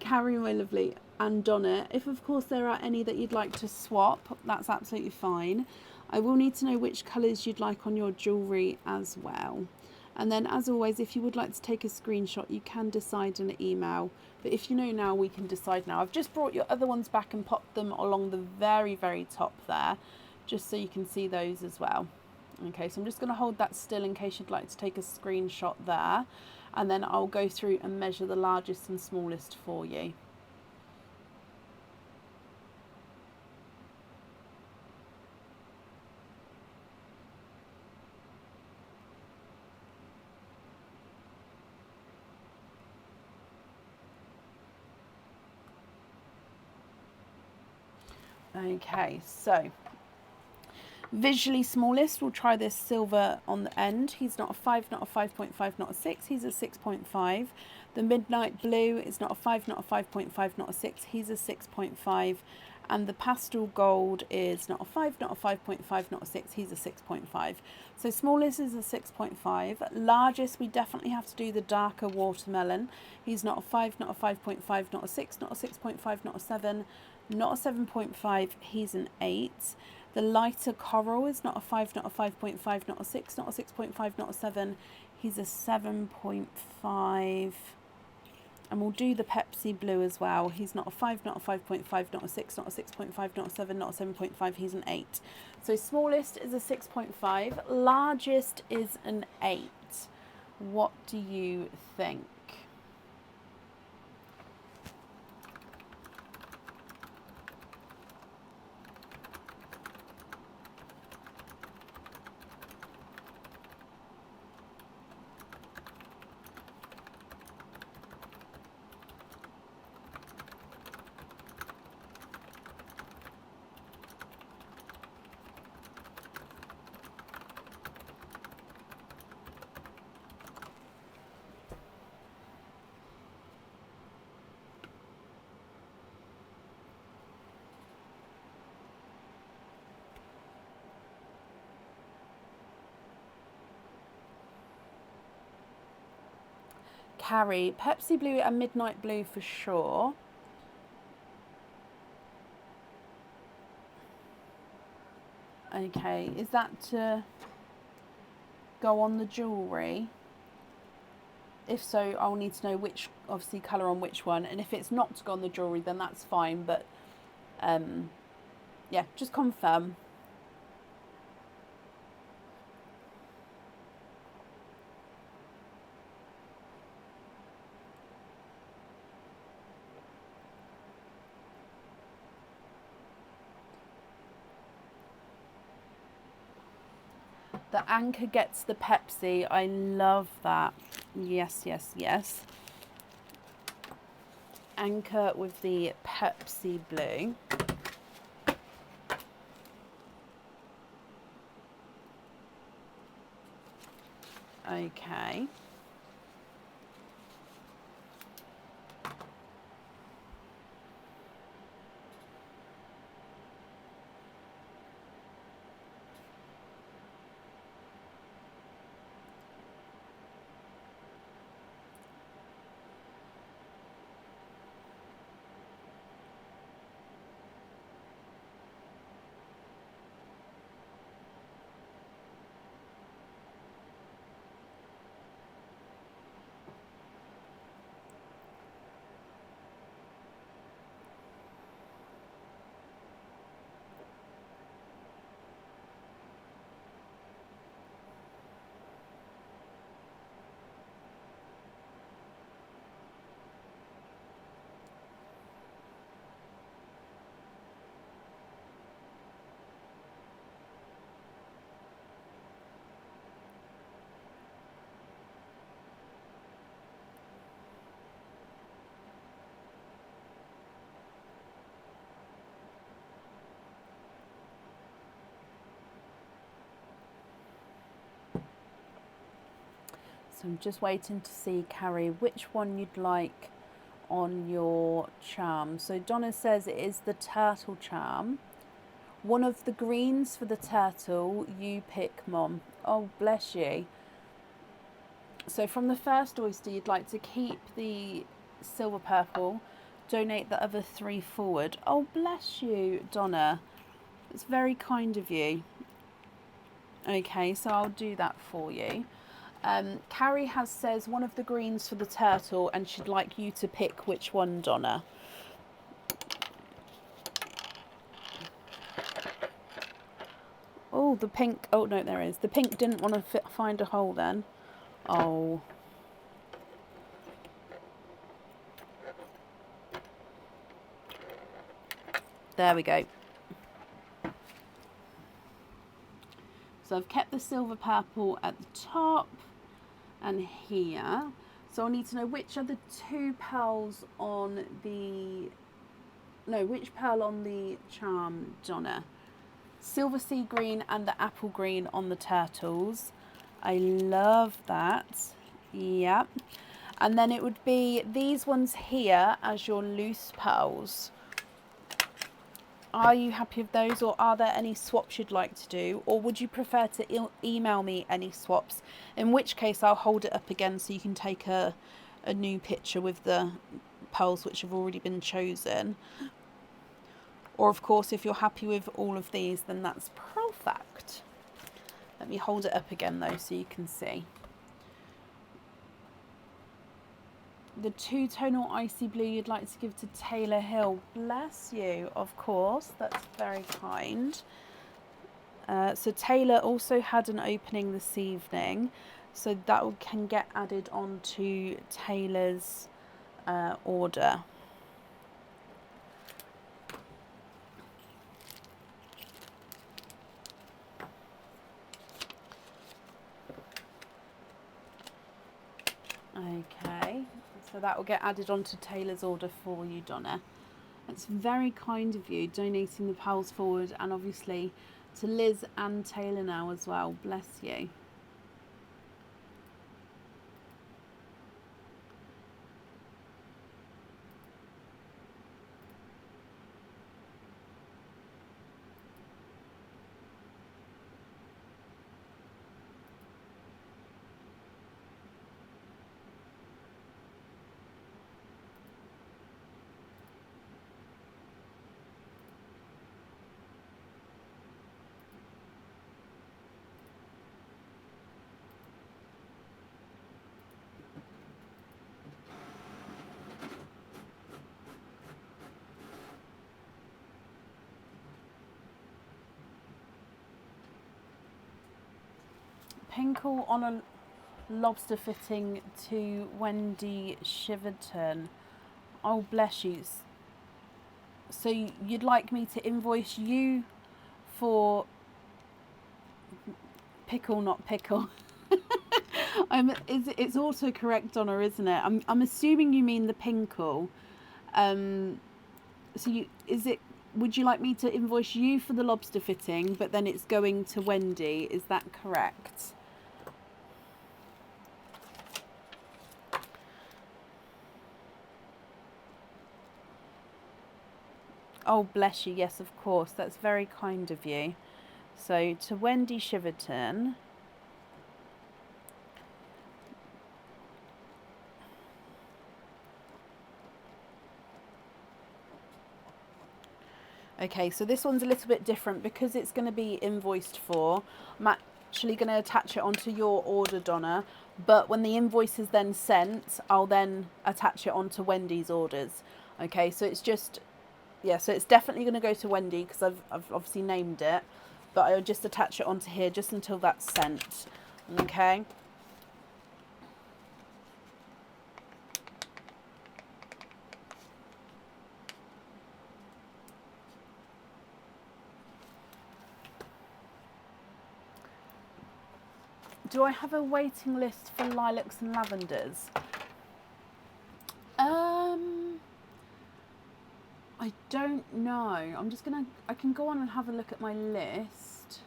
Carrie, my lovely, and Donna. If of course there are any that you'd like to swap, that's absolutely fine. I will need to know which colours you'd like on your jewellery as well. And then as always, if you would like to take a screenshot, you can decide in an email. But if you know now, we can decide now. I've just brought your other ones back and popped them along the very, very top there, just so you can see those as well. Okay, so I'm just going to hold that still in case you'd like to take a screenshot there, and then I'll go through and measure the largest and smallest for you. Okay, so visually smallest, we'll try this silver on the end. He's not a 5, not a 5.5, not a 6. He's a 6.5. The midnight blue is not a 5, not a 5.5, not a 6. He's a 6.5. And the pastel gold is not a 5, not a 5.5, not a 6. He's a 6.5. So smallest is a 6.5. Largest, we definitely have to do the darker watermelon. He's not a 5, not a 5.5, not a 6, not a 6.5, not a 7, not a 7.5. He's an 8. The lighter coral is not a 5, not a 5.5, not a 6, not a 6.5, not a 7. He's a 7.5. And we'll do the Pepsi blue as well. He's not a 5, not a 5.5, not a 6, not a 6.5, not a 7, not a 7.5. He's an 8. So smallest is a 6.5. Largest is an 8. What do you think? Carrie, Pepsi Blue and Midnight Blue for sure. Okay, is that to go on the jewellery? If so, I'll need to know which, obviously, colour on which one. And if it's not to go on the jewellery, then that's fine. But, yeah, just confirm. The anchor gets the Pepsi. I love that. Yes, yes, yes. Anchor with the Pepsi Blue. Okay. So I'm just waiting to see, Carrie, which one you'd like on your charm. So Donna says it is the turtle charm. One of the greens for the turtle, you pick, Mom. Oh, bless you. So from the first oyster, you'd like to keep the silver purple, donate the other 3 forward. Oh, bless you, Donna. It's very kind of you. Okay, so I'll do that for you. Carrie says one of the greens for the turtle, and she'd like you to pick which one, Donna. Oh, the pink. Oh, no, there is. The pink didn't want to find a hole then. Oh. There we go. So I've kept the silver purple at the top and here. So I need to know which are the 2 pearls on the... No, which pearl on the charm, Donna? Silver sea green and the apple green on the turtles. I love that. Yep. And then it would be these ones here as your loose pearls. Are you happy with those, or are there any swaps you'd like to do? Or would you prefer to email me any swaps? In which case I'll hold it up again so you can take a new picture with the pearls which have already been chosen. Or of course, if you're happy with all of these, then that's perfect. Let me hold it up again though so you can see. The 2-tonal icy blue you'd like to give to Taylor Hill. Bless you, of course. That's very kind. So Taylor also had an opening this evening. So that can get added on to Taylor's order. Okay, so that will get added onto Taylor's order for you, Donna. It's very kind of you, donating the pearls forward, and obviously to Liz and Taylor now as well. Bless you. Pinkle on a lobster fitting to Wendy Shiverton. Oh, bless you. So you'd like me to invoice you for pickle, not pickle? It's also correct, Donna, isn't it? I'm assuming you mean the pinkle. Would you like me to invoice you for the lobster fitting, but then it's going to Wendy? Is that correct? Oh, bless you. Yes, of course. That's very kind of you. So to Wendy Shiverton. Okay, so this one's a little bit different because it's going to be invoiced for. I'm actually going to attach it onto your order, Donna, but when the invoice is then sent, I'll then attach it onto Wendy's orders. Okay, so it's just, yeah, so it's definitely going to go to Wendy because I've obviously named it, but I'll just attach it onto here just until that's sent. Okay. Do I have a waiting list for lilacs and lavenders? I don't know. I can go on and have a look at my list.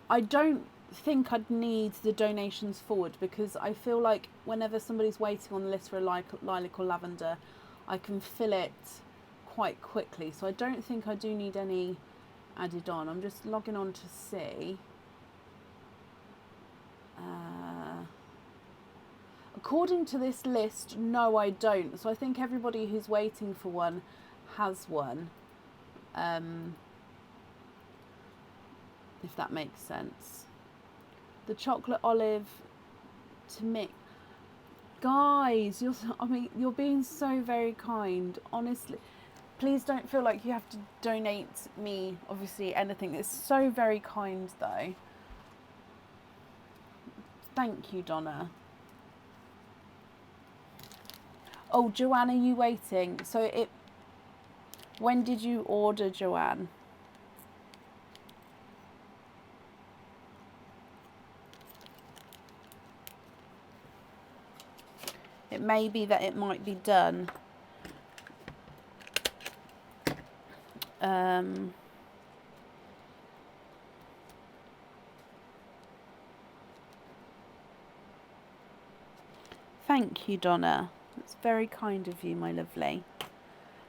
I don't think I'd need the donations forward because I feel like whenever somebody's waiting on the list for a lilac or lavender, I can fill it quite quickly. So I don't think I do need any added on. I'm just logging on to see. According to this list, no, I don't. So I think everybody who's waiting for one has one. If that makes sense. The chocolate olive to mix. Guys, you're being so very kind. Honestly, please don't feel like you have to donate me, obviously, anything. It's so very kind, though. Thank you, Donna. Oh, Joanne, are you waiting? When did you order, Joanne? It may be that it might be done. Thank you, Donna. That's very kind of you, my lovely.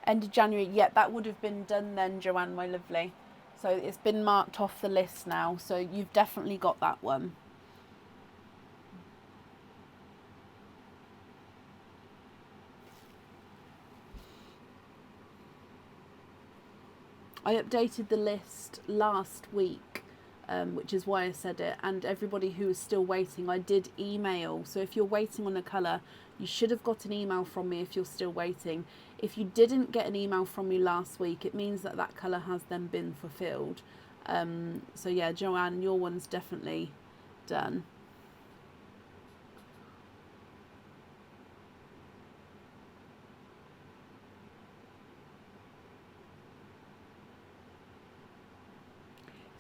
End of January. Yeah, that would have been done then, Joanne, my lovely. So it's been marked off the list now. So you've definitely got that one. I updated the list last week, which is why I said it. And everybody who is still waiting, I did email. So if you're waiting on a colour, you should have got an email from me if you're still waiting. If you didn't get an email from me last week, it means that that colour has then been fulfilled. So yeah, Joanne, your one's definitely done.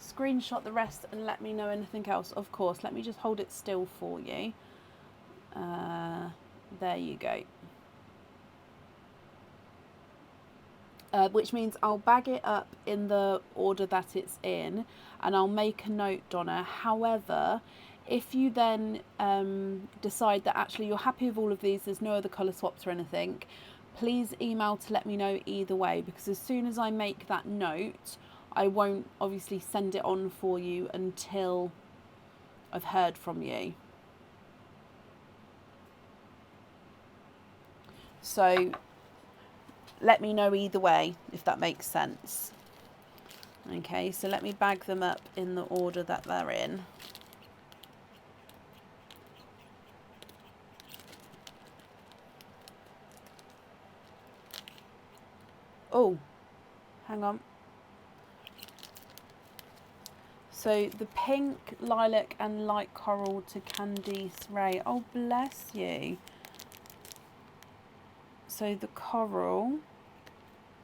Screenshot the rest and let me know anything else. Of course, let me just hold it still for you. There you go. Which means I'll bag it up in the order that it's in, and I'll make a note, Donna. However, if you then decide that actually you're happy with all of these, there's no other colour swaps or anything, please email to let me know either way, because as soon as I make that note, I won't obviously send it on for you until I've heard from you. So let me know either way, if that makes sense. Okay, so let me bag them up in the order that they're in. Oh, hang on. So the pink, lilac and light coral to Candice Ray. Oh, bless you. So the coral,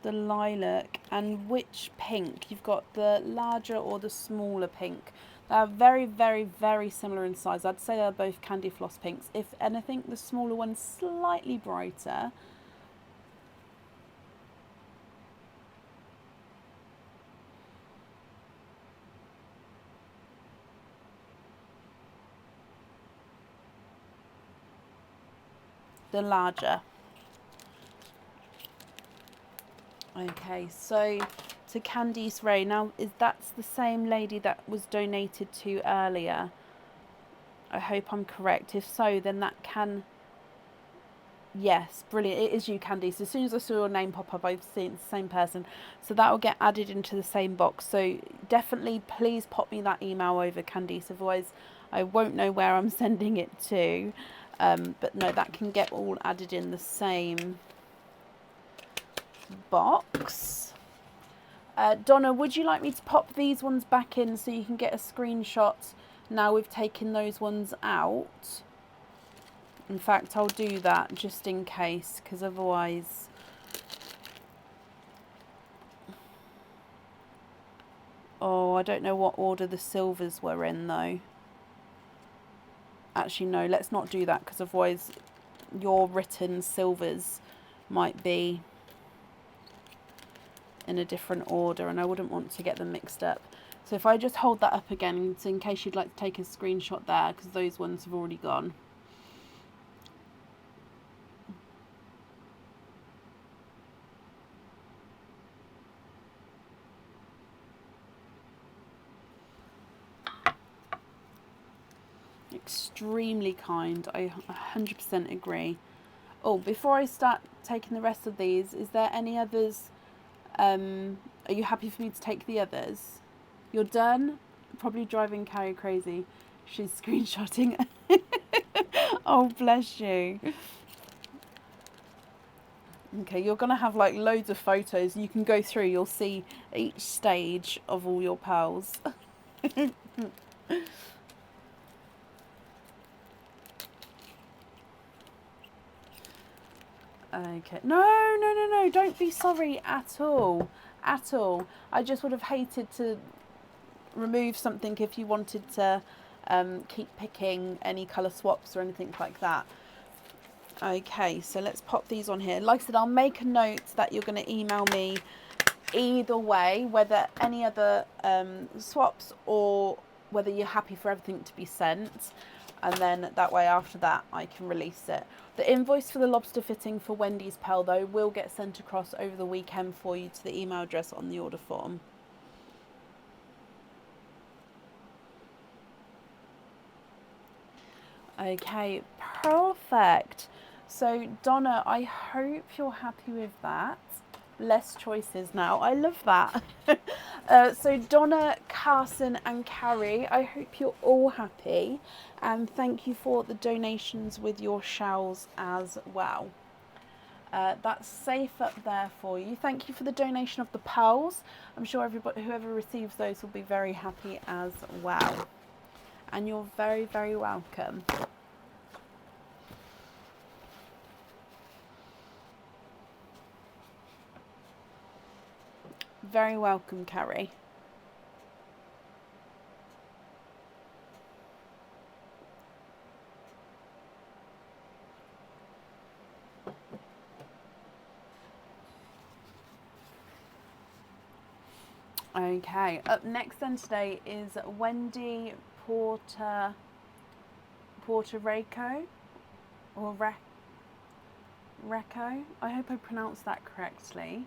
the lilac, and which pink? You've got the larger or the smaller pink. They're very, very, very similar in size. I'd say they're both Candy Floss pinks. If anything, the smaller one's slightly brighter. The larger. Okay, so to Candice Ray. Now, that's the same lady that was donated to earlier? I hope I'm correct. If so, then that can... Yes, brilliant. It is you, Candice. As soon as I saw your name pop up, I've seen it's the same person. So that will get added into the same box. So definitely, please pop me that email over, Candice. Otherwise, I won't know where I'm sending it to. But no, that can get all added in the same box. Donna, would you like me to pop these ones back in so you can get a screenshot now we've taken those ones out? In fact, I'll do that just in case, because otherwise... Oh, I don't know what order the silvers were in, though. Actually, no, let's not do that, because otherwise your written silvers might be in a different order, and I wouldn't want to get them mixed up. So if I just hold that up again, so in case you'd like to take a screenshot there, because those ones have already gone. Extremely kind. I 100% agree. Oh, before I start taking the rest of these, is there any others? Are you happy for me to take the others? You're done? Probably driving Carrie crazy. She's screenshotting. Oh, bless you. Okay, you're going to have like loads of photos. You can go through, you'll see each stage of all your pearls. Okay. No, don't be sorry at all. At all. I just would have hated to remove something if you wanted to keep picking any colour swaps or anything like that. Okay, so let's pop these on here. Like I said, I'll make a note that you're going to email me either way, whether any other swaps or whether you're happy for everything to be sent. And then that way after that I can release it. The invoice for the lobster fitting for Wendy's pearl though will get sent across over the weekend for you to the email address on the order form. Okay, perfect. So Donna, I hope you're happy with that. Less choices now. I love that. So Donna, Carson and Carrie, I hope you're all happy, and thank you for the donations with your shells as well. That's safe up there for you. Thank you for the donation of the pearls. I'm sure everybody, whoever receives those, will be very happy as well. And you're very, very welcome. Very welcome, Carrie. Okay, up next then today is Wendy Puerto Rico, or Reco. I hope I pronounced that correctly.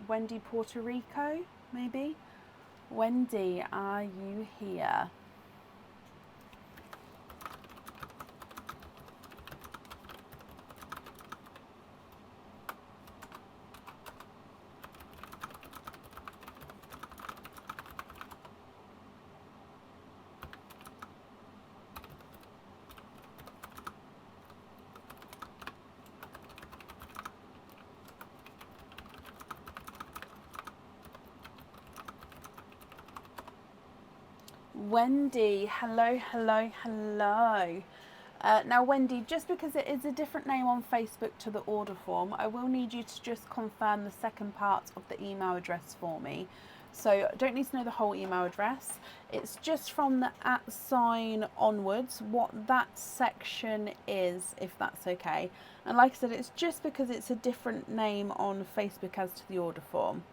Wendy Puerto Rico, maybe? Wendy, are you here? Wendy, hello, hello, hello. Now, Wendy, just because it is a different name on Facebook to the order form, I will need you to just confirm the second part of the email address for me. So I don't need to know the whole email address. It's just from the @ onwards, what that section is, if that's okay. And like I said, it's just because it's a different name on Facebook as to the order form.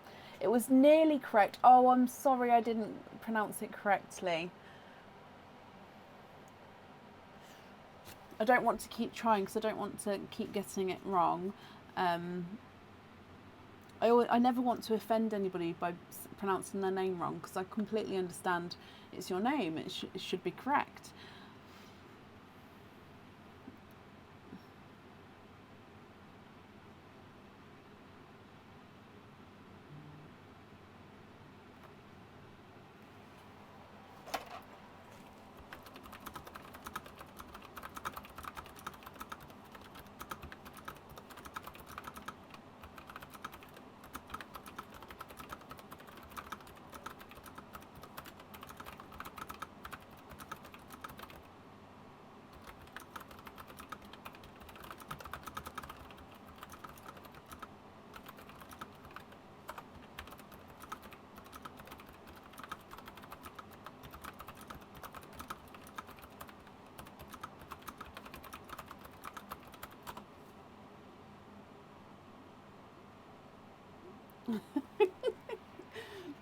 It was nearly correct. Oh, I'm sorry I didn't pronounce it correctly. I don't want to keep trying because I don't want to keep getting it wrong. I never want to offend anybody by pronouncing their name wrong, because I completely understand it's your name. It should be correct.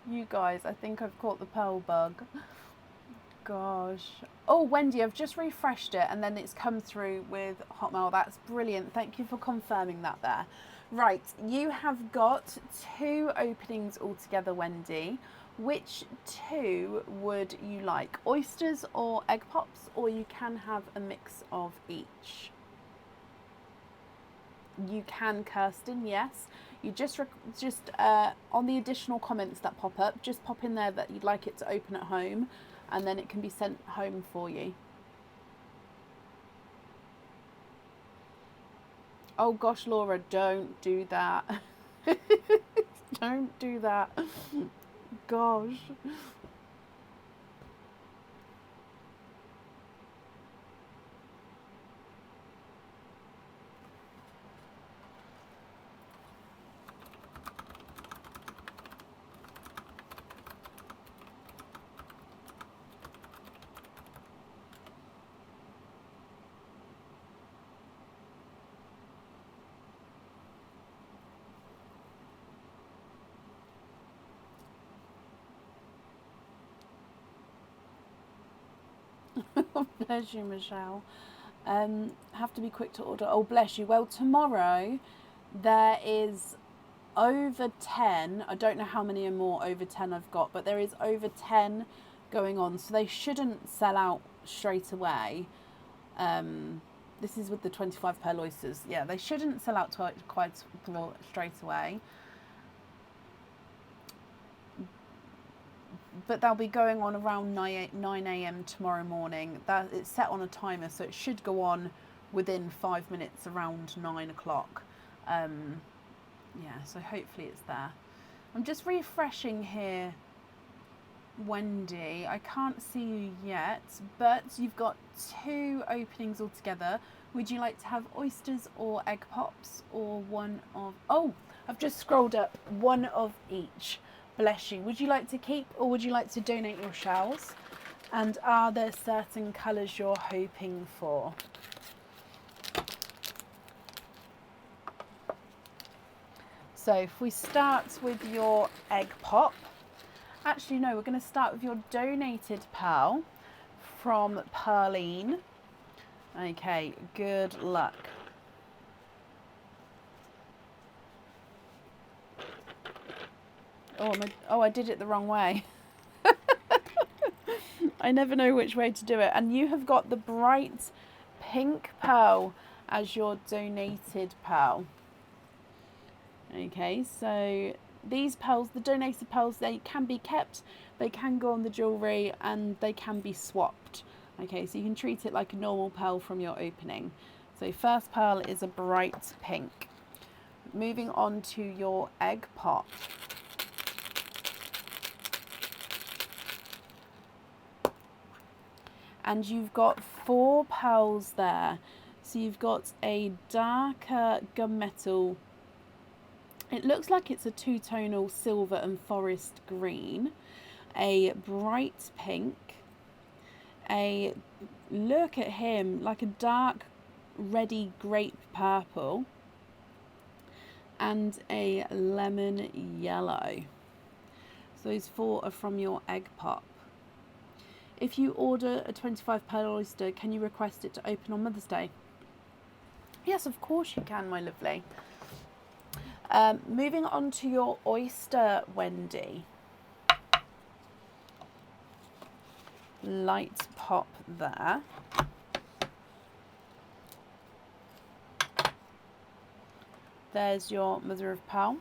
You guys, I think I've caught the pearl bug. Gosh. Oh, Wendy, I've just refreshed it and then it's come through with Hotmail. That's brilliant. Thank you for confirming that there. Right, you have got 2 openings altogether, Wendy. Which 2 would you like? Oysters or egg pops, or you can have a mix of each? You can, Kirsten, yes. You just on the additional comments that pop up, just pop in there that you'd like it to open at home, and then it can be sent home for you. Oh gosh, Laura, don't do that. Don't do that. Gosh. Bless you, Michelle. Have to be quick to order. Oh, bless you. Well, tomorrow there is over 10. I don't know how many more over 10 I've got, but there is over 10 going on. So they shouldn't sell out straight away. This is with the 25 pearl oysters. Yeah, they shouldn't sell out quite straight away. But they'll be going on around 9 a.m. tomorrow morning. That it's set on a timer, so it should go on within 5 minutes, around 9 o'clock. Yeah, so hopefully it's there. I'm just refreshing here, Wendy. I can't see you yet, but you've got 2 openings altogether. Would you like to have oysters or egg pops, or one of... Oh, I've just scrolled up. One of each. Bless you. Would you like to keep, or would you like to donate your shells? And are there certain colours you're hoping for? So if we start with your egg pop, actually no, we're going to start with your donated pearl from Pearline. Okay, good luck. Oh, I did it the wrong way. I never know which way to do it. And you have got the bright pink pearl as your donated pearl. Okay, so these pearls, the donated pearls, they can be kept, they can go on the jewellery, and they can be swapped. Okay, so you can treat it like a normal pearl from your opening. So first pearl is a bright pink. Moving on to your egg pop. and you've got 4 pearls there. So you've got a darker gunmetal, it looks like it's a two-tonal silver and forest green, a bright pink, a, look at him, like a dark reddy grape purple, and a lemon yellow. So those 4 are from your egg pop. If you order a 25 pearl oyster, can you request it to open on Mother's Day? Yes, of course you can, my lovely. Moving on to your oyster, Wendy. Light pop there. There's your mother of pearl.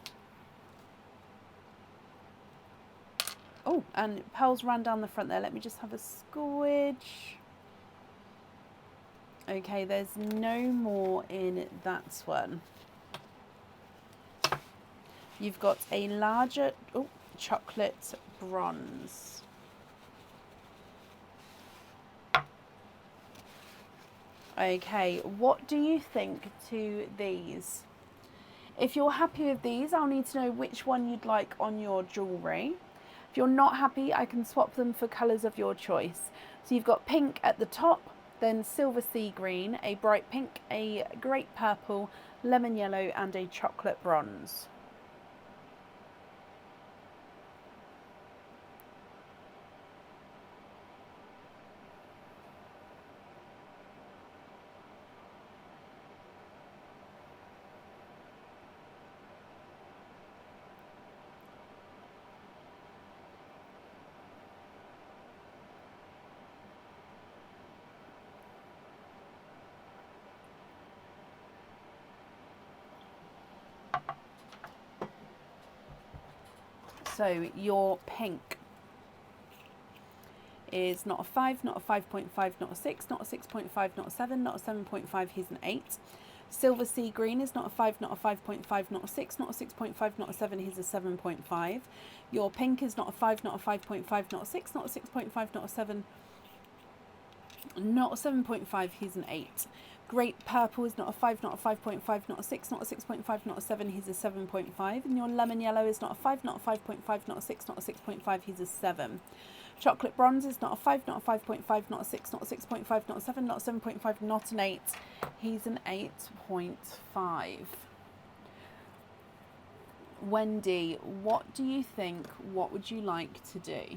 Oh, and pearls ran down the front there. Let me just have a squidge. Okay, there's no more in that one. You've got a larger chocolate bronze. Okay, what do you think to these? If you're happy with these, I'll need to know which one you'd like on your jewellery. If you're not happy, I can swap them for colours of your choice. So you've got pink at the top, then silver sea green, a bright pink, a grape purple, lemon yellow, and a chocolate bronze. So your pink is not a 5, not a 5.5, not a 6, not a 6.5, not a 7, not a 7.5, here's an 8. Silver sea green is not a 5, not a 5.5, not a 6, not a 6.5, not a 7, here's a 7.5. Your pink is not a 5, not a 5.5, not a 6, not a 6.5, not a 7, not a 7.5, here's an 8. Grape purple is not a 5, not a 5.5, not a 6, not a 6.5, not a 7, here's a 7.5. And your lemon yellow is not a 5, not a 5.5, not a 6, not a 6.5, here's a 7. Chocolate bronze is not a 5, not a 5.5, not a 6, not a 6.5, not a 7, not a 7.5, not an 8. He's an 8.5. Wendy, what do you think? What would you like to do?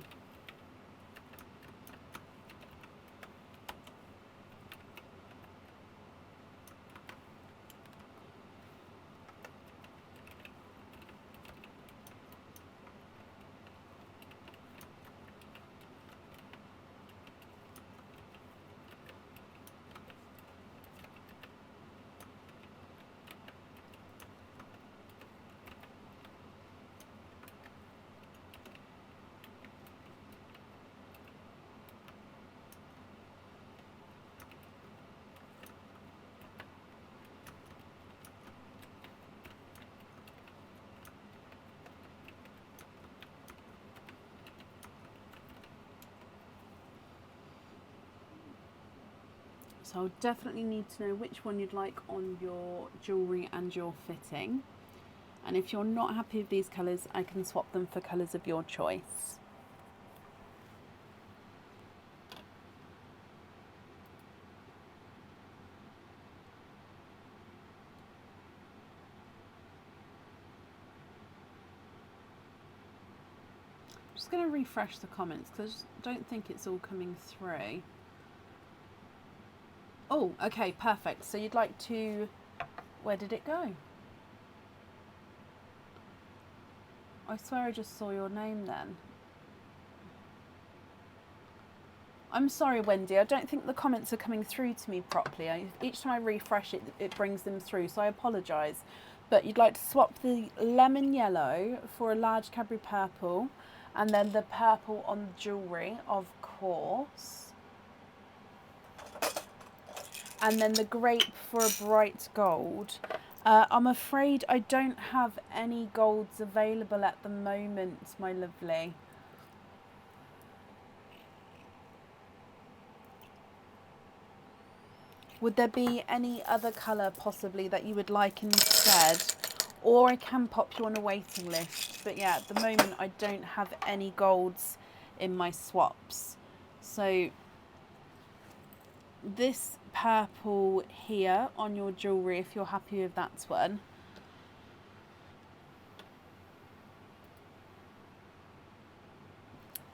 So I'll definitely need to know which one you'd like on your jewellery and your fitting. And if you're not happy with these colours, I can swap them for colours of your choice. I'm just going to refresh the comments because I don't think it's all coming through. Oh, okay, perfect. So you'd like to... Where did it go? I swear I just saw your name then. I'm sorry, Wendy. I don't think the comments are coming through to me properly. Each time I refresh it, it brings them through, so I apologise. But you'd like to swap the lemon yellow for a large Cadbury purple, and then the purple on the jewellery, of course. And then the grape for a bright gold. I'm afraid I don't have any golds available at the moment, my lovely. Would there be any other colour possibly that you would like instead? Or I can pop you on a waiting list. But yeah, at the moment I don't have any golds in my swaps. So this purple here on your jewellery, if you're happy with that one.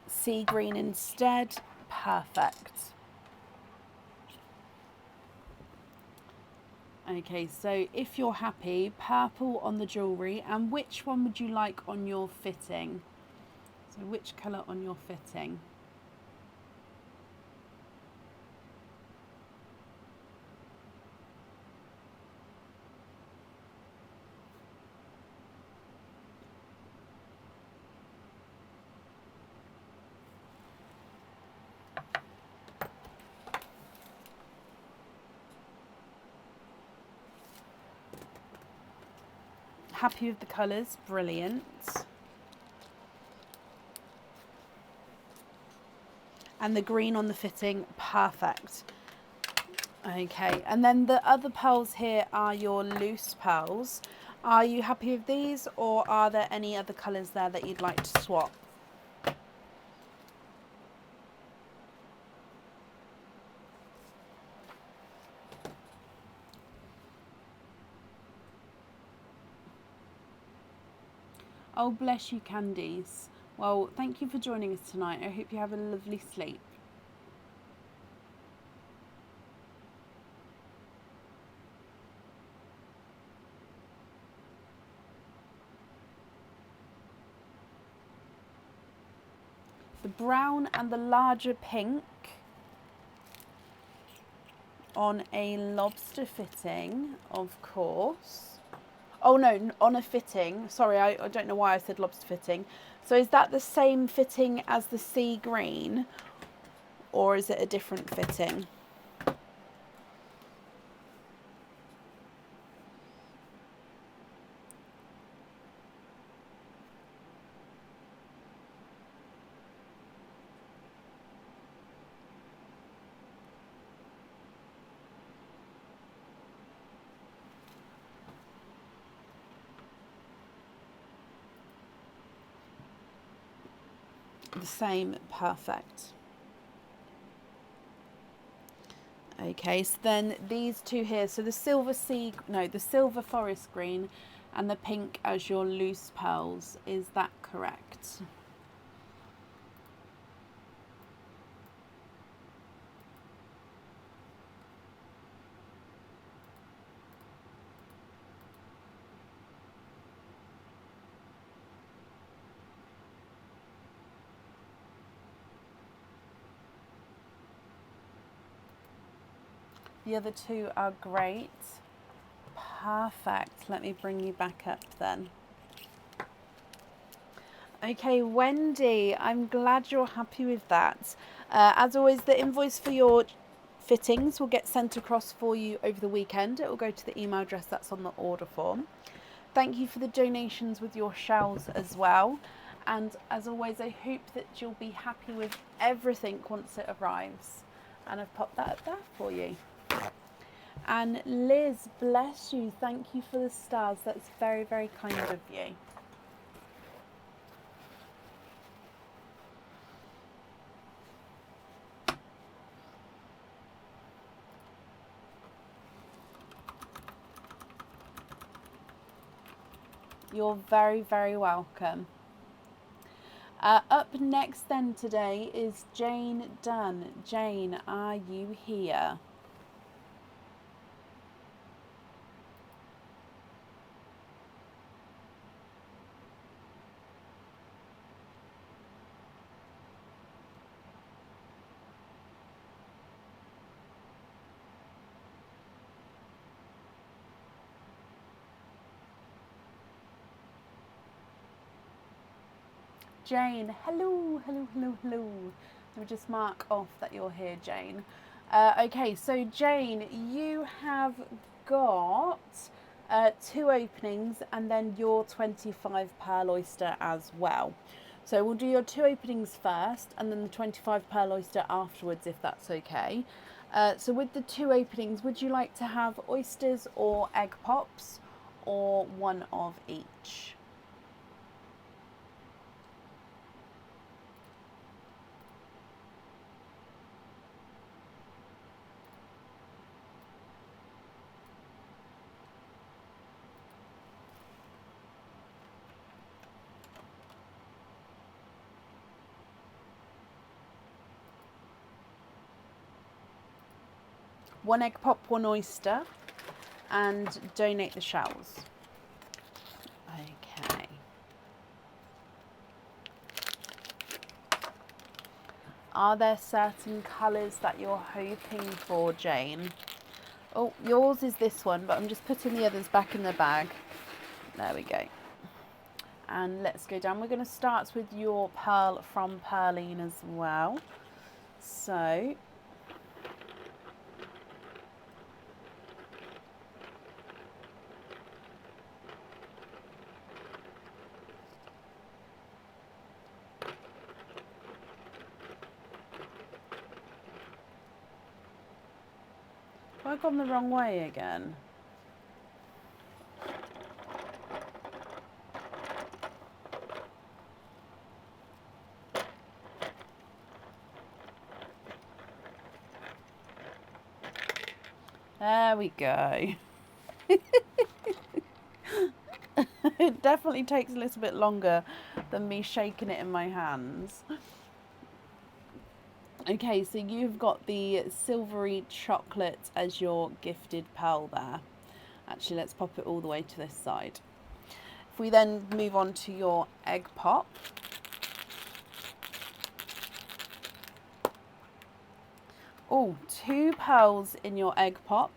Sea green instead. Perfect. Okay, so if you're happy, purple on the jewellery, and which one would you like on your fitting? So which colour on your fitting? Happy with the colours? Brilliant. And the green on the fitting? Perfect. Okay, and then the other pearls here are your loose pearls. Are you happy with these, or are there any other colours there that you'd like to swap? Oh, bless you, Candice. Well, thank you for joining us tonight. I hope you have a lovely sleep. The brown and the larger pink on a lobster fitting, of course. Oh no, on a fitting. Sorry, I don't know why I said lobster fitting. So is that the same fitting as the sea green, or is it a different fitting? The same, perfect. Okay, so then these two here, so the the silver forest green and the pink as your loose pearls, is that correct? The other two are great. Perfect. Let me bring you back up then. Okay, Wendy, I'm glad you're happy with that. As always, the invoice for your fittings will get sent across for you over the weekend. It will go to the email address that's on the order form. Thank you for the donations with your shells as well. And as always, I hope that you'll be happy with everything once it arrives. And I've popped that up there for you. And Liz, bless you. Thank you for the stars. That's very, very kind of you. You're very, very welcome. Up next then today is Jane Dunn. Jane, are you here? Jane, hello, hello, hello, hello. So we just mark off that you're here, Jane. Okay, so Jane, you have got 2 openings and then your 25 pearl oyster as well. So we'll do your 2 openings first and then the 25 pearl oyster afterwards, if that's okay. So with the 2 openings, would you like to have oysters or egg pops, or one of each? One egg pop, one oyster, and donate the shells. Okay. Are there certain colours that you're hoping for, Jane? Oh, yours is this one, but I'm just putting the others back in the bag. There we go. And let's go down. We're going to start with your pearl from Pearline as well. So have I gone the wrong way again? There we go. It definitely takes a little bit longer than me shaking it in my hands. Okay, so you've got the silvery chocolate as your gifted pearl there. Actually, let's pop it all the way to this side. If we then move on to your egg pop. Oh, 2 pearls in your egg pop.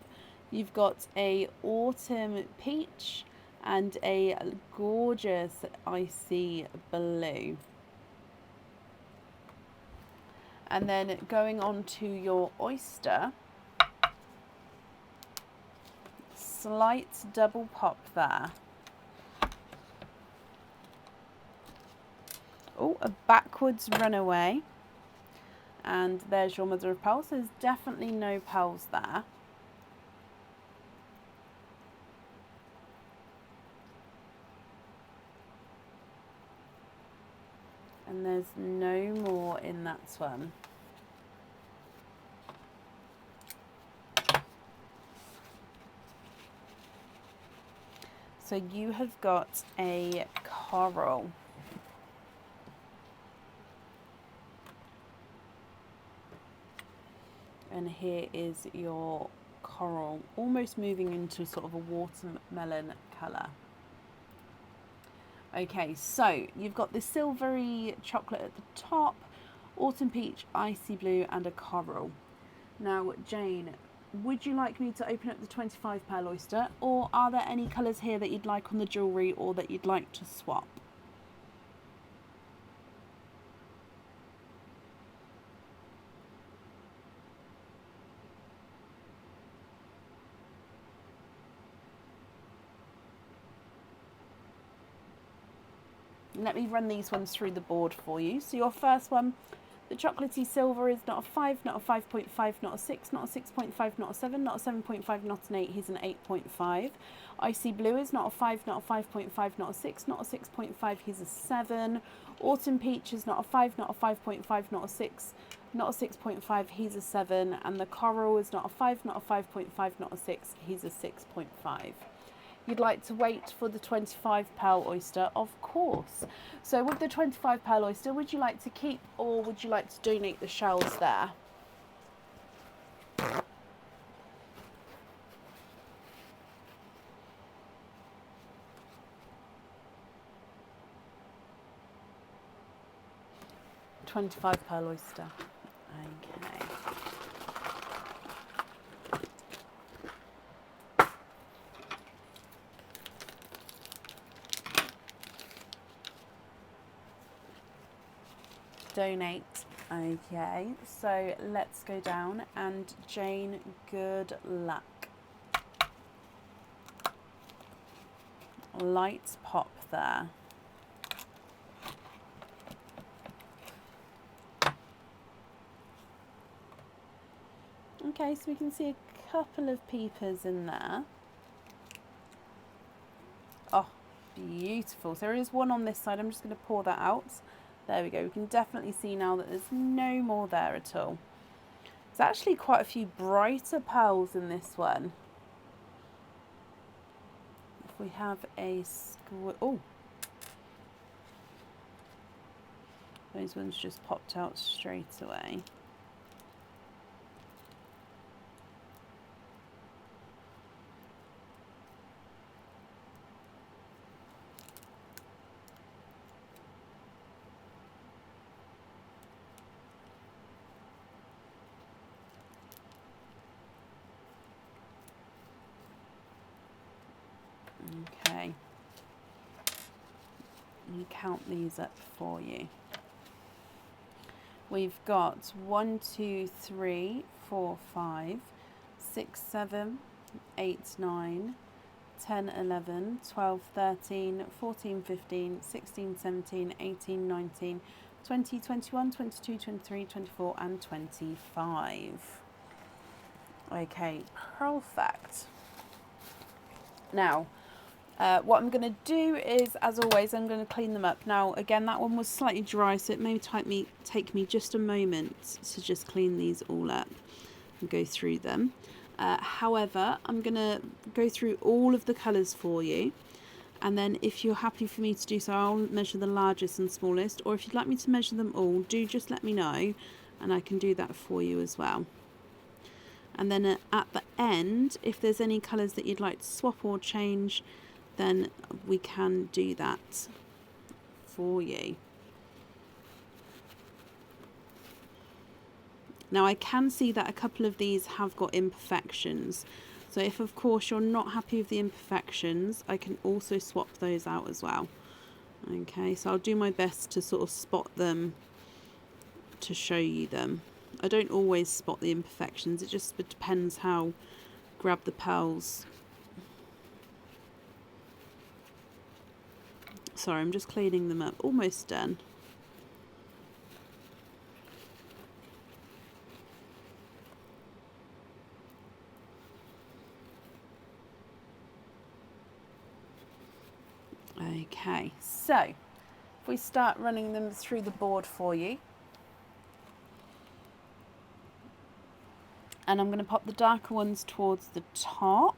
You've got a autumn peach and a gorgeous icy blue. And then going on to your oyster, slight double pop there. Oh, a backwards runaway. And there's your mother of pearls. There's definitely no pearls there. And there's no more in that one. So you have got a coral. And here is your coral, almost moving into sort of a watermelon colour. Okay, so you've got the silvery chocolate at the top, autumn peach, icy blue, and a coral. Now, Jane, would you like me to open up the 25 pearl oyster, or are there any colours here that you'd like on the jewellery or that you'd like to swap? Let me run these ones through the board for you. So your first one, the chocolatey silver is not a 5, not a 5.5, not a 6, not a 6.5, not a 7, not a 7.5, not an 8, he's an 8.5. Icy blue is not a 5, not a 5.5, not a 6, not a 6.5, he's a 7. Autumn peach is not a 5, not a 5.5, not a 6, not a 6.5, he's a 7. And the coral is not a 5, not a 5.5, not a 6, he's a 6.5. You'd like to wait for the 25 pearl oyster, of course. So with the 25 pearl oyster, would you like to keep or would you like to donate the shells there? £25 pearl oyster. Okay. Donate. Okay, so let's go down, and Jane, good luck. Lights pop there. Okay, so we can see a couple of peepers in there. Oh, beautiful. So there is one on this side. I'm just going to pour that out. There we go. We can definitely see now that there's no more there at all. There's actually quite a few brighter pearls in this one. If we have a oh, those ones just popped out straight away. Okay, let me count these up for you. We've got 1, 2, 3, 4, 5, 6, 7, 8, 9, 10, 11, 12, 13, 14, 15, 16, 17, 18, 19, 20, 21, 22, 23, 24 and 25. Okay, perfect. Now, what I'm going to do is, as always, I'm going to clean them up. Now, again, that one was slightly dry, so it may take me just a moment to just clean these all up and go through them. However, I'm going to go through all of the colours for you. And then if you're happy for me to do so, I'll measure the largest and smallest. Or if you'd like me to measure them all, do just let me know and I can do that for you as well. And then at the end, if there's any colours that you'd like to swap or change, then we can do that for you. Now I can see that a couple of these have got imperfections. So if of course you're not happy with the imperfections, I can also swap those out as well. Okay, so I'll do my best to sort of spot them to show you them. I don't always spot the imperfections, it just depends how grab the pearls. Sorry, I'm just cleaning them up. Almost done. Okay, so if we start running them through the board for you. And I'm going to pop the darker ones towards the top.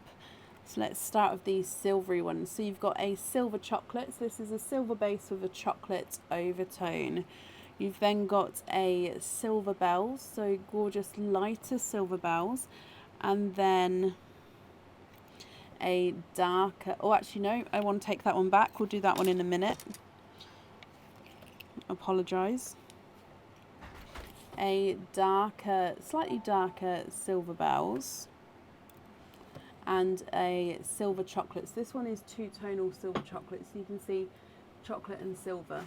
So let's start with these silvery ones. So you've got a silver chocolate. So this is a silver base with a chocolate overtone. You've then got a silver bells, so gorgeous lighter silver bells. And then a darker, oh actually no, I want to take that one back. We'll do that one in a minute. Apologise. A darker, slightly darker silver bells. And a silver chocolate. So this one is two-tonal silver chocolate, so you can see chocolate and silver.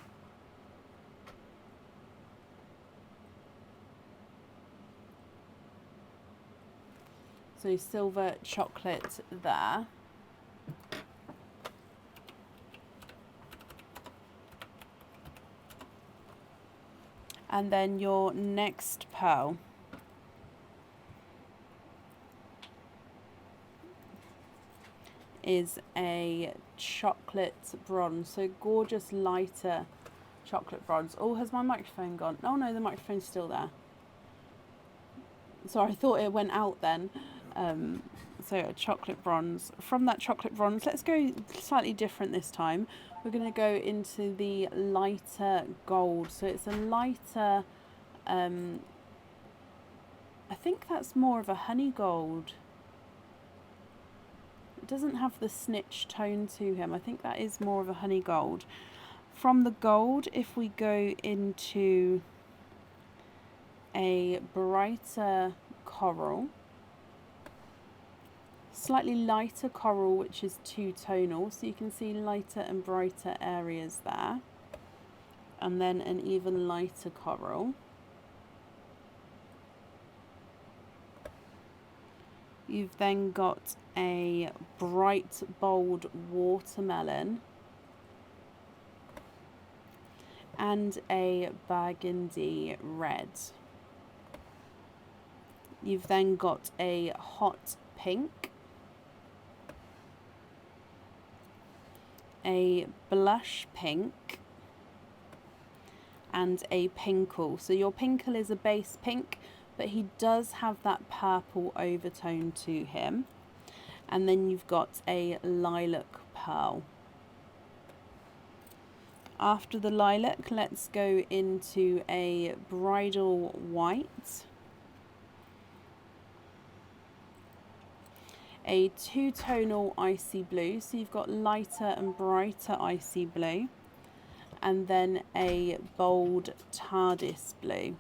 So silver chocolate there. And then your next pearl is a chocolate bronze, so gorgeous lighter chocolate bronze. Oh, has my microphone gone? Oh no, the microphone's still there. Sorry, I thought it went out then. So a chocolate bronze. From that chocolate bronze, let's go slightly different this time. We're going to go into the lighter gold. So it's a lighter, I think that's more of a honey gold. It doesn't have the snitch tone to him. I think that is more of a honey gold. From the gold, if we go into a brighter coral, slightly lighter coral, which is two-tonal, so you can see lighter and brighter areas there, and then an even lighter coral. You've then got a bright bold watermelon and a burgundy red. You've then got a hot pink, a blush pink, and a pinkle. So your pinkle is a base pink, but he does have that purple overtone to him. And then you've got a lilac pearl. After the lilac, let's go into a bridal white, a two-tonal icy blue, so you've got lighter and brighter icy blue, and then a bold TARDIS blue.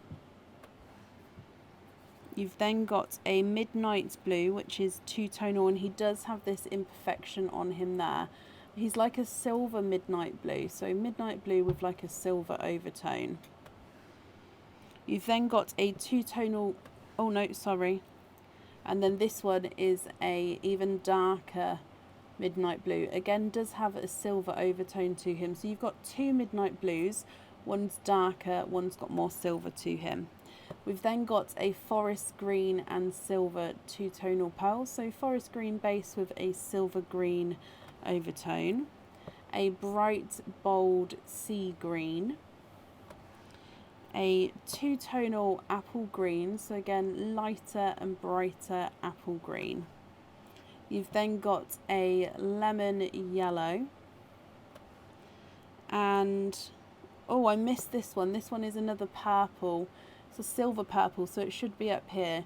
You've then got a midnight blue, which is two-tonal, and he does have this imperfection on him there. He's like a silver midnight blue, so midnight blue with like a silver overtone. You've then got a two-tonal, oh no, sorry. And then this one is a even darker midnight blue. Again, does have a silver overtone to him. So you've got two midnight blues. One's darker, one's got more silver to him. We've then got a forest green and silver two-tonal pearl. So forest green base with a silver green overtone. A bright, bold sea green. A two-tonal apple green, so again lighter and brighter apple green. You've then got a lemon yellow, and oh, I missed this one. This one is another purple. It's a silver purple, so it should be up here.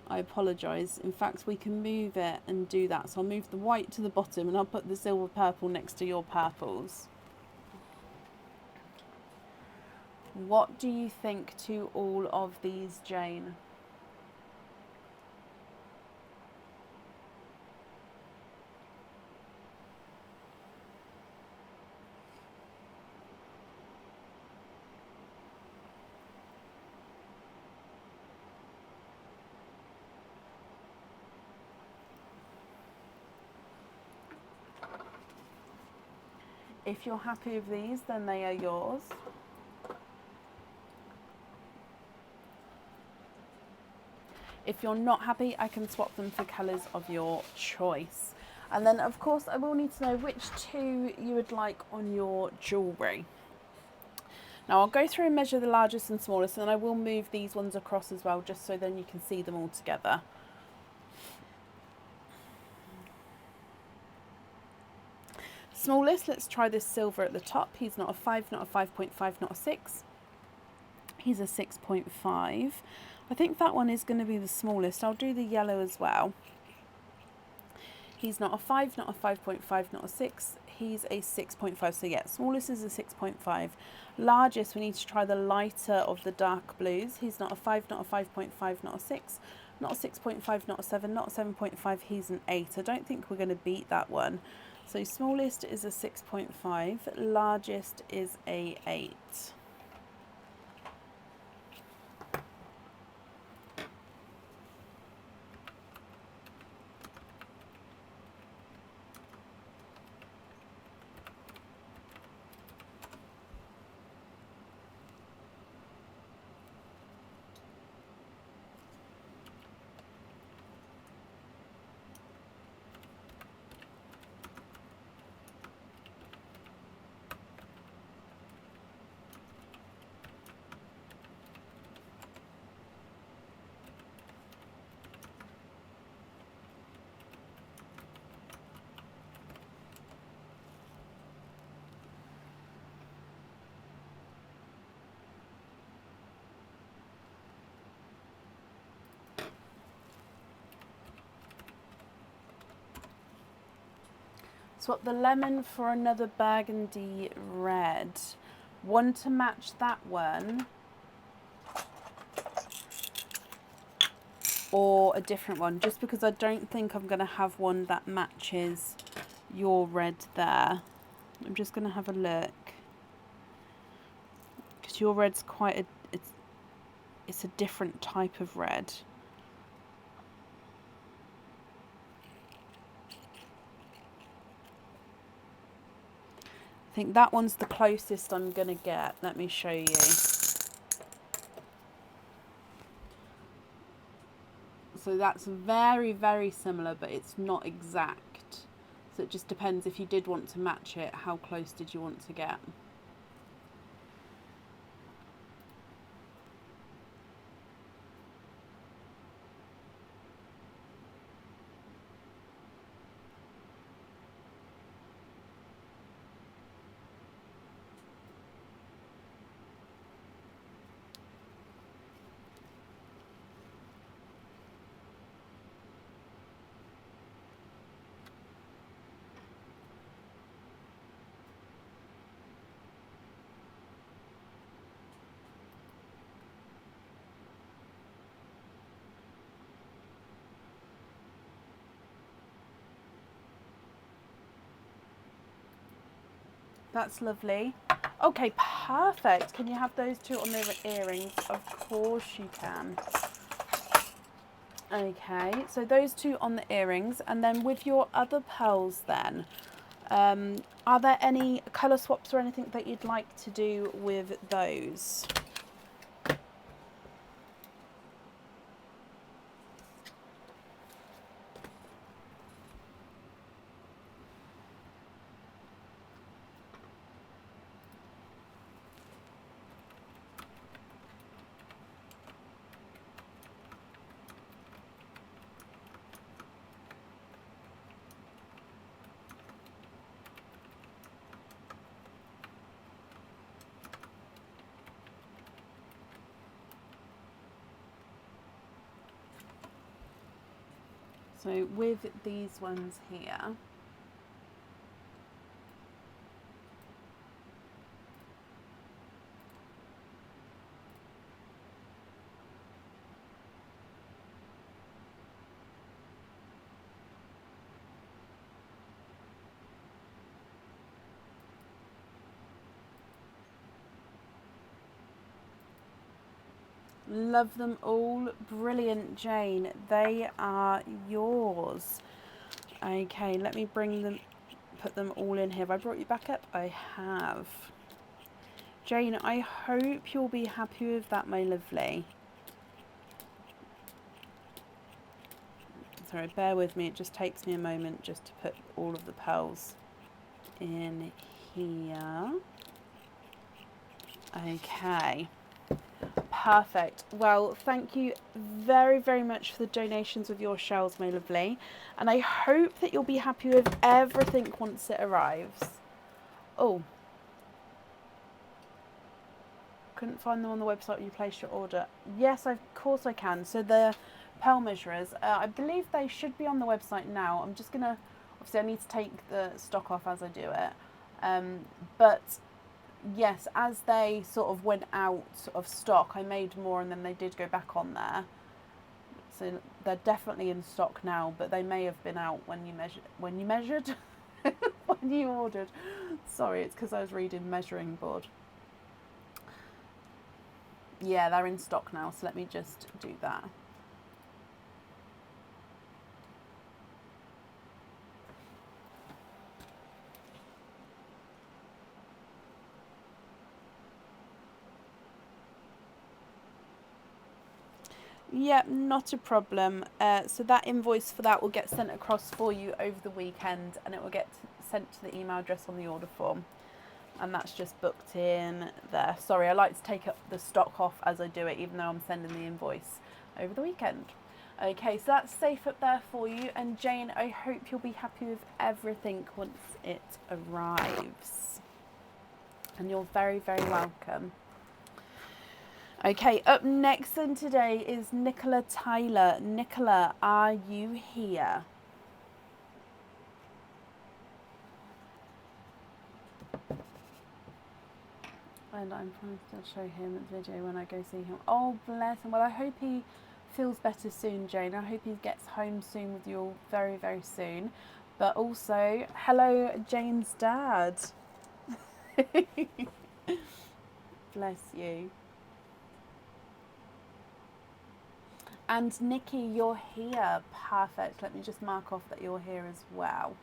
I apologise. In fact, we can move it and do that. So I'll move the white to the bottom and I'll put the silver purple next to your purples. What do you think to all of these, Jane? If you're happy with these, then they are yours. If you're not happy, I can swap them for colours of your choice. And then, of course, I will need to know which two you would like on your jewellery. Now, I'll go through and measure the largest and smallest, and then I will move these ones across as well, just so then you can see them all together. Smallest, let's try this silver at the top. He's not a 5, not a 5.5, not a 6. He's a 6.5. I think that one is going to be the smallest. I'll do the yellow as well. He's not a 5, not a 5.5, not a 6. He's a 6.5. So yeah, smallest is a 6.5. Largest, we need to try the lighter of the dark blues. He's not a 5, not a 5.5, not a 6. Not a 6.5, not a 7, not a 7.5. He's an 8. I don't think we're going to beat that one. So smallest is a 6.5. Largest is a 8. Swap the lemon for another burgundy red. One to match that one, or a different one, just because I don't think I'm going to have one that matches your red there. I'm just going to have a look, because your red's quite a, it's a different type of red. I think that one's the closest I'm going to get. Let me show you. So that's very, very similar, but it's not exact. So it just depends if you did want to match it, how close did you want to get? That's lovely. Okay, perfect. Can you have those two on the earrings? Of course you can. Okay, so those two on the earrings, and then with your other pearls then, are there any colour swaps or anything that you'd like to do with those? So with these ones here, love them all. Brilliant, Jane. They are yours. Okay, let me bring them, put them all in here. Have I brought you back up? I have. Jane, I hope you'll be happy with that, my lovely. Sorry, bear with me. It just takes me a moment just to put all of the pearls in here. Okay. Perfect. Well, thank you very, very much for the donations of your shells, my lovely. And I hope that you'll be happy with everything once it arrives. Oh. Couldn't find them on the website when you placed your order. Yes, of course I can. So the pearl measurers, I believe they should be on the website now. I'm just going to, obviously I need to take the stock off as I do it. But yes, as they sort of went out of stock, I made more and then they did go back on there. So they're definitely in stock now, but they may have been out when you measured, when you ordered. Sorry, it's because I was reading measuring board. Yeah, they're in stock now, so let me just do that. Yep, not a problem. So that invoice for that will get sent across for you over the weekend, and it will get sent to the email address on the order form. And that's just booked in there. Sorry, I like to take up the stock off as I do it, even though I'm sending the invoice over the weekend. Okay, so that's safe up there for you. And Jane, I hope you'll be happy with everything once it arrives. And you're very, very welcome. Okay, up next then today is Nicola Tyler. Nicola, are you here? And I'm trying to show him the video when I go see him. Oh, bless him. Well, I hope he feels better soon, Jane. I hope he gets home soon with you all very, very soon. But also, hello, Jane's dad. Bless you. And Nikki, you're here. Perfect. Let me just mark off that you're here as well.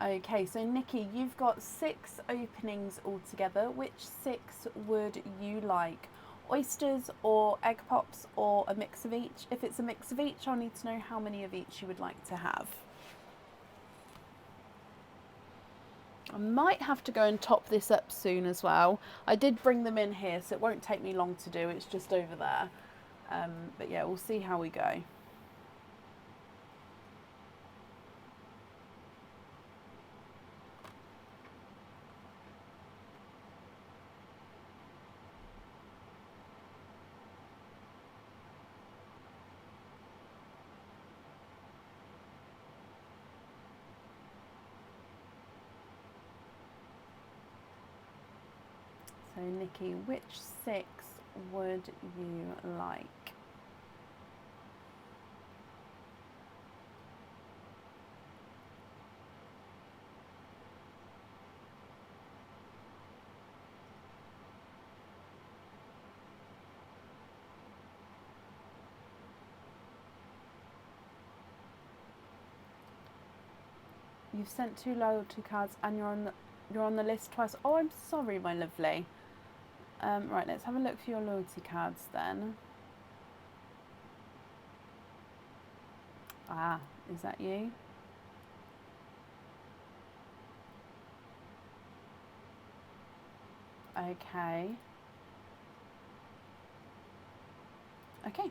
Okay, so Nikki, you've got 6 openings altogether. Which 6 would you like? oysters or egg pops or a mix of each? If it's a mix of each, I'll need to know how many of each you would like to have. I might have to go and top this up soon as well. I did bring them in here, so it won't take me long to do. It's just over there. But yeah, we'll see how we go. So Nikki, which 6 would you like? You've sent 2 loyalty cards and you're on the list twice. Oh, I'm sorry, my lovely. Right, let's have a look for your loyalty cards then. Ah, is that you? Okay. Okay.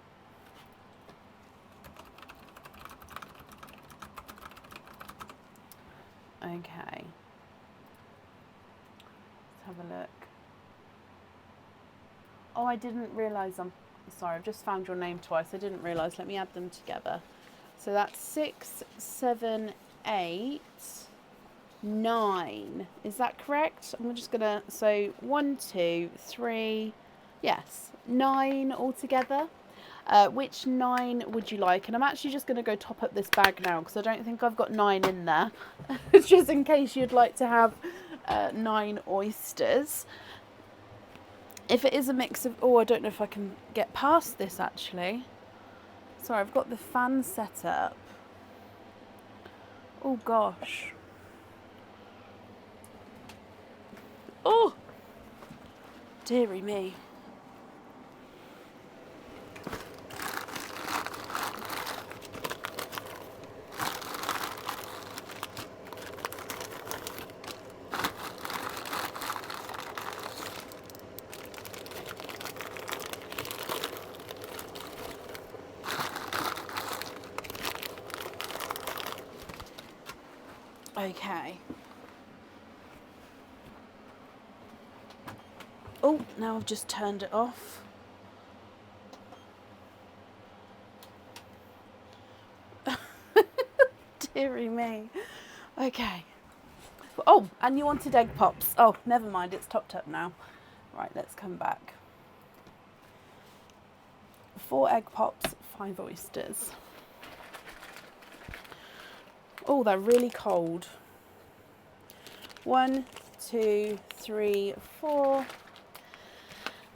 Okay. Let's have a look. Oh, I didn't realise. I'm sorry, I've just found your name twice. I didn't realise. Let me add them together. So that's 6, 7, 8, 9. Is that correct? I'm just gonna, so 1, 2, 3, yes, 9 altogether. Which 9 would you like? And I'm actually just going to go top up this bag now because I don't think I've got 9 in there. Just in case you'd like to have 9 oysters. If it is a mix of... Oh, I don't know if I can get past this actually. Sorry, I've got the fan set up. Oh gosh. Oh! Dearie me. Okay. Oh, now I've just turned it off. Dearie me. Okay. Oh, and you wanted egg pops. Oh, never mind, it's topped up now. Right, let's come back. 4 egg pops, 5 oysters. Oh, they're really cold. 1, 2, 3, 4,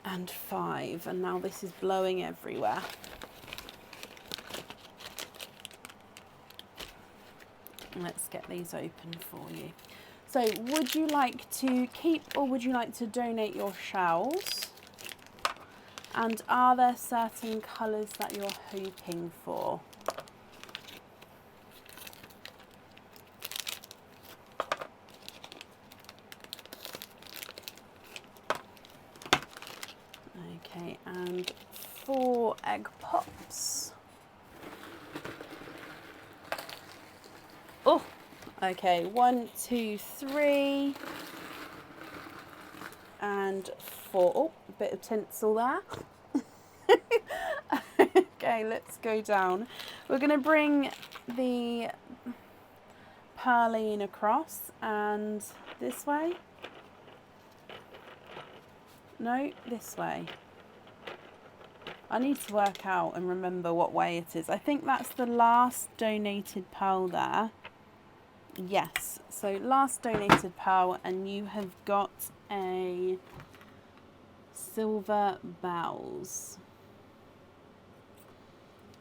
and 5. And now this is blowing everywhere. Let's get these open for you. So, would you like to keep or would you like to donate your shells? And are there certain colours that you're hoping for? Okay, and 4 egg pops. Oh, okay, 1, 2, 3, and 4. Oh, a bit of tinsel there. Okay, let's go down. We're going to bring the Perline across and this way. No, this way. I need to work out and remember what way it is. I think that's the last donated pearl there. Yes, so last donated pearl, and you have got a silver bells.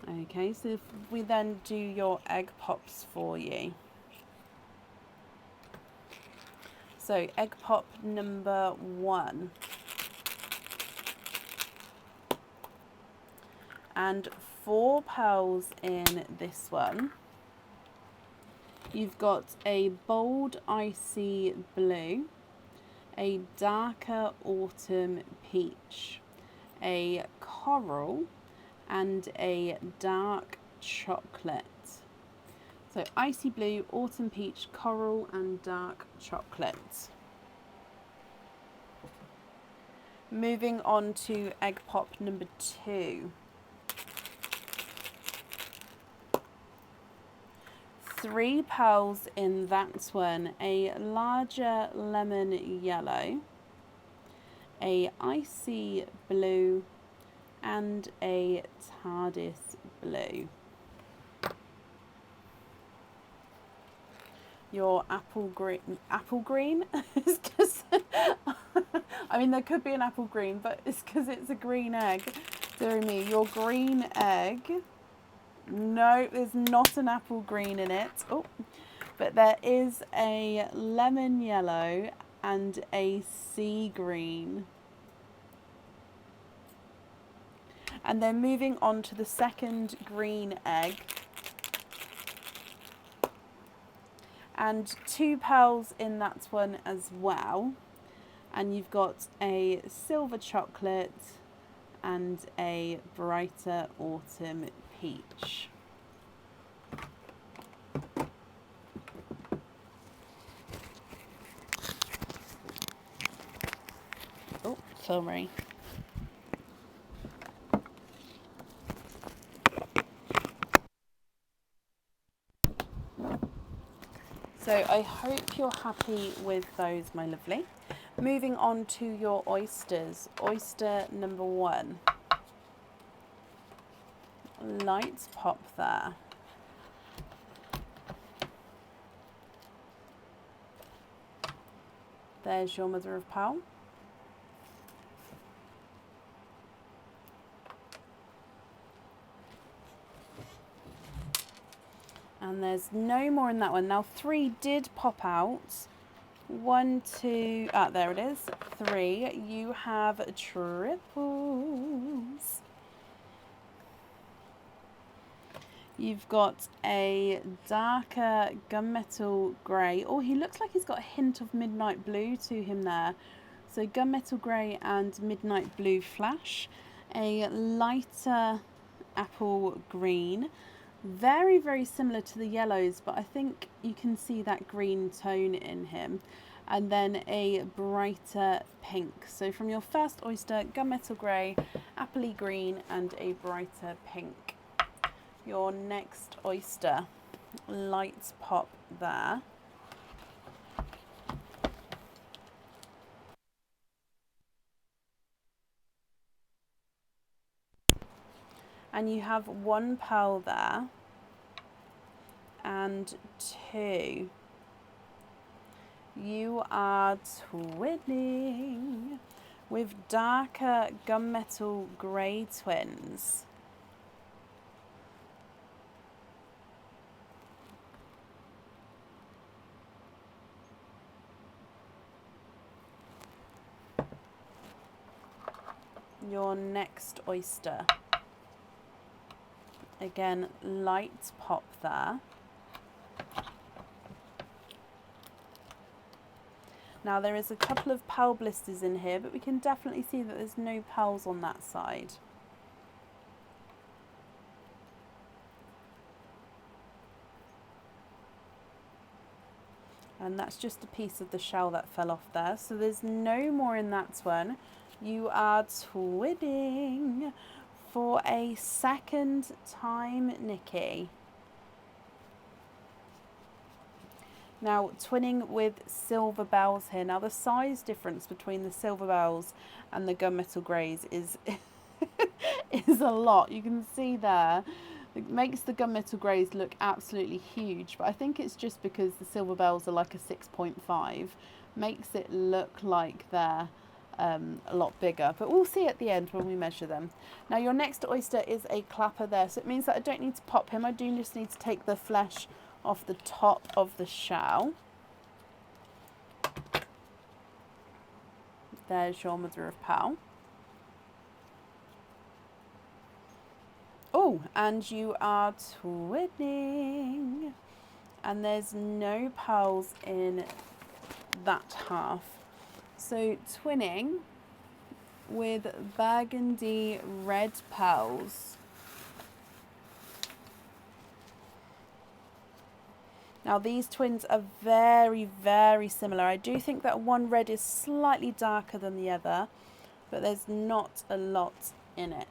Okay, so if we then do your egg pops for you. So egg pop number 1. and 4 pearls in this one. You've got a bold icy blue, a darker autumn peach, a coral, and a dark chocolate. So icy blue, autumn peach, coral, and dark chocolate. Moving on to egg pop number 2. 3 pearls in that one, a larger lemon yellow, a icy blue, and a TARDIS blue. Your apple green is because I mean, there could be an apple green, but it's because it's a green egg. Dear me, your green egg. No, there's not an apple green in it. Oh, but there is a lemon yellow and a sea green. And then moving on to the second green egg. And 2 pearls in that one as well. And you've got a silver chocolate and a brighter autumn peach. Oh, sorry. So I hope you're happy with those, my lovely. Moving on to your oysters. Oyster number 1. Lights pop there. There's your mother of pearl. And there's no more in that one. Now 3 did pop out. 1, 2, there it is. 3. You have triples. You've got a darker gunmetal grey. Oh, he looks like he's got a hint of midnight blue to him there. So gunmetal grey and midnight blue flash. A lighter apple green. Very, very similar to the yellows, but I think you can see that green tone in him. And then a brighter pink. So from your first oyster, gunmetal grey, appley green, and a brighter pink. Your next oyster, lights pop there. And you have 1 pearl there and 2. You are twinning with darker gunmetal grey twins. Your next oyster. Again, light pop there. Now there is a couple of pearl blisters in here, but we can definitely see that there's no pearls on that side. And that's just a piece of the shell that fell off there. So there's no more in that one. You are twinning for a second time, Nikki. Now, twinning with silver bells here. Now, the size difference between the silver bells and the gunmetal greys is is a lot. You can see there. It makes the gunmetal greys look absolutely huge, but I think it's just because the silver bells are like a 6.5. Makes it look like they're a lot bigger, but we'll see at the end when we measure them. Now your next oyster is a clapper there, so it means that I don't need to pop him. I do just need to take the flesh off the top of the shell. There's your mother of pearl. Oh, and you are twinning. And there's no pearls in that half. So twinning with burgundy red pearls. Now these twins are very, very similar. I do think that one red is slightly darker than the other, but there's not a lot in it.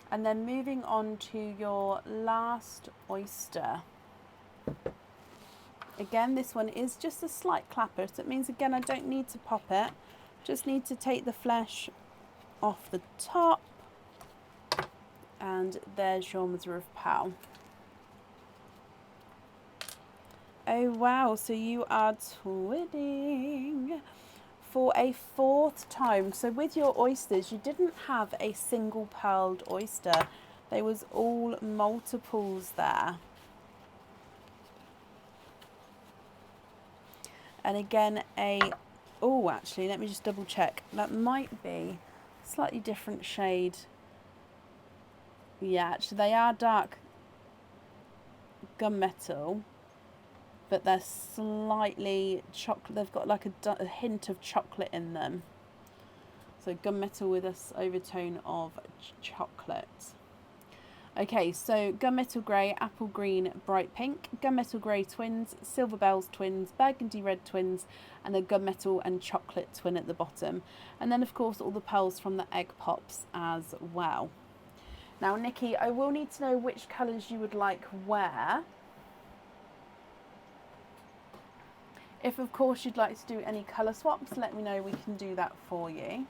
And then moving on to your last oyster. Again, this one is just a slight clapper, so it means again I don't need to pop it, just need to take the flesh off the top, and there's your mother of pearl. Oh wow, so you are twinning for a fourth time. So with your oysters, you didn't have a single pearled oyster. There was all multiples there. And again, oh, actually, let me just double check. That might be a slightly different shade. Yeah, actually, they are dark gunmetal, but they're slightly chocolate. They've got like a hint of chocolate in them. So gunmetal with this overtone of chocolate. Okay, so gunmetal grey, apple green, bright pink, gunmetal grey twins, silver bells twins, burgundy red twins, and a gunmetal and chocolate twin at the bottom. And then of course all the pearls from the egg pops as well. Now Nikki, I will need to know which colours you would like where. If of course you'd like to do any colour swaps, let me know, we can do that for you.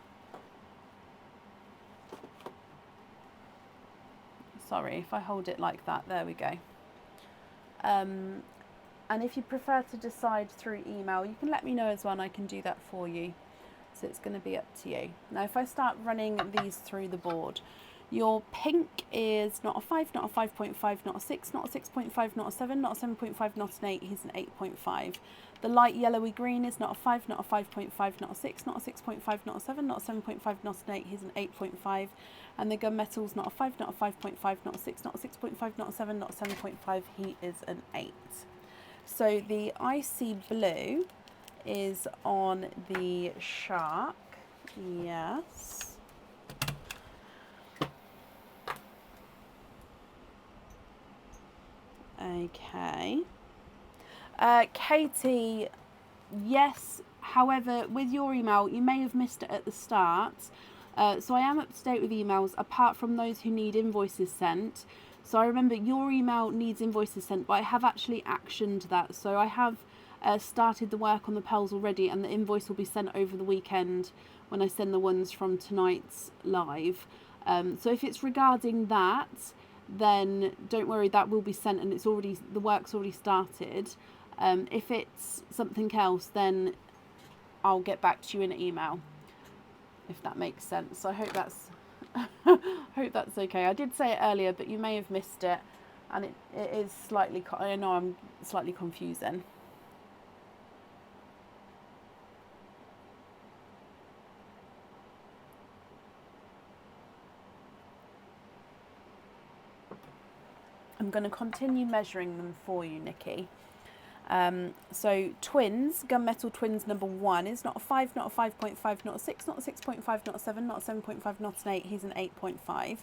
Sorry, if I hold it like that, there we go. And if you prefer to decide through email, you can let me know as well and I can do that for you. So it's going to be up to you. Now if I start running these through the board, your pink is not a 5, not a 5.5, not a 6, not a 6.5, not a 7, not a 7.5, not an 8, he's an 8.5. The light yellowy green is not a 5, not a 5.5, not a 6, not a 6.5, not a 7, not a 7.5, not an 8, he's an 8.5. And the gunmetal's not a 5, not a 5.5, not a 6, not a 6.5, not a 7, not a 7.5, he is an 8. So the icy blue is on the shark, yes. Okay. Katie, yes, however, with your email, you may have missed it at the start. So I am up to date with emails, apart from those who need invoices sent. So I remember your email needs invoices sent, but I have actually actioned that. So I have started the work on the pearls already, and the invoice will be sent over the weekend when I send the ones from tonight's live. So if it's regarding that, then don't worry, that will be sent, and the work's already started. If it's something else, then I'll get back to you in an email, if that makes sense. So I hope that's hope that's okay. I did say it earlier, but you may have missed it, and it is slightly, I know I'm slightly confusing. I'm going to continue measuring them for you, Nikki. So twins, gunmetal twins number 1 is not a 5, not a 5.5, not a 6, not a 6.5, not a 7, not a 7.5, not an 8, he's an 8.5.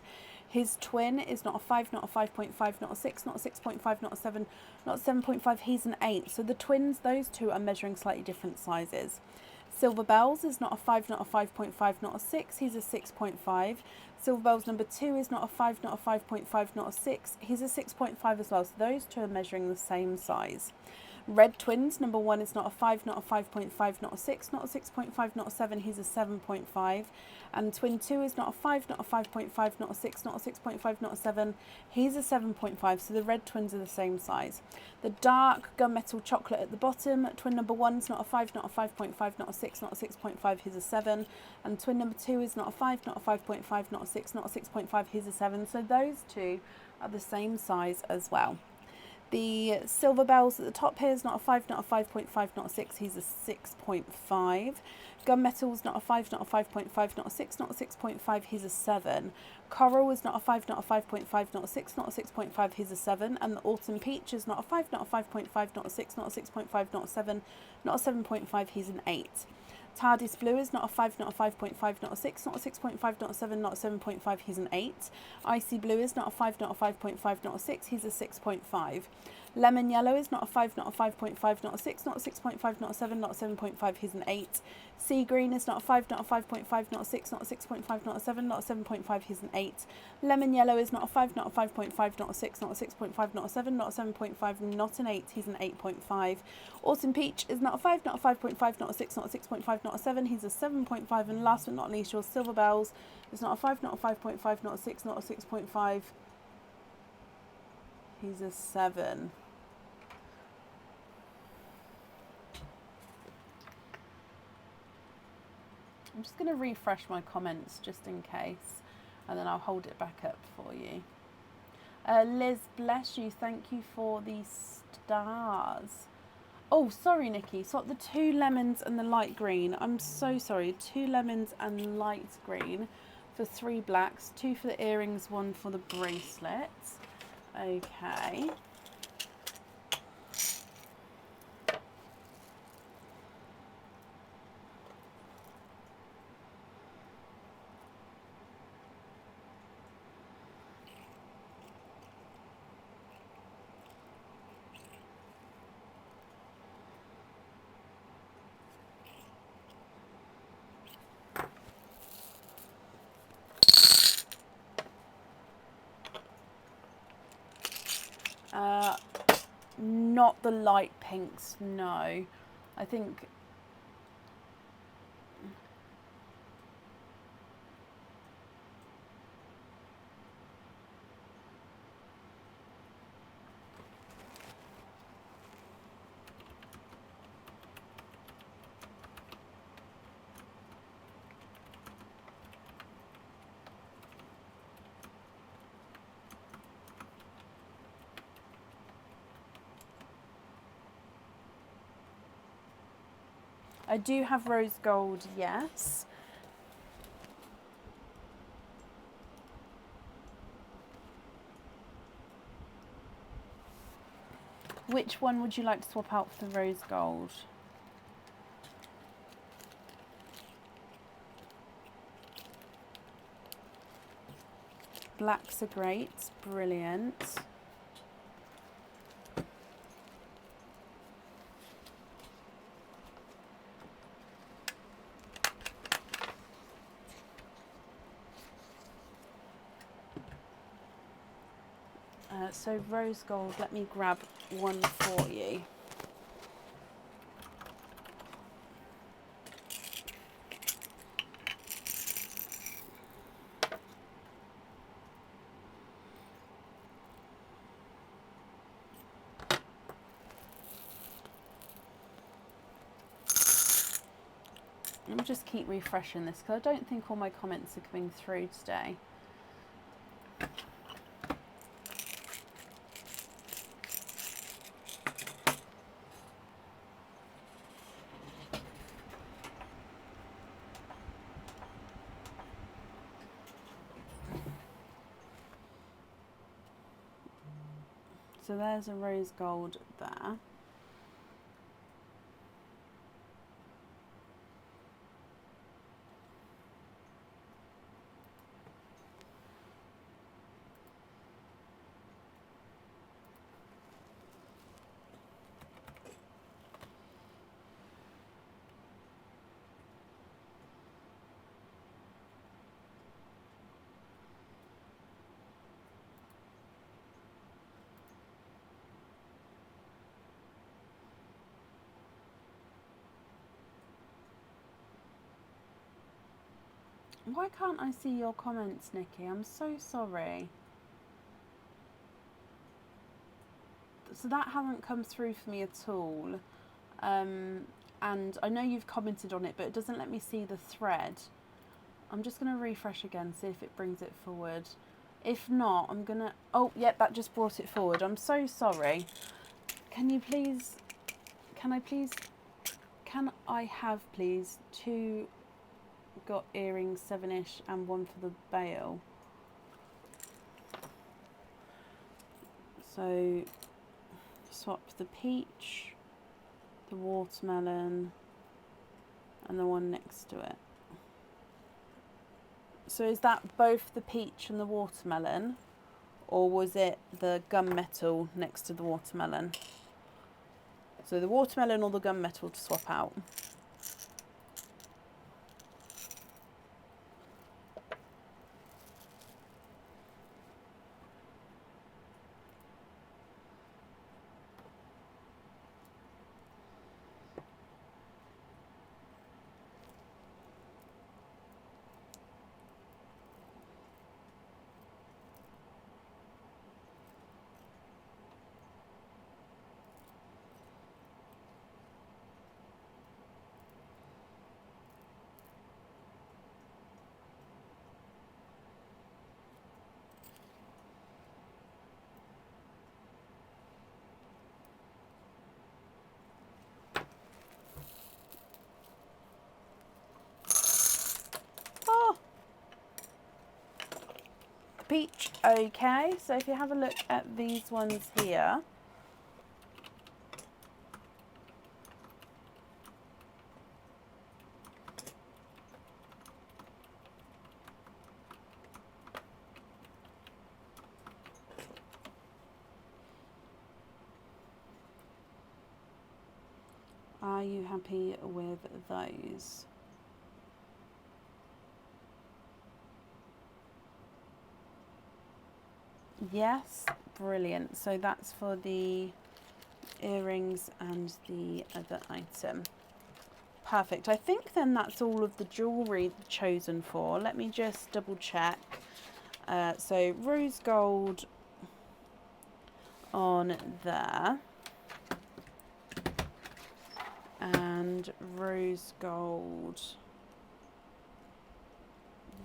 His twin is not a 5, not a 5.5, not a 6, not a 6.5, not a 7, not a 7.5, he's an 8. So the twins, those two are measuring slightly different sizes. Silver Bells is not a 5, not a 5.5, not a 6, he's a 6.5. Silver Bells number 2 is not a 5, not a 5.5, not a 6, he's a 6.5 as well. So those two are measuring the same size. Red twins, number 1 is not a 5, not a 5.5, not a 6, not a 6.5, not a 7, he's a 7.5. And twin 2 is not a 5, not a 5.5, not a 6, not a 6.5, not a 7, he's a 7.5. So the red twins are the same size. The dark gunmetal chocolate at the bottom, twin number 1 is not a 5, not a 5.5, not a 6, not a 6.5, he's a 7. And twin number 2 is not a 5, not a 5.5, not a 6, not a 6.5, he's a 7. So those two are the same size as well. The silver bells at the top here is not a 5, not a 5.5, not a 6, he's a 6.5. Gunmetal's not a 5, not a 5.5, not a 6, not a 6.5, he's a 7. Coral is not a 5, not a 5.5, not a 6, not a 6.5, he's a 7. And the autumn peach is not a 5, not a 5.5, not a 6, not a 6.5, not a 7, not a 7.5, he's an 8. TARDIS blue is not a 5, not a 5.5, not a 6, not a 6.5, not a 7, not a 7.5, he's an 8. Icy blue is not a 5, not a 5.5, not a 6, he's a 6.5. Lemon yellow is not a 5, not a 5.5, not a 6, not a 6.5, not a 7, not a 7.5, he's an 8. Sea green is not a 5, not a 5.5, not a 6, not a 6.5, not a 7, not a 7.5, he's an 8. Lemon yellow is not a 5, not a 5.5, not a 6, not a 6.5, not a 7, not a 7.5, not an 8, he's an 8.5. Autumn peach is not a 5, not a 5.5, not a 6, not a 6.5, not a 7, he's a 7.5. And last but not least, your silver bells is not a 5, not a 5.5, not a 6, not a 6.5, he's a 7. I'm just going to refresh my comments just in case, and then I'll hold it back up for you. Liz, bless you. Thank you for the stars. Oh, sorry, Nikki. So the 2 lemons and the light green. I'm so sorry. 2 lemons and light green for 3 blacks. 2 for the earrings, 1 for the bracelets. Okay. Not the light pinks, no. I think I do have rose gold, yes. Which one would you like to swap out for the rose gold? Blacks are great, brilliant. So rose gold, let me grab one for you. Let me just keep refreshing this because I don't think all my comments are coming through today. So there's a rose gold there. Why can't I see your comments, Nikki? I'm so sorry. So that hasn't come through for me at all. And I know you've commented on it, but it doesn't let me see the thread. I'm just going to refresh again, see if it brings it forward. If not, I'm going to... Oh, yep, that just brought it forward. I'm so sorry. Can you please... Can I have, please, 2 got earrings 7ish and 1 for the bail? So, swap the peach, the watermelon, and the one next to it. So is that both the peach and the watermelon, or was it the gunmetal next to the watermelon? So the watermelon or the gunmetal to swap out? Oh, peach. Okay, so if you have a look at these ones here, are you happy with those? Yes, brilliant. So that's for the earrings and the other item. Perfect. I think then that's all of the jewellery chosen for. Let me just double check. So rose gold on there. And rose gold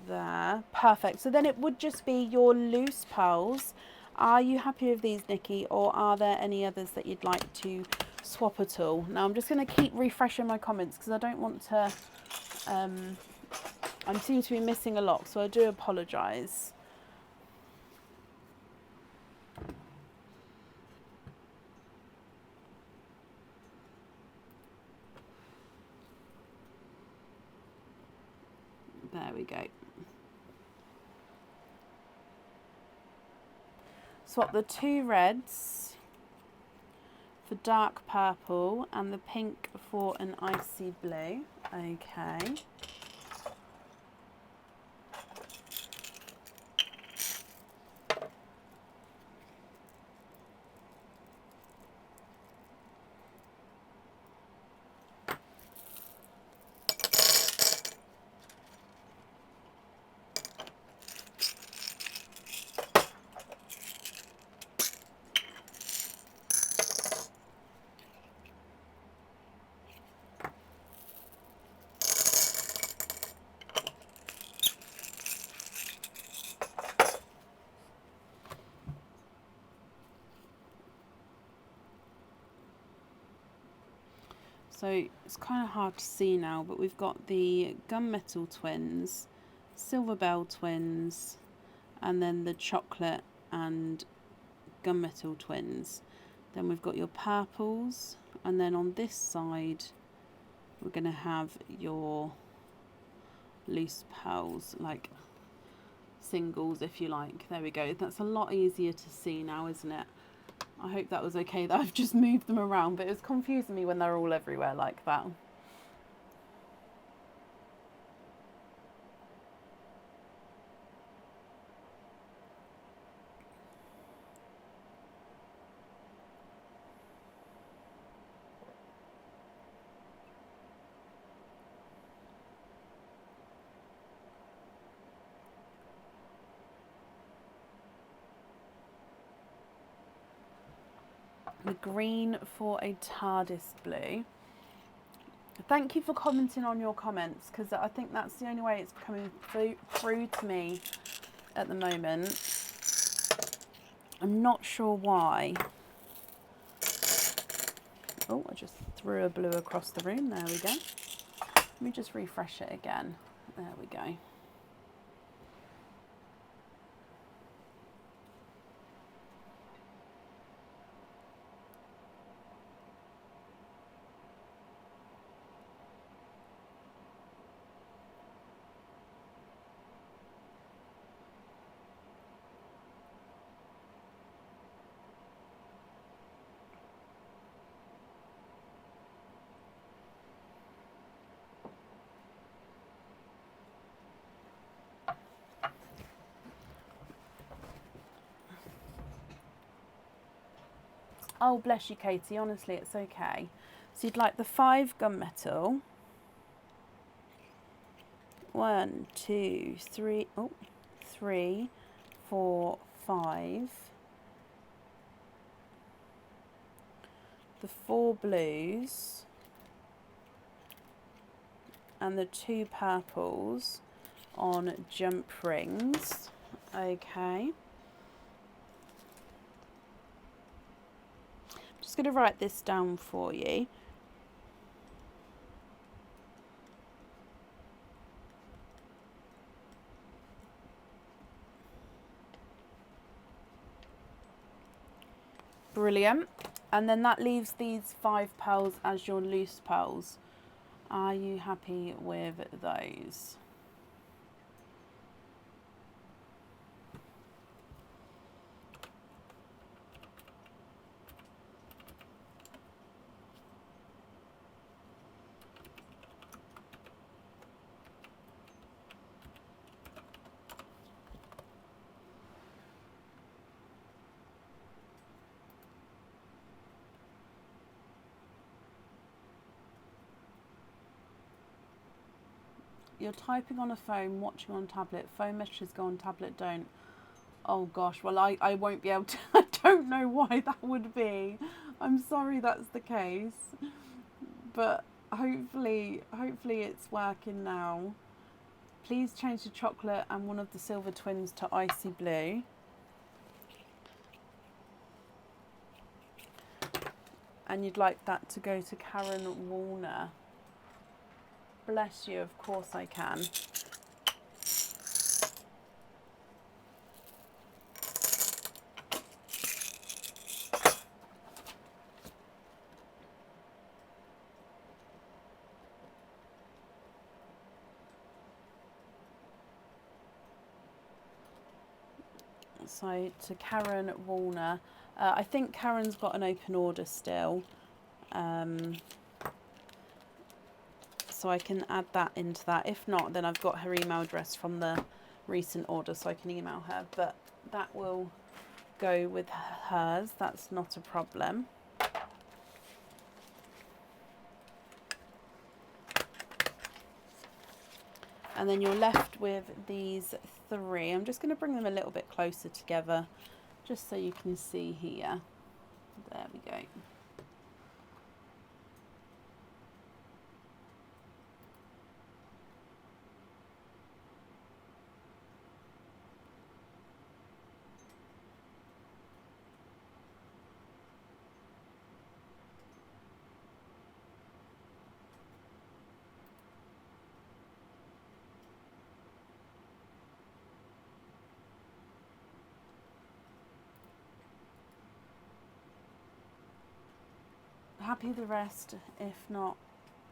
there. Perfect. So then it would just be your loose pearls. Are you happy with these, Nikki, or are there any others that you'd like to swap at all? Now I'm just going to keep refreshing my comments because I don't want to... I seem to be missing a lot, so I do apologise. There we go. Swap the 2 reds for dark purple and the pink for an icy blue. Okay. So it's kind of hard to see now, but we've got the gunmetal twins, silver bell twins, and then the chocolate and gunmetal twins. Then we've got your purples, and then on this side we're going to have your loose pearls, like singles if you like. There we go. That's a lot easier to see now, isn't it? I hope that was okay that I've just moved them around, but it was confusing me when they're all everywhere like that. The green for a TARDIS blue. Thank you for commenting on your comments, because I think that's the only way it's coming through to me at the moment. I'm not sure why. Oh, I just threw a blue across the room. There we go. Let me just refresh it again. There we go. Oh, bless you, Katie. Honestly, it's okay. So you'd like the 5 gunmetal. 1, 2, 3. Oh, 3, 4, 5. The 4 blues. And the 2 purples on jump rings. Okay. Just going to write this down for you. Brilliant. And then that leaves these 5 pearls as your loose pearls. Are you happy with those? You're typing on a phone, watching on tablet. Phone messages go on tablet, don't. Oh gosh, well I won't be able to. I don't know why that would be. I'm sorry that's the case. But hopefully it's working now. Please change the chocolate and one of the silver twins to icy blue. And you'd like that to go to Karen Warner. Bless you, of course I can. So to Karen Warner, I think Karen's got an open order still. So I can add that into that. If not, then I've got her email address from the recent order, so I can email her. But that will go with hers. That's not a problem. And then you're left with these 3. I'm just going to bring them a little bit closer together, just so you can see here. There we go. Happy the rest. If not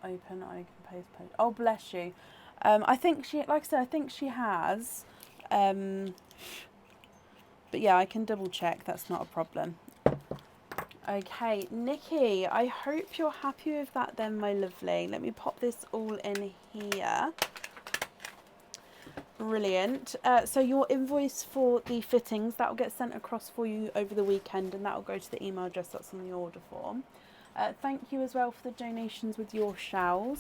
open, I can post. Oh, bless you. I think she, like I said, I think she has. But yeah, I can double check. That's not a problem. Okay, Nikki, I hope you're happy with that then, my lovely. Let me pop this all in here. Brilliant. So your invoice for the fittings, that will get sent across for you over the weekend, and that will go to the email address that's on the order form. Thank you as well for the donations with your shells.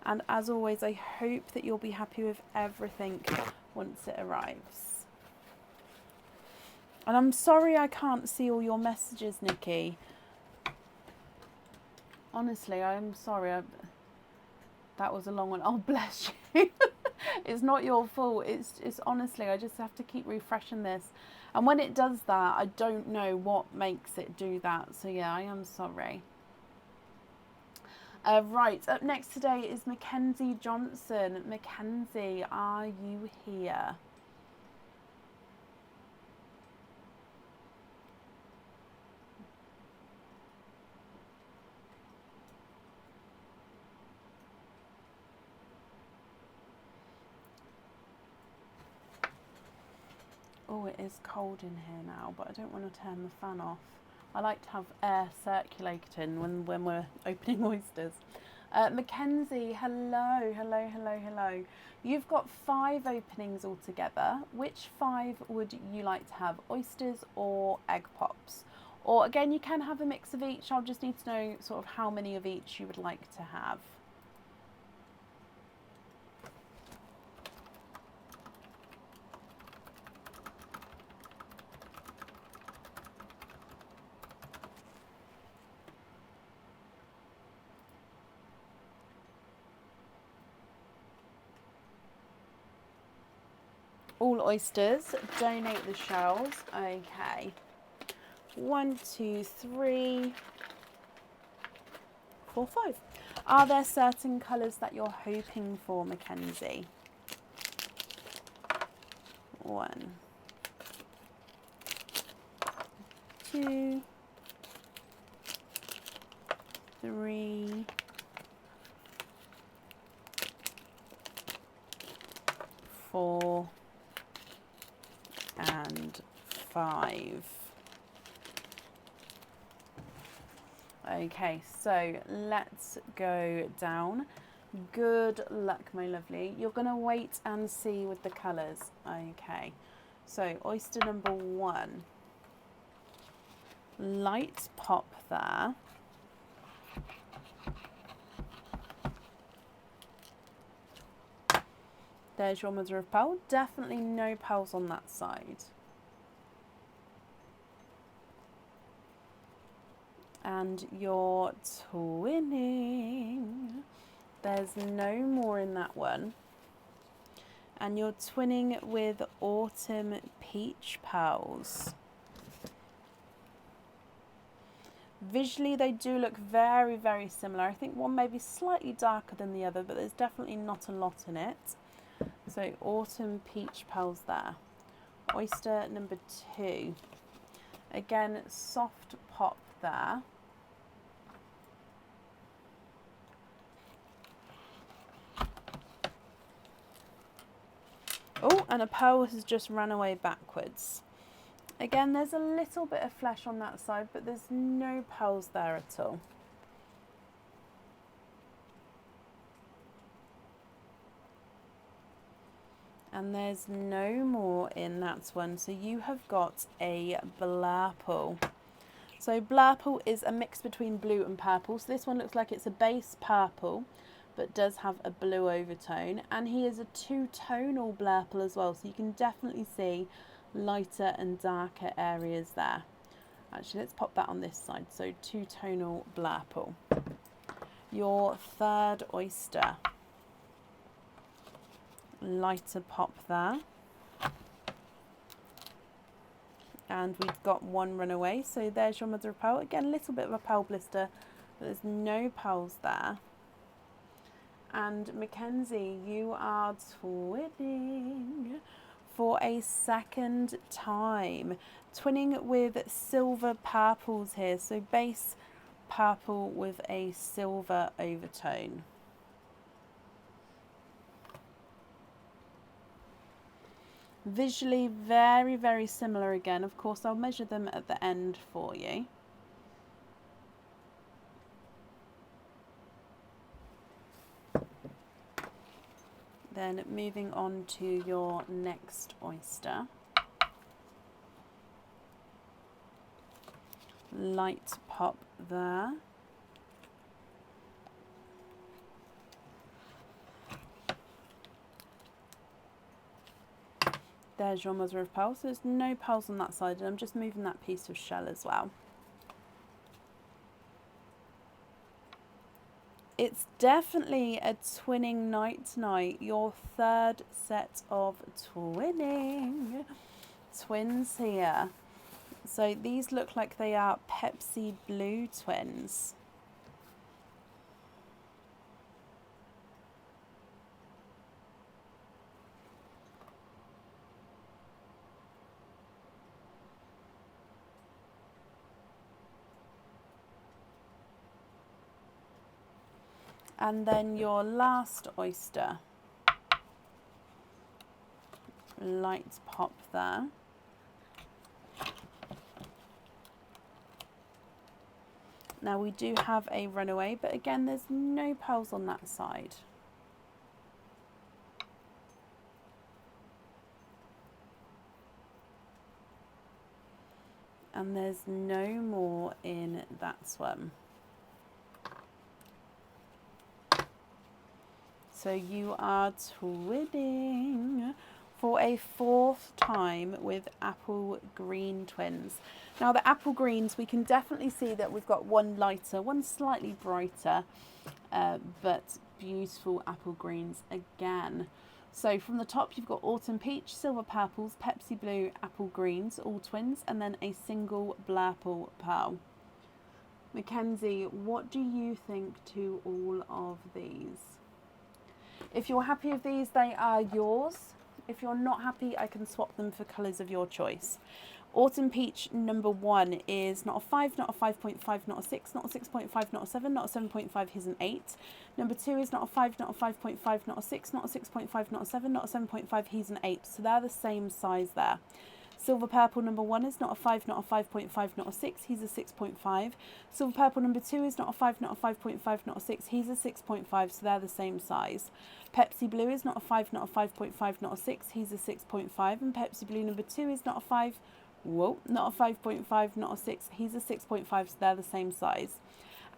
And as always, I hope that you'll be happy with everything once it arrives. And I'm sorry I can't see all your messages, Nikki. Honestly, I'm sorry. That was a long one. Oh, bless you. It's not your fault. It's honestly, I just have to keep refreshing this. And when it does that, I don't know what makes it do that. So yeah, I am sorry. Right, up next today is Mackenzie Johnson. Mackenzie, are you here? Oh, it is cold in here now, but I don't want to turn the fan off. I like to have air circulating when we're opening oysters. Mackenzie, hello, hello, hello, hello. You've got 5 openings altogether. Which 5 would you like to have, oysters or egg pops? Or again, you can have a mix of each. I'll just need to know sort of how many of each you would like to have. All oysters, donate the shells. Okay. 1, 2, 3, 4, 5. Are there certain colours that you're hoping for, Mackenzie? 1, 2, 3, 4, and 5. Okay, so let's go down. Good luck, my lovely. You're going to wait and see with the colours. Okay, so oyster number 1. Light pop there. There's your mother of pearl. Definitely no pearls on that side. And you're twinning. There's no more in that one. And you're twinning with autumn peach pearls. Visually, they do look very, very similar. I think one may be slightly darker than the other, but there's definitely not a lot in it. So autumn peach pearls there. Oyster number 2. Again, soft pop there. Oh, and a pearl has just run away backwards. Again, there's a little bit of flesh on that side, but there's no pearls there at all. And there's no more in that one. So you have got a blurple. So blurple is a mix between blue and purple. So this one looks like it's a base purple, but does have a blue overtone. And he is a 2-tonal blurple as well. So you can definitely see lighter and darker areas there. Actually, let's pop that on this side. So 2-tonal blurple. Your 3rd oyster. Lighter pop there. And we've got 1 runaway. So there's your mother of pearl. Again, a little bit of a pearl blister, but there's no pearls there. And Mackenzie, you are twinning for a 2nd time. Twinning with silver purples here. So base purple with a silver overtone. Visually very, very similar again. Of course, I'll measure them at the end for you. Then moving on to your next oyster. Light pop there. There's your mother of pearl. So there's no pearls on that side, and I'm just moving that piece of shell as well. It's definitely a twinning night tonight. Your third set of twinning. Twins here. So these look like they are Pepsi Blue twins. And then your last oyster. Light pop there. Now we do have a runaway, but again, there's no pearls on that side. And there's no more in that swim. So you are twinning for a fourth time with apple green twins. Now the apple greens, we can definitely see that we've got one lighter, one slightly brighter, but beautiful apple greens again. So from the top you've got autumn peach, silver purples, Pepsi blue, apple greens, all twins, and then a single blurple pearl. Mackenzie, what do you think to all of these? If you're happy with these, they are yours. If you're not happy, I can swap them for colours of your choice. Autumn Peach number 1 is not a 5, not a 5.5, not a 6, not a 6.5, not a 7, not a 7.5, here's an 8. Number 2 is not a 5, not a 5.5, not a 6, not a 6.5, not a 7, not a 7.5, here's an 8. So they're the same size there. Silver Purple number 1 is not a 5, not a 5.5, not a 6, he's a 6.5. Silver Purple number 2 is not a 5, not a 5.5, not a 6, he's a 6.5, so they're the same size. Pepsi Blue is not a 5, not a 5.5, not a 6, he's a 6.5. And Pepsi Blue number 2 is not a 5, not a 5.5, not a 6, he's a 6.5, so they're the same size.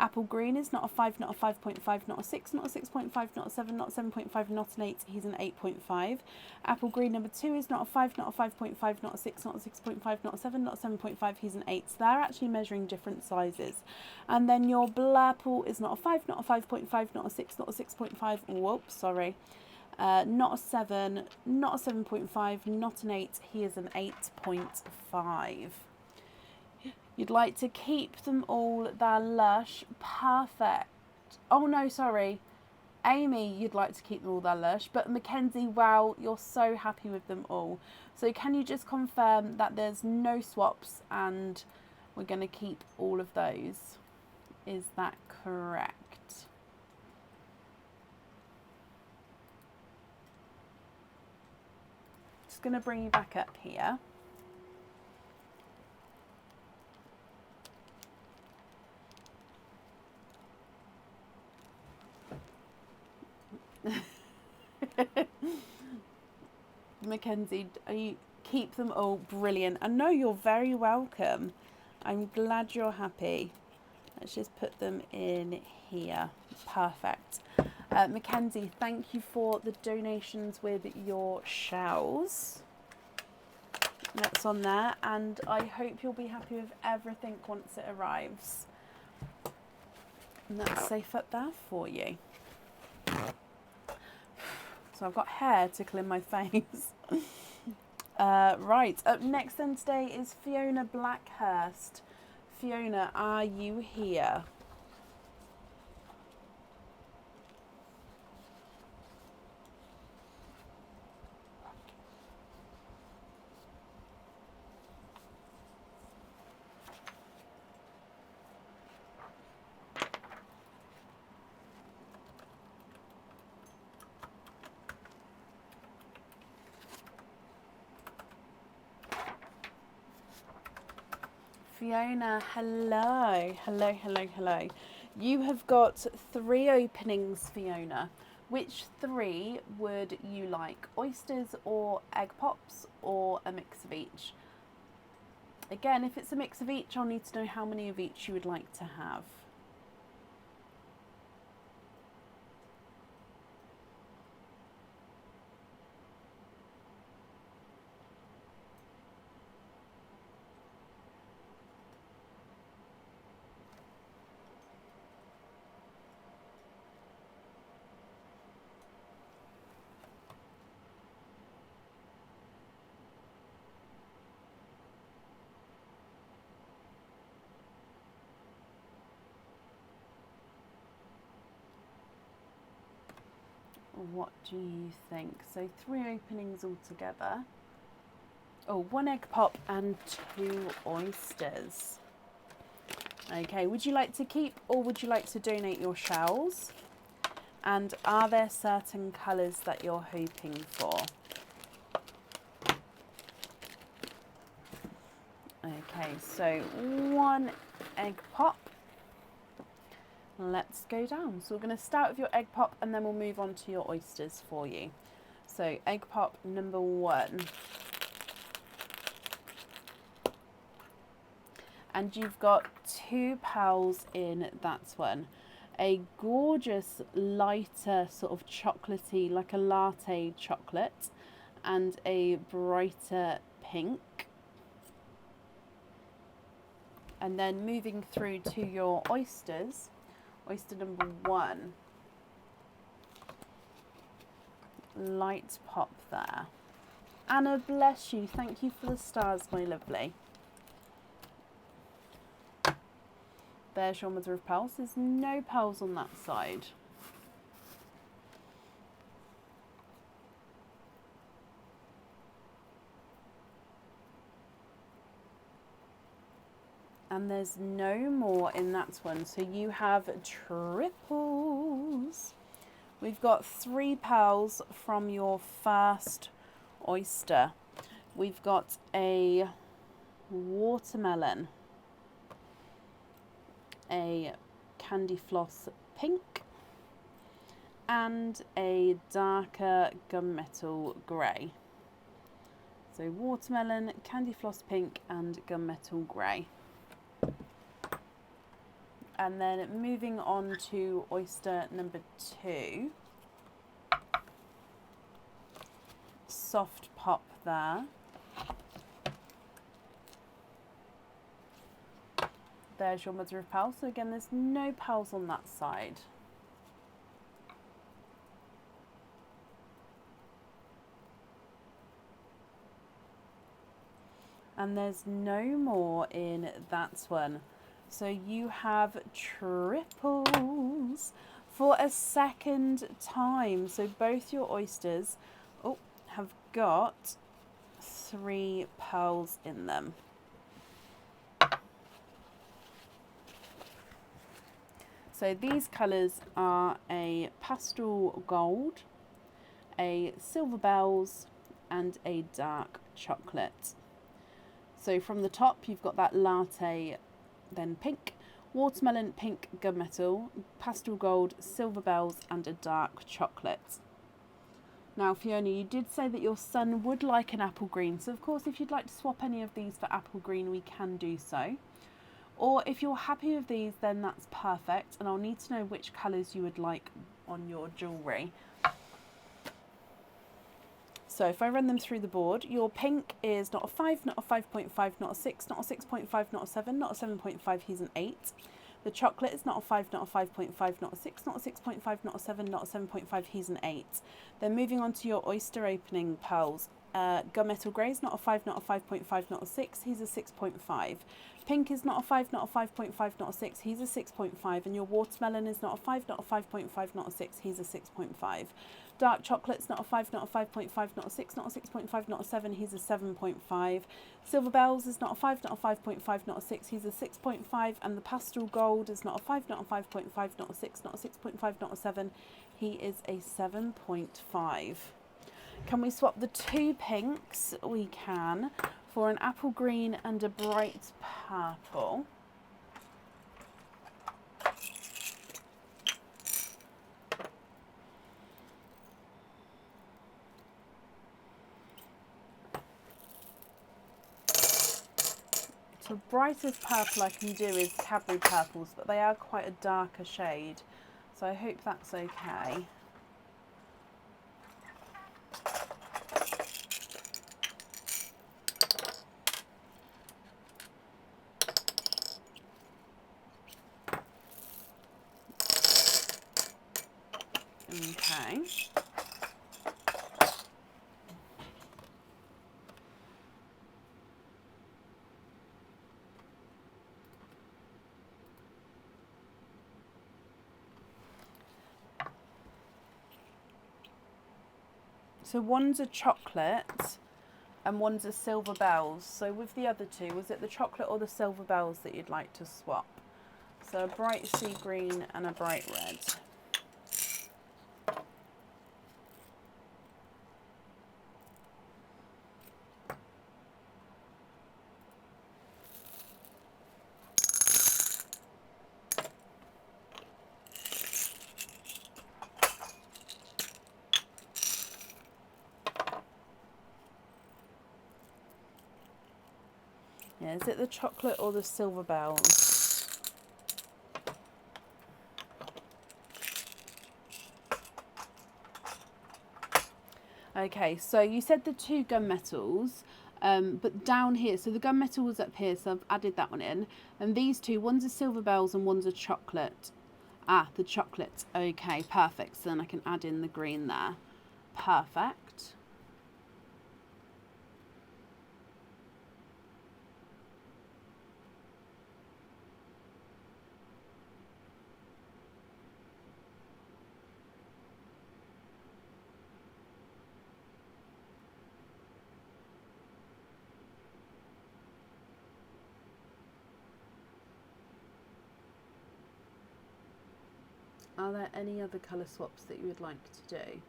Apple Green is not a 5, not a 5.5, not a 6, not a 6.5, not a 7, not a 7.5, not an 8, he's an 8.5. Apple Green number 2 is not a 5, not a 5.5, not a 6, not a 6.5, not a 7, not a 7.5, he's an 8. So they're actually measuring different sizes. And then your Blurple is not a 5, not a 5.5, not a 6, not a 6.5, whoops, sorry. Not a 7, not a 7.5, not an 8, he is an 8.5. You'd like to keep them all, they're lush, perfect. Oh no, sorry. Amy, you'd like to keep them all, they're lush. But Mackenzie, wow, you're so happy with them all. So can you just confirm that there's no swaps and we're going to keep all of those? Is that correct? Just going to bring you back up here. Mackenzie, you keep them all, brilliant. And no, you're very welcome. I'm glad you're happy. Let's just put them in here. Perfect. Mackenzie, thank you for the donations with your shells. That's on there, and I hope you'll be happy with everything once it arrives. And that's safe up there for you. So I've got hair tickling my face. Right, up next then today is Fiona Blackhurst. Fiona, are you here? Fiona, hello, hello, hello, hello. You have got 3 openings, Fiona. Which 3 would you like? Oysters or egg pops or a mix of each? Again, if it's a mix of each, I'll need to know how many of each you would like to have. What do you think? So 3 openings altogether. Oh, 1 egg pop and 2 oysters. Okay, would you like to keep or would you like to donate your shells? And are there certain colours that you're hoping for? Okay, so 1 egg pop. Let's go down. So we're going to start with your egg pop and then we'll move on to your oysters for you. So egg pop number 1. And you've got 2 pearls in that one. A gorgeous lighter sort of chocolatey, like a latte chocolate, and a brighter pink. And then moving through to your oysters, oyster number 1. Light pop there. Anna, bless you. Thank you for the stars, my lovely. There's your mother of pearls. There's no pearls on that side. And there's no more in that one. So you have triples. We've got 3 pearls from your first oyster. We've got a watermelon, a candy floss pink, and a darker gunmetal grey. So watermelon, candy floss pink, and gunmetal grey. And then moving on to oyster number 2. Soft pop there. There's your mother of pearl. So again, there's no pearls on that side. And there's no more in that one. So you have triples for a second time. So both your oysters have got 3 pearls in them. So these colours are a pastel gold, a silver bells, and a dark chocolate. So from the top you've got that latte, then pink, watermelon, pink, gunmetal, pastel gold, silver bells, and a dark chocolate. Now Fiona, you did say that your son would like an apple green, so of course if you'd like to swap any of these for apple green we can do so. Or if you're happy with these then that's perfect, and I'll need to know which colours you would like on your jewellery. So if I run them through the board, your pink is not a 5, not a 5.5, not a 6, not a 6.5, not a 7, not a 7.5, he's an 8. The chocolate is not a 5, not a 5.5, not a 6, not a 6.5, not a 7, not a 7.5, he's an 8. Then moving on to your oyster opening pearls. Gunmetal grey is not a 5, not a 5.5, not a 6, he's a 6.5. Pink is not a 5, not a 5.5, not a 6, he's a 6.5. And your watermelon is not a 5, not a 5.5, not a 6, he's a 6.5. Dark chocolate's not a 5, not a 5.5, not a 6, not a 6.5, not a 7, he's a 7.5. Silver bells is not a 5, not a 5.5, not a 6, he's a 6.5. And the pastel gold is not a 5, not a 5.5, not a 6, not a 6.5, not a 7, he is a 7.5. Can we swap the 2 pinks? We can, for an apple green and a bright purple. The brightest purple I can do is Cadbury purples, but they are quite a darker shade, so I hope that's okay. Okay. So one's a chocolate and one's a silver bells. So with the other two, was it the chocolate or the silver bells that you'd like to swap? So a bright sea green and a bright red. Yeah, is it the chocolate or the silver bells? Okay, so you said the two gunmetals, but down here, so the gunmetal was up here, so I've added that one in. And these two, one's a silver bells and one's a chocolate. Ah, the chocolate. Okay, perfect. So then I can add in the green there. Perfect. Are there any other colour swaps that you would like to do?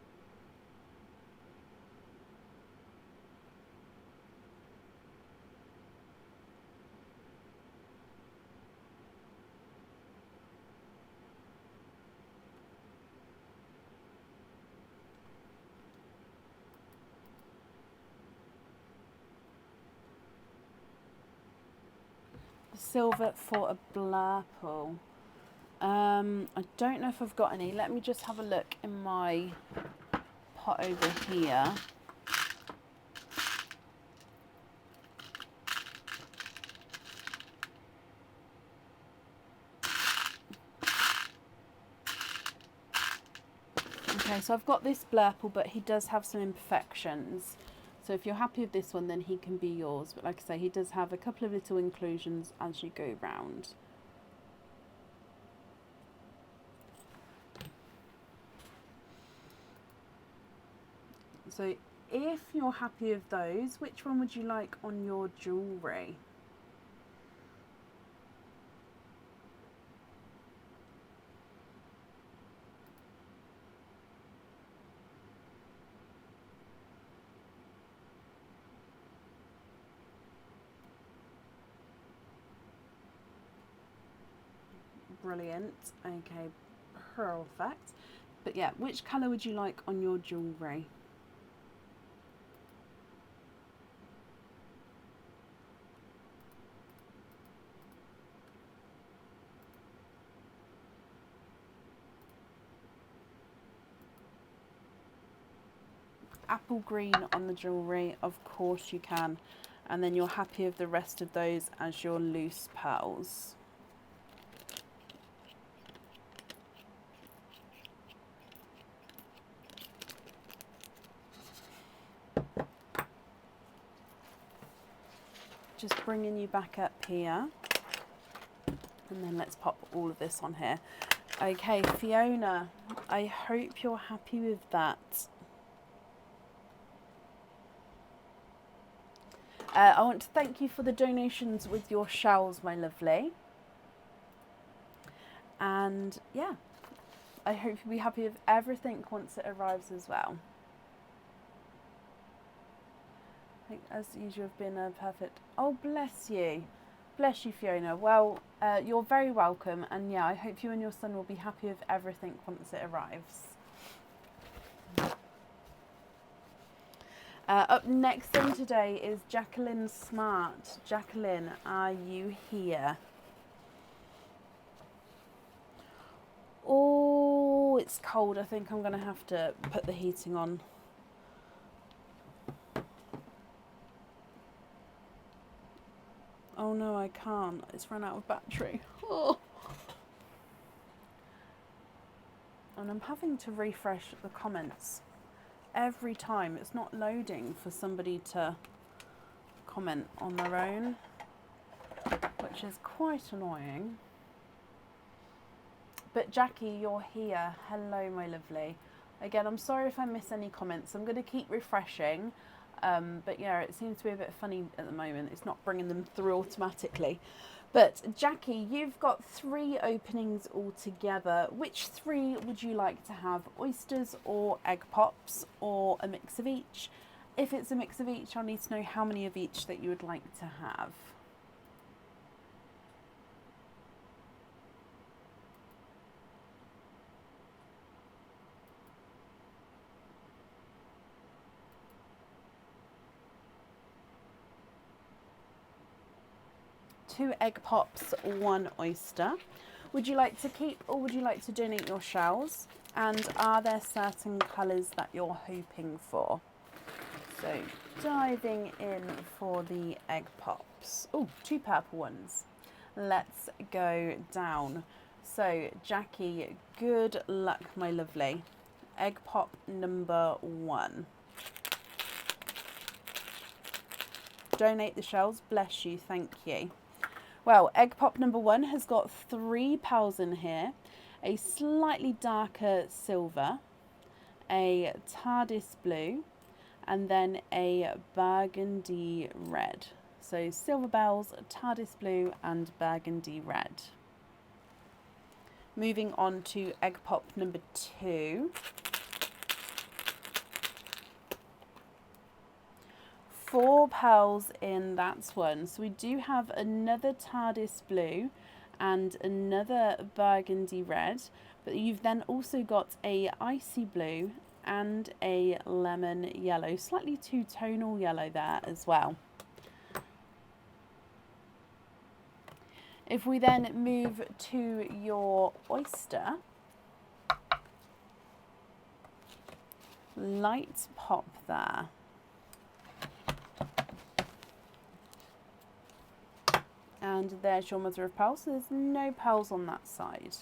Silver for a blurple. I don't know if I've got any. Let me just have a look in my pot over here. Okay, so I've got this blurple, but he does have some imperfections. So if you're happy with this one, then he can be yours. But like I say, he does have a couple of little inclusions as you go round. So if you're happy with those, which one would you like on your jewellery? Brilliant. Okay, perfect. But yeah, which colour would you like on your jewellery? Apple green on the jewellery, of course you can. And then you're happy with the rest of those as your loose pearls. Just bringing you back up here. And then let's pop all of this on here. Okay, Fiona, I hope you're happy with that. I want to thank you for the donations with your shells, my lovely. And yeah, I hope you'll be happy with everything once it arrives as well. I think as usual have been perfect. Oh, bless you. Bless you, Fiona. Well, you're very welcome. And yeah, I hope you and your son will be happy with everything once it arrives. Up next then today is Jacqueline Smart. Jacqueline, are you here? Oh, it's cold. I think I'm going to have to put the heating on. Oh no, I can't. It's run out of battery. Oh. And I'm having to refresh the comments every time. It's not loading for somebody to comment on their own, which is quite annoying. But Jackie, you're here. Hello, my lovely. Again, I'm sorry if I miss any comments. I'm going to keep refreshing. But yeah, it seems to be a bit funny at the moment. It's not bringing them through automatically. But Jackie, you've got 3 openings altogether. Which 3 would you like to have? Oysters or egg pops or a mix of each? If it's a mix of each, I'll need to know how many of each that you would like to have. Two egg pops, 1 oyster. Would you like to keep or would you like to donate your shells? And are there certain colours that you're hoping for? So diving in for the egg pops. Oh, 2 purple ones. Let's go down. So Jackie, good luck, my lovely. Egg pop number 1. Donate the shells, bless you, thank you. Well, egg pop number 1 has got 3 pals in here, a slightly darker silver, a TARDIS blue, and then a burgundy red. So silver bells, TARDIS blue, and burgundy red. Moving on to egg pop number 2. 4 pearls in that one. So we do have another TARDIS blue and another burgundy red, but you've then also got a icy blue and a lemon yellow, slightly two-tonal yellow there as well. If we then move to your oyster, light pop there. And there's your mother of pearls. So there's no pearls on that side.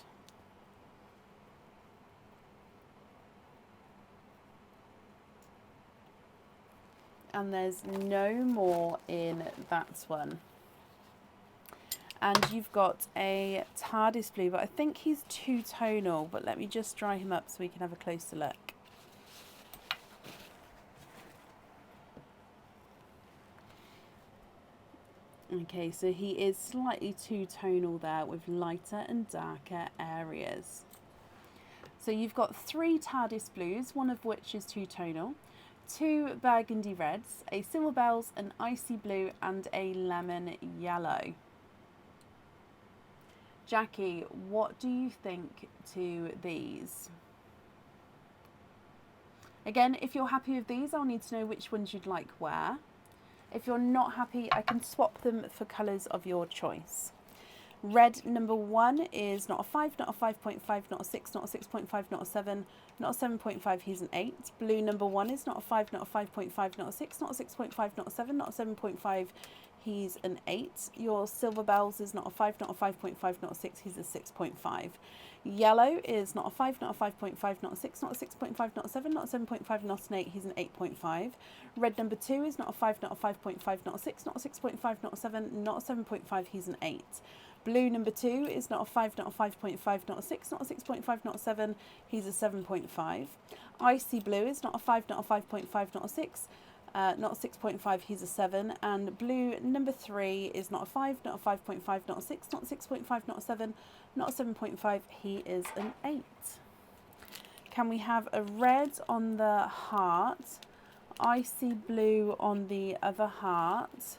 And there's no more in that one. And you've got a TARDIS blue, but I think he's two-tonal. But let me just dry him up so we can have a closer look. Okay, so he is slightly two-tonal there with lighter and darker areas. So you've got 3 TARDIS blues, one of which is two-tonal, 2 burgundy reds, a silver bells, an icy blue, and a lemon yellow. Jackie, what do you think to these? Again, if you're happy with these, I'll need to know which ones you'd like where. If you're not happy, I can swap them for colours of your choice. Red number 1 is not a 5, not a 5.5, not a 6, not a 6.5, not a 7, not a 7.5, he's an 8. Blue number 1 is not a 5, not a 5.5, not a 6, not a 6.5, not a 7, not a 7.5, he's an 8. Your silver bells is not a 5, not a 5.5, not a 6, he's a 6.5. Yellow is not a 5, not a 5.5, not a 6, not a 6.5, not a 7, not a 7.5, not an 8, he's an 8.5. Red number 2 is not a 5, not a 5.5, not a 6, not a 6.5, not a 7, not a 7.5, he's an 8. Blue number 2 is not a 5, not a 5.5, not a 6, not a 6.5, not a 7, he's a 7.5. Icy blue is not a 5, not a 5.5, not a 6, not a 6.5, he's a 7. And blue number 3 is not a 5, not a 5.5, not a 6, not a 6.5, not a 7, not a 7.5, he is an 8. Can we have a red on the heart, icy blue on the other heart,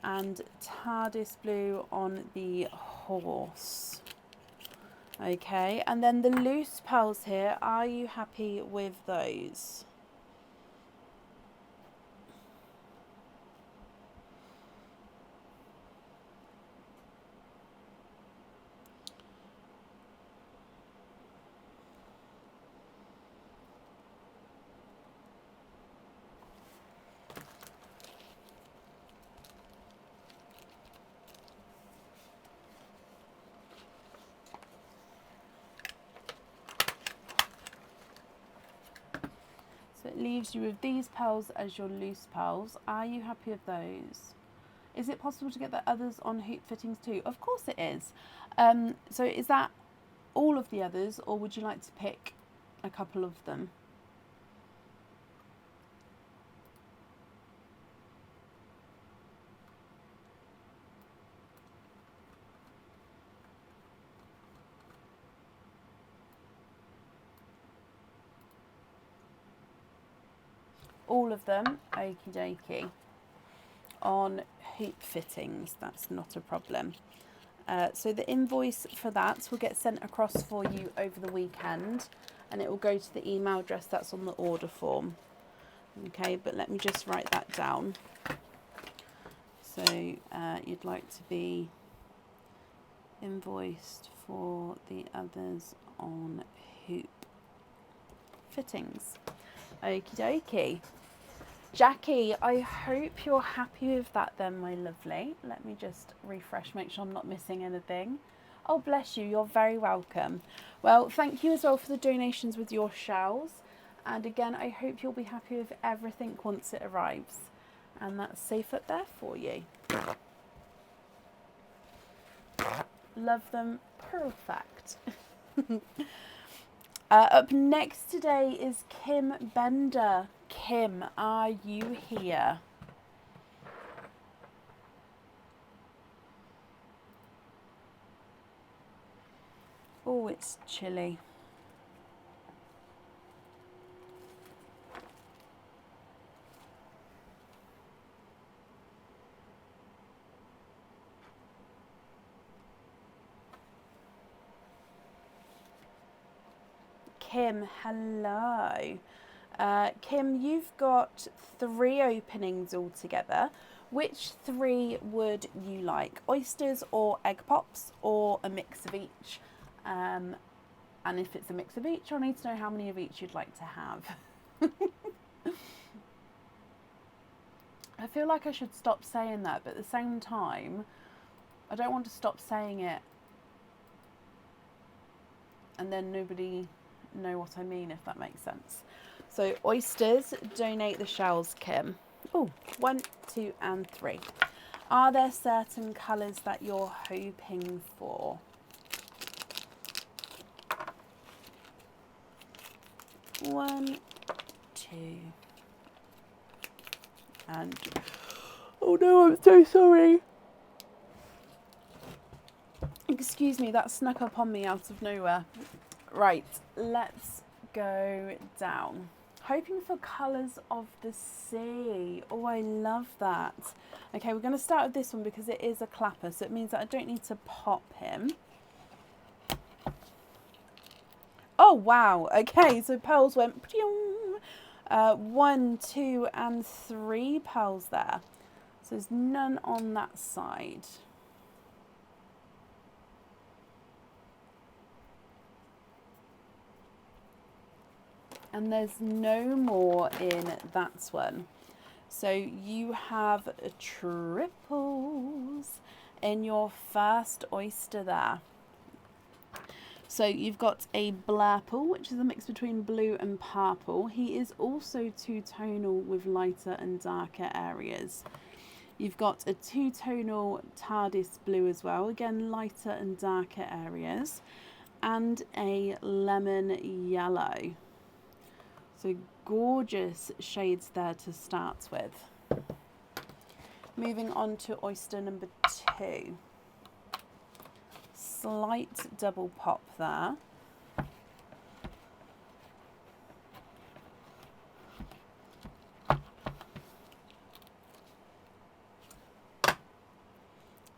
and TARDIS blue on the horse? Okay, and then the loose pearls here, are you happy with those? So it leaves you with these pearls as your loose pearls. Are you happy with those? Is it possible to get the others on hoop fittings too? Of course it is. So is that all of the others, or would you like to pick a couple of them? all of them, okie dokie, on hoop fittings. That's not a problem. So the invoice for that will get sent across for you over the weekend, and it will go to the email address that's on the order form. Okay, but let me just write that down. So you'd like to be invoiced for the others on hoop fittings. Okie dokie. Jackie, I hope you're happy with that then, my lovely. Let me just refresh, make sure I'm not missing anything. Oh, bless you. You're very welcome. Well, thank you as well for the donations with your shells. And again, I hope you'll be happy with everything once it arrives. And that's safe up there for you. Love them. Perfect. Up next today is Kim Bender. Kim, are you here? Oh, it's chilly. Kim, hello. Kim, you've got 3 openings altogether. Which 3 would you like? Oysters or egg pops, or a mix of each? And if it's a mix of each, I need to know how many of each you'd like to have. I feel like I should stop saying that, but at the same time, I don't want to stop saying it and then nobody know what I mean, if that makes sense. So oysters, donate the shells, Kim. Oh, 1, 2 and 3. Are there certain colours that you're hoping for? One, 2 and... Oh no, I'm so sorry. Excuse me, that snuck up on me out of nowhere. Right, let's go down. Hoping for colours of the sea. Oh, I love that. Okay, we're going to start with this one because it is a clapper, so it means that I don't need to pop him. Oh, wow. Okay, so pearls went... 1, 2 and 3 pearls there. So there's none on that side. And there's no more in that one. So you have triples in your first oyster there. So you've got a blurple, which is a mix between blue and purple. He is also two-tonal with lighter and darker areas. You've got a two-tonal TARDIS blue as well, again lighter and darker areas, and a lemon yellow. So gorgeous shades there to start with. Moving on to oyster number 2. Slight double pop there.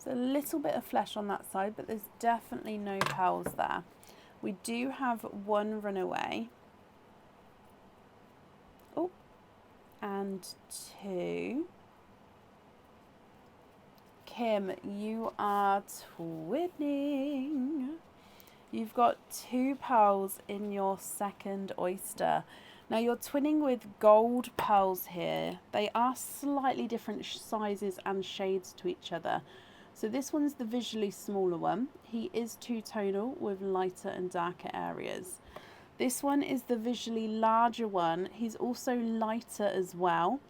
There's a little bit of flesh on that side, but there's definitely no pearls there. We do have 1 runaway. Oh, and 2. Kim, you are twinning. You've got 2 pearls in your second oyster. Now you're twinning with gold pearls here. They are slightly different sizes and shades to each other. So this one's the visually smaller one. He is two-tonal with lighter and darker areas. This one is the visually larger one. He's also lighter as well.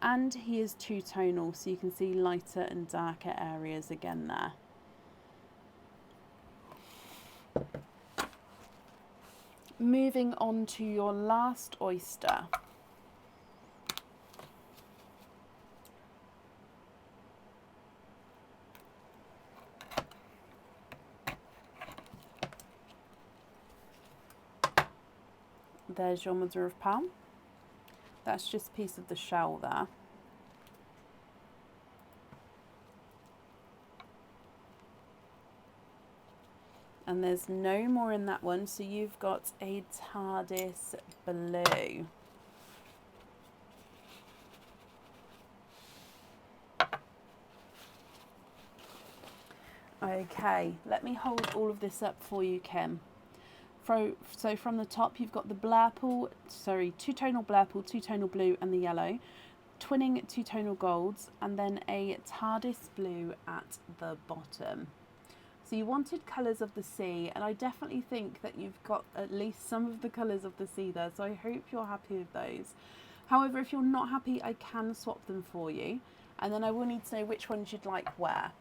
And he is two-tonal, so you can see lighter and darker areas again there. Moving on to your last oyster. There's your mother of pearl. That's just a piece of the shell there. And there's no more in that one, so you've got a TARDIS blue. Okay, let me hold all of this up for you, Kim. So from the top, you've got the two-tonal Blurple, two-tonal blue and the yellow, twinning two-tonal golds, and then a TARDIS blue at the bottom. So you wanted colours of the sea, and I definitely think that you've got at least some of the colours of the sea there, so I hope you're happy with those. However, if you're not happy, I can swap them for you, and then I will need to know which ones you'd like where.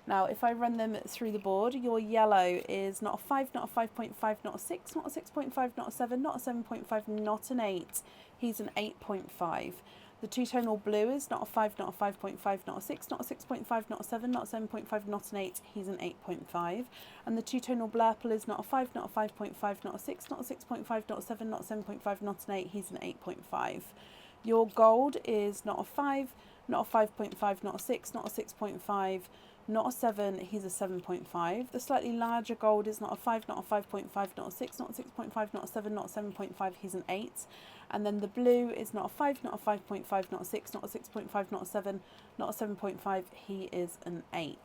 Now, if I run them through the board, your yellow is not a 5, not a 5.5, not a 6, not a 6.5, not a 7, not a 7.5, not an 8. He's an 8.5. The two-tonal blue is not a 5, not a 5.5, not a 6, not a 6.5, not a 7, not a 7.5, not an 8. He's an 8.5. And the two-tonal blurple is not a 5, not a 5.5, not a 6, not a 6.5, not a 7, not a 7.5, not an 8. He's an 8.5. Your gold is not a 5, not a 5.5, not a 6, not a 6.5, not a 7, he's a 7.5. The slightly larger gold is not a 5, not a 5.5, not a 6, not a 6.5, not a 7, not a 7.5, he's an 8. And then the blue is not a 5, not a 5.5, not a 6, not a 6.5, not a 7, not a 7.5, he is an 8.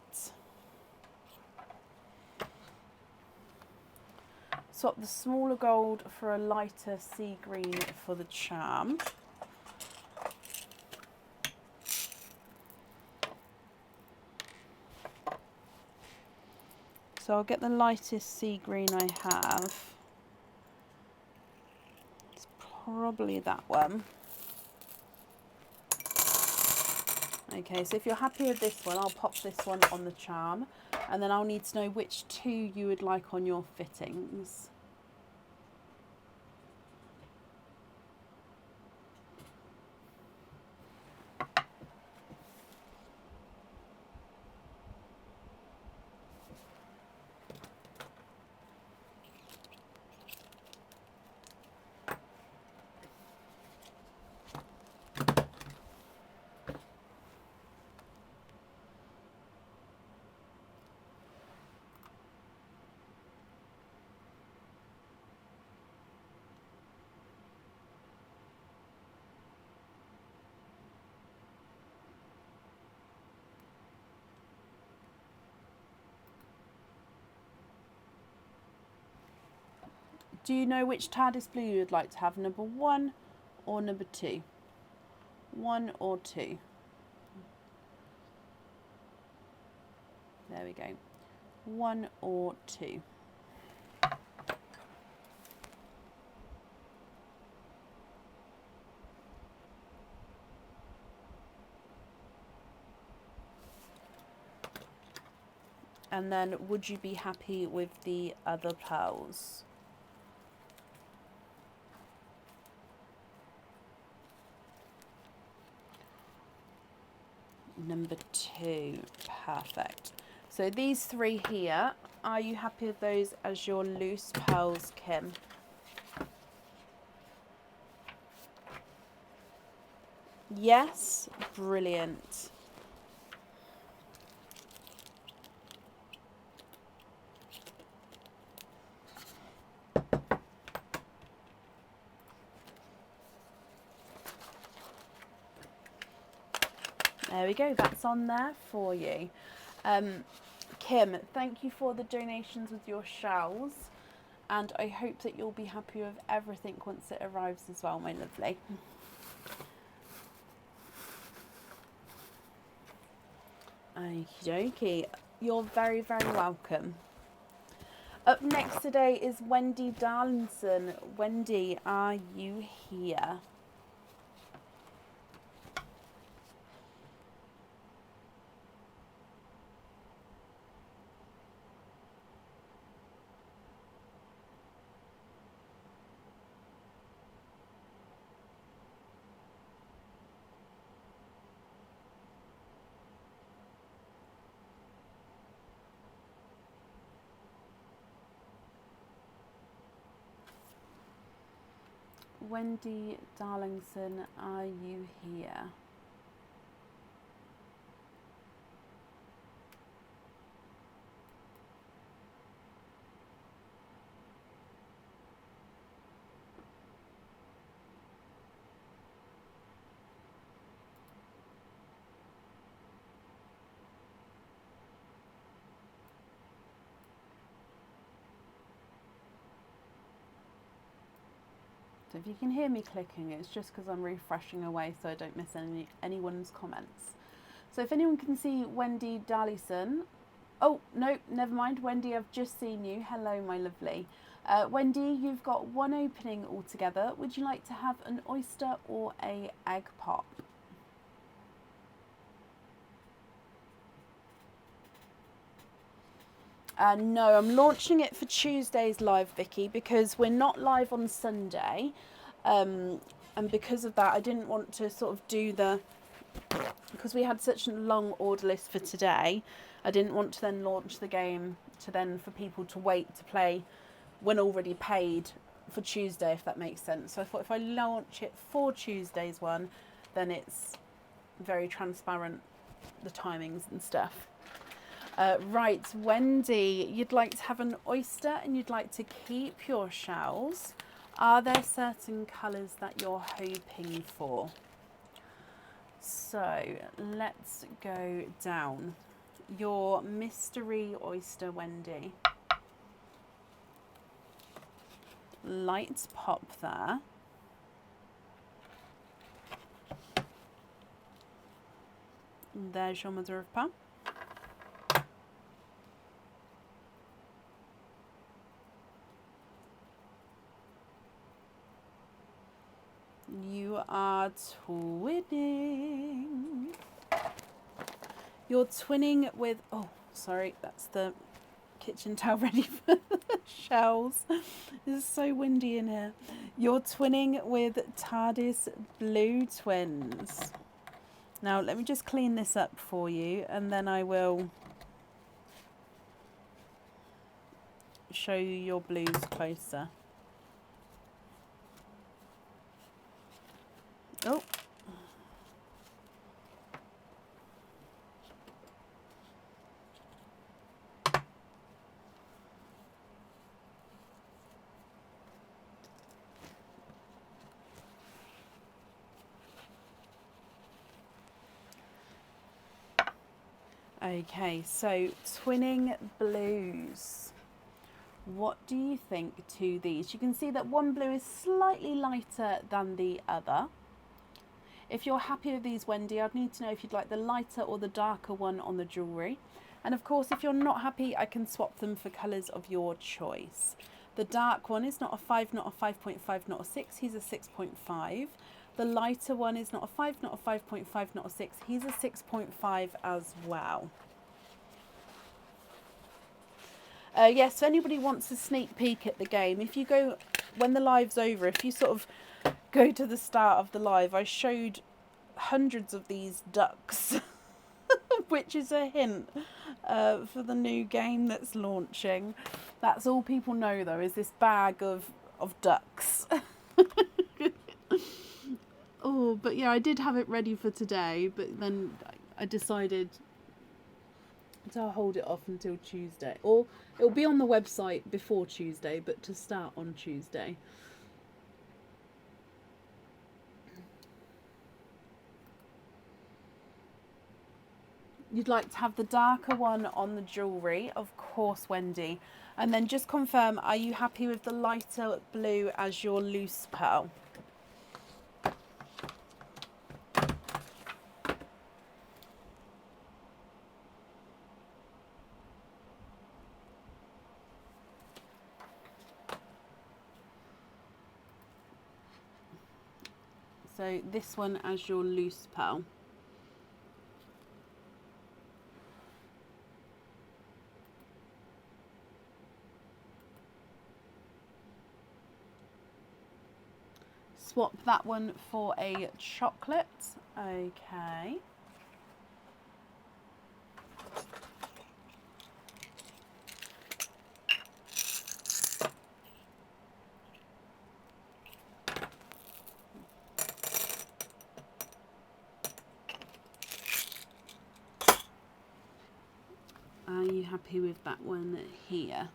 Swap the smaller gold for a lighter sea green for the charm. So I'll get the lightest sea green I have. It's probably that one. Okay, so if you're happy with this one, I'll pop this one on the charm, and then I'll need to know which two you would like on your fittings. Do you know which TARDIS blue you would like to have, number 1 or number 2? 1 or 2? There we go. 1 or 2. And then would you be happy with the other pearls? Number 2, perfect. So these 3 here, are you happy with those as your loose pearls, Kim? Yes, brilliant. There we go, that's on there for you. Kim, thank you for the donations with your shells, and I hope that you'll be happy with everything once it arrives as well, my lovely. Okie dokie, you're very, very welcome. Up next today is Wendy Darlinson. Wendy, are you here? Wendy Darlington, are you here? So if you can hear me clicking, it's just because I'm refreshing away so I don't miss anyone's comments. So if anyone can see Wendy Darlison, oh no, never mind, Wendy, I've just seen you. Hello, my lovely. Wendy, you've got one opening altogether. Would you like to have an oyster or a egg pop? No, I'm launching it for Tuesday's live, Vicky, because we're not live on Sunday. And because of that, I didn't want to sort of do because we had such a long order list for today, I didn't want to then launch the game for people to wait to play when already paid for Tuesday, if that makes sense. So I thought if I launch it for Tuesday's one, then it's very transparent, the timings and stuff. Right, Wendy, you'd like to have an oyster and you'd like to keep your shells. Are there certain colours that you're hoping for? So let's go down. Your mystery oyster, Wendy. Light pop there. And there's your mother of pearl. You are twinning. You're twinning with, oh, sorry, that's the kitchen towel ready for the shells. It's so windy in here. You're twinning with TARDIS Blue Twins. Now, let me just clean this up for you, and then I will show you your blues closer. Oh. Okay, so twinning blues. What do you think to these? You can see that one blue is slightly lighter than the other. If you're happy with these, Wendy, I'd need to know if you'd like the lighter or the darker one on the jewellery. And of course, if you're not happy, I can swap them for colours of your choice. The dark one is not a 5, not a 5.5, not a 6. He's a 6.5. The lighter one is not a 5, not a 5.5, not a 6. He's a 6.5 as well. Yes, so anybody wants a sneak peek at the game, if you go, when the live's over, if you sort of go to the start of the live, I showed hundreds of these ducks, which is a hint for the new game that's launching. That's all people know, though, is this bag of ducks. Oh, but yeah, I did have it ready for today, but then I decided to hold it off until Tuesday. Or it'll be on the website before Tuesday, but to start on Tuesday. You'd like to have the darker one on the jewellery, of course, Wendy. And then just confirm, are you happy with the lighter blue as your loose pearl? So this one as your loose pearl. Swap that one for a chocolate. Okay. Are you happy with that one here?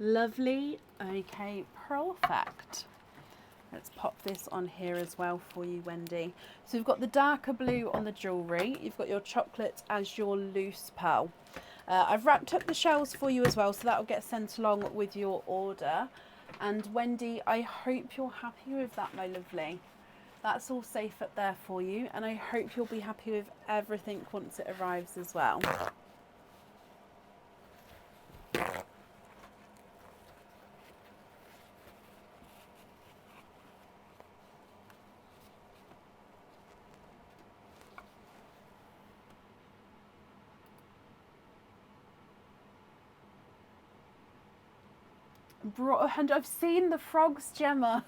Lovely. Okay, perfect. Let's pop this on here as well for you, Wendy. So we've got the darker blue on the jewellery. You've got your chocolate as your loose pearl. I've wrapped up the shells for you as well, so that will get sent along with your order. And Wendy, I hope you're happy with that, my lovely. That's all safe up there for you, and I hope you'll be happy with everything once it arrives as well. And I've seen the frogs, Gemma.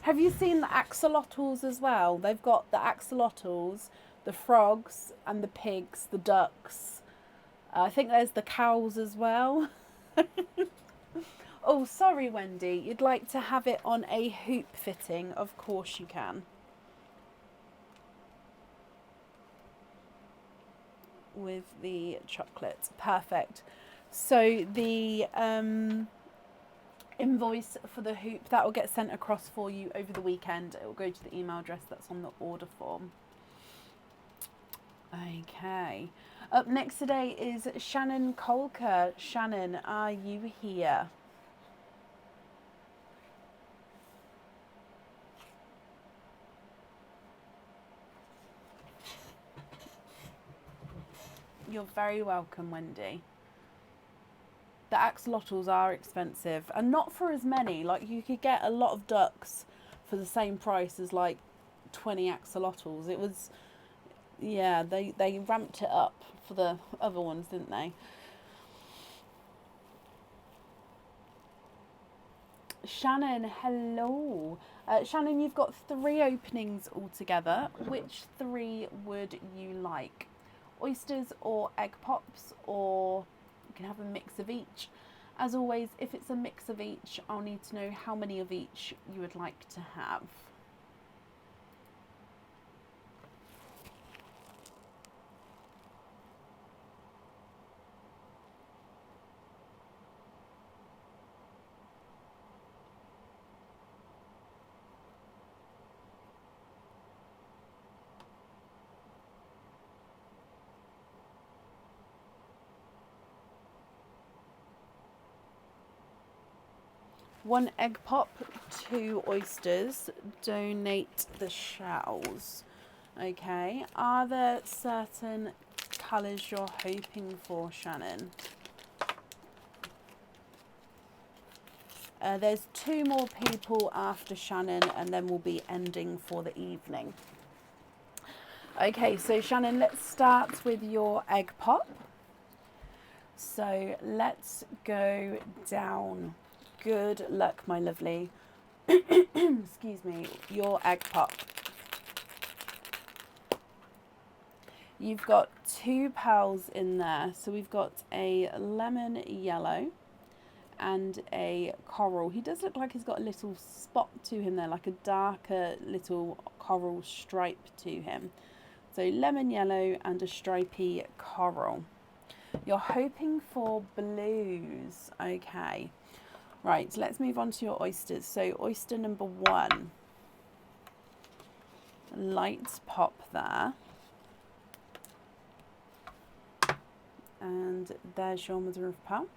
Have you seen the axolotls as well? They've got the axolotls, the frogs, and the pigs, the ducks. I think there's the cows as well. Oh, sorry, Wendy. You'd like to have it on a hoop fitting? Of course you can. With the chocolate. Perfect. So the invoice for the hoop, that will get sent across for you over the weekend. It will go to the email address that's on the order form. Okay. Up next today is Shannon Kolker. Shannon, are you here? You're very welcome, Wendy. The axolotls are expensive, and not for as many. Like, you could get a lot of ducks for the same price as like 20 axolotls. It was, yeah, they ramped it up for the other ones, didn't they? Shannon, hello. Shannon, you've got 3 openings altogether. Which 3 would you like? Oysters or egg pops, or you can have a mix of each. As always, if it's a mix of each, I'll need to know how many of each you would like to have. One egg pop, 2 oysters, donate the shells. Okay, are there certain colours you're hoping for, Shannon? There's 2 more people after Shannon, and then we'll be ending for the evening. Okay, so Shannon, let's start with your egg pop. So let's go down. Good luck, my lovely. Excuse me, your egg pop. You've got 2 pearls in there. So we've got a lemon yellow and a coral. He does look like he's got a little spot to him there, like a darker little coral stripe to him. So lemon yellow and a stripy coral. You're hoping for blues. Okay. Right, let's move on to your oysters. So oyster number 1. Light pop there. And there's your mother of pearl.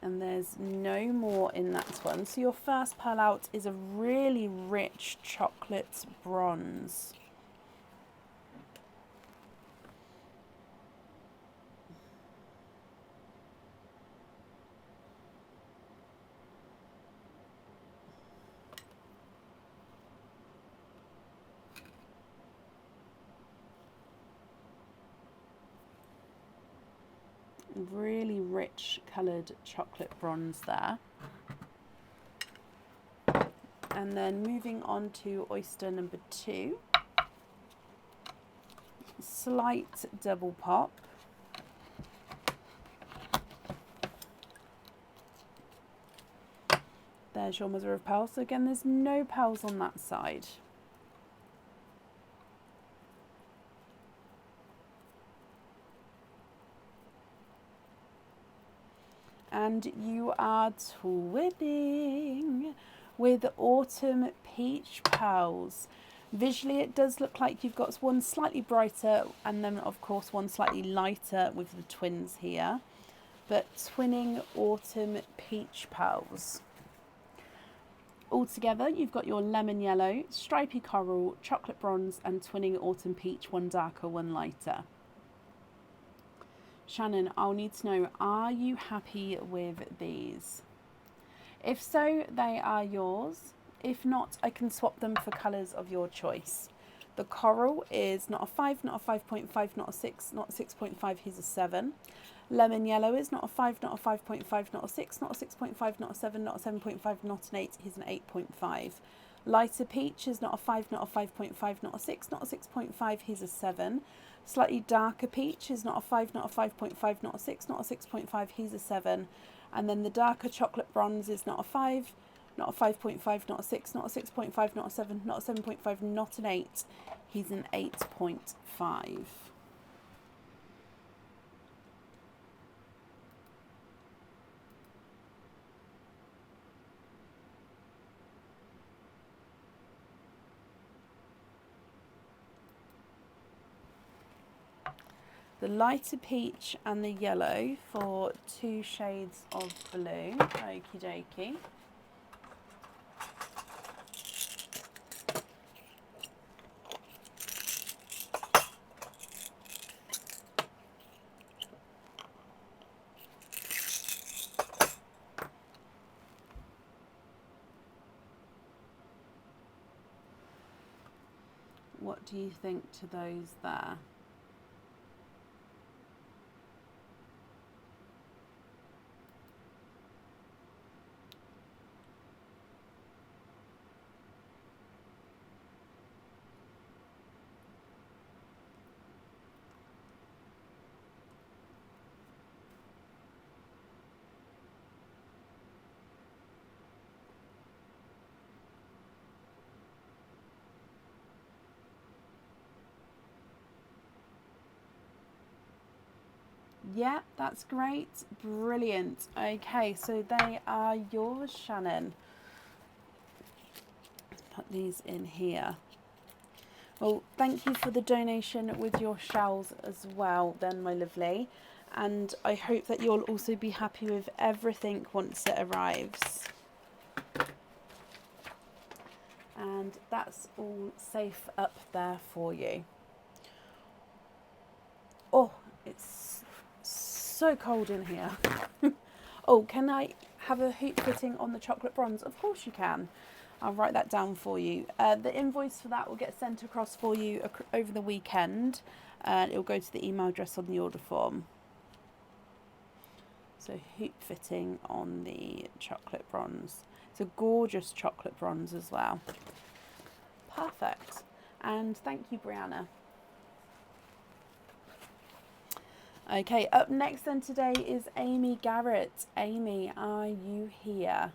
And there's no more in that one. So your first pearl out is a really rich chocolate bronze. Really rich coloured chocolate bronze there. And then moving on to oyster number 2. Slight double pop. There's your mother of pearl. So again, there's no pearls on that side. And you are twinning with autumn peach pearls. Visually it does look like you've got one slightly brighter and then of course one slightly lighter with the twins here. But twinning autumn peach pearls. Altogether, you've got your lemon yellow, stripy coral, chocolate bronze, and twinning autumn peach, one darker, one lighter. Shannon, I'll need to know, are you happy with these? If so, they are yours. If not, I can swap them for colours of your choice. The coral is not a 5, not a 5.5, not a 6, not a 6.5, here's a 7. Lemon yellow is not a 5, not a 5.5, not a 6, not a 6.5, not a 7, not a 7.5, not an 8, here's an 8.5. Lighter peach is not a 5, not a 5.5, not a 6, not a 6.5, here's a 7. Slightly darker peach is not a 5, not a 5.5, not a 6, not a 6.5, here's a 7. And then the darker chocolate bronze is not a 5, not a 5.5, not a 6, not a 6.5, not a 7, not a 7.5, not an 8, here's an 8.5. The lighter peach and the yellow for 2 shades of blue. Okie dokie. What do you think to those there? Yeah, that's great. Brilliant. Okay, so they are yours, Shannon. Let's put these in here. Well, thank you for the donation with your shells as well then, my lovely. And I hope that you'll also be happy with everything once it arrives. And that's all safe up there for you. Oh, it's so cold in here. Oh, can I have a hoop fitting on the chocolate bronze? Of course you can. I'll write that down for you. The invoice for that will get sent across for you over the weekend, and it will go to the email address on the order form. So hoop fitting on the chocolate bronze. It's a gorgeous chocolate bronze as well. Perfect. And thank you, Brianna. Okay, up next then today is Amy Garrett. Amy, are you here?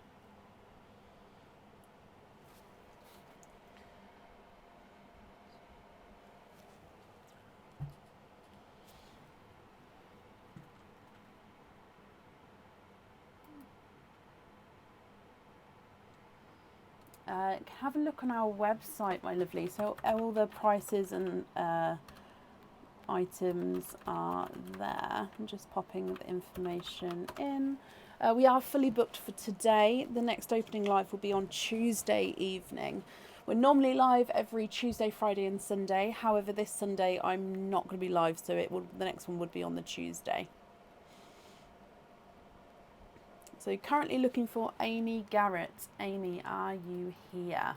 Have a look on our website, my lovely. So all the prices and items are there. I'm just popping the information in. We are fully booked for today. The next opening live will be on Tuesday evening. We're normally live every Tuesday, Friday and Sunday. However, this Sunday I'm not going to be live, so the next one would be on the Tuesday. So currently looking for Amy Garrett. Amy, are you here?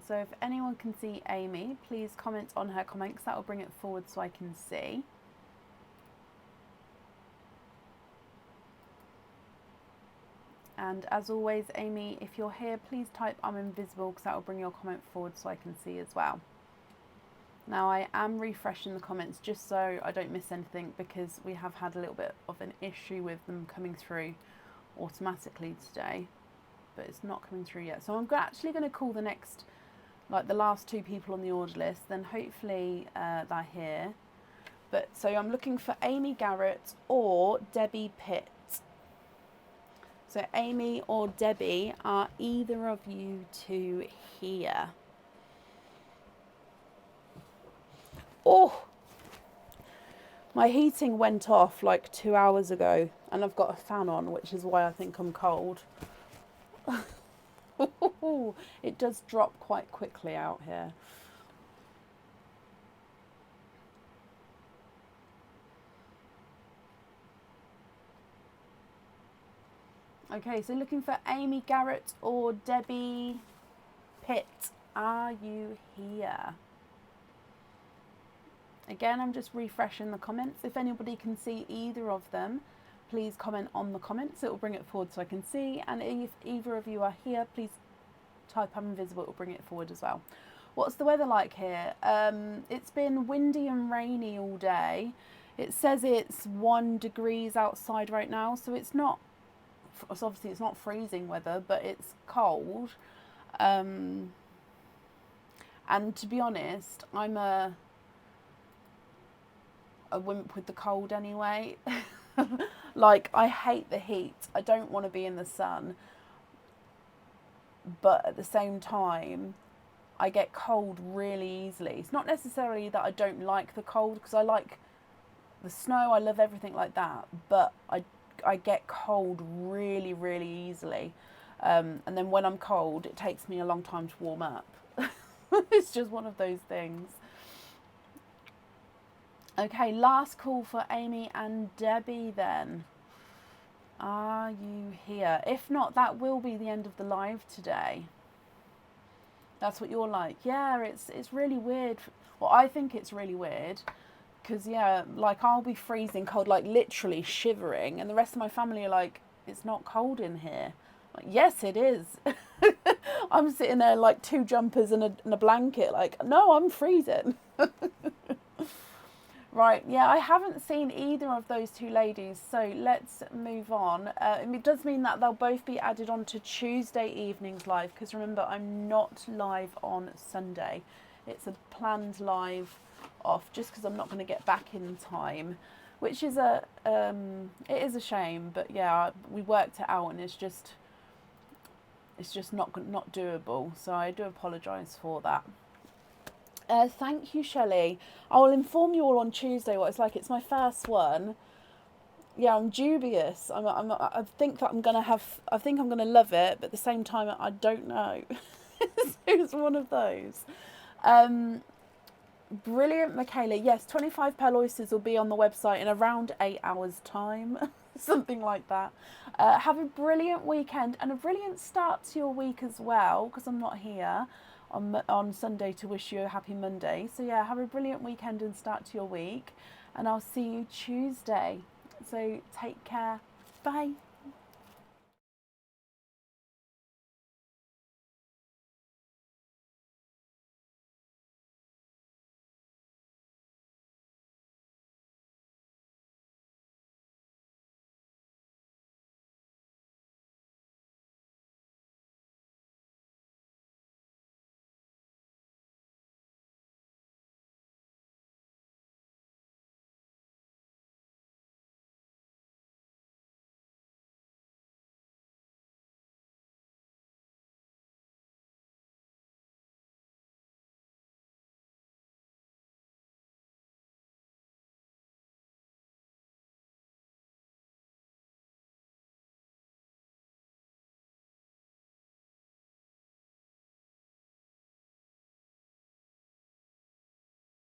So if anyone can see Amy, please comment on her comment because that will bring it forward so I can see. And as always, Amy, if you're here, please type I'm invisible because that will bring your comment forward so I can see as well. Now I am refreshing the comments just so I don't miss anything because we have had a little bit of an issue with them coming through automatically today, but it's not coming through yet. So I'm actually going to call the next, like the last 2 people on the order list, then hopefully they're here. But so I'm looking for Amy Garrett or Debbie Pitt. So Amy or Debbie, are either of you 2 here? Oh, my heating went off like 2 hours ago and I've got a fan on, which is why I think I'm cold. It does drop quite quickly out here. Okay, so looking for Amy Garrett or Debbie Pitt. Are you here? Again, I'm just refreshing the comments. If anybody can see either of them, please comment on the comments. It will bring it forward so I can see. And if either of you are here, please type I'm invisible. It will bring it forward as well. What's the weather like here? It's been windy and rainy all day. It says it's 1 degrees outside right now, so it's not, obviously it's not freezing weather, but it's cold. And to be honest, I'm a wimp with the cold anyway. Like, I hate the heat. I don't want to be in the sun. But at the same time, I get cold really easily. It's not necessarily that I don't like the cold, because I like the snow, I love everything like that, but I get cold really, really easily. And then when I'm cold, it takes me a long time to warm up. It's just one of those things. Okay, last call for Amy and Debbie then. Are you here? If not, that will be the end of the live today. That's what you're like. Yeah, it's really weird. Well, I think it's really weird because, yeah, like I'll be freezing cold, like literally shivering, and the rest of my family are like, it's not cold in here. Like, yes, it is. I'm sitting there like 2 jumpers and a blanket, like, no, I'm freezing. Right, yeah, I haven't seen either of those 2 ladies, so let's move on. It does mean that they'll both be added on to Tuesday evening's live, because remember, I'm not live on Sunday. It's a planned live off, just because I'm not going to get back in time, which is it is a shame, but yeah, we worked it out, and it's just not doable, so I do apologise for that. Thank you, Shelley. I will inform you all on Tuesday what it's like. It's my first one. Yeah, I'm dubious. I think I'm gonna love it, but at the same time, I don't know. It's one of those. Brilliant, Michaela. Yes, 25 pearl oysters will be on the website in around 8 hours' time, something like that. Have a brilliant weekend and a brilliant start to your week as well, because I'm not here on Sunday to wish you a happy Monday. So yeah, have a brilliant weekend and start to your week, and I'll see you Tuesday. So take care. Bye.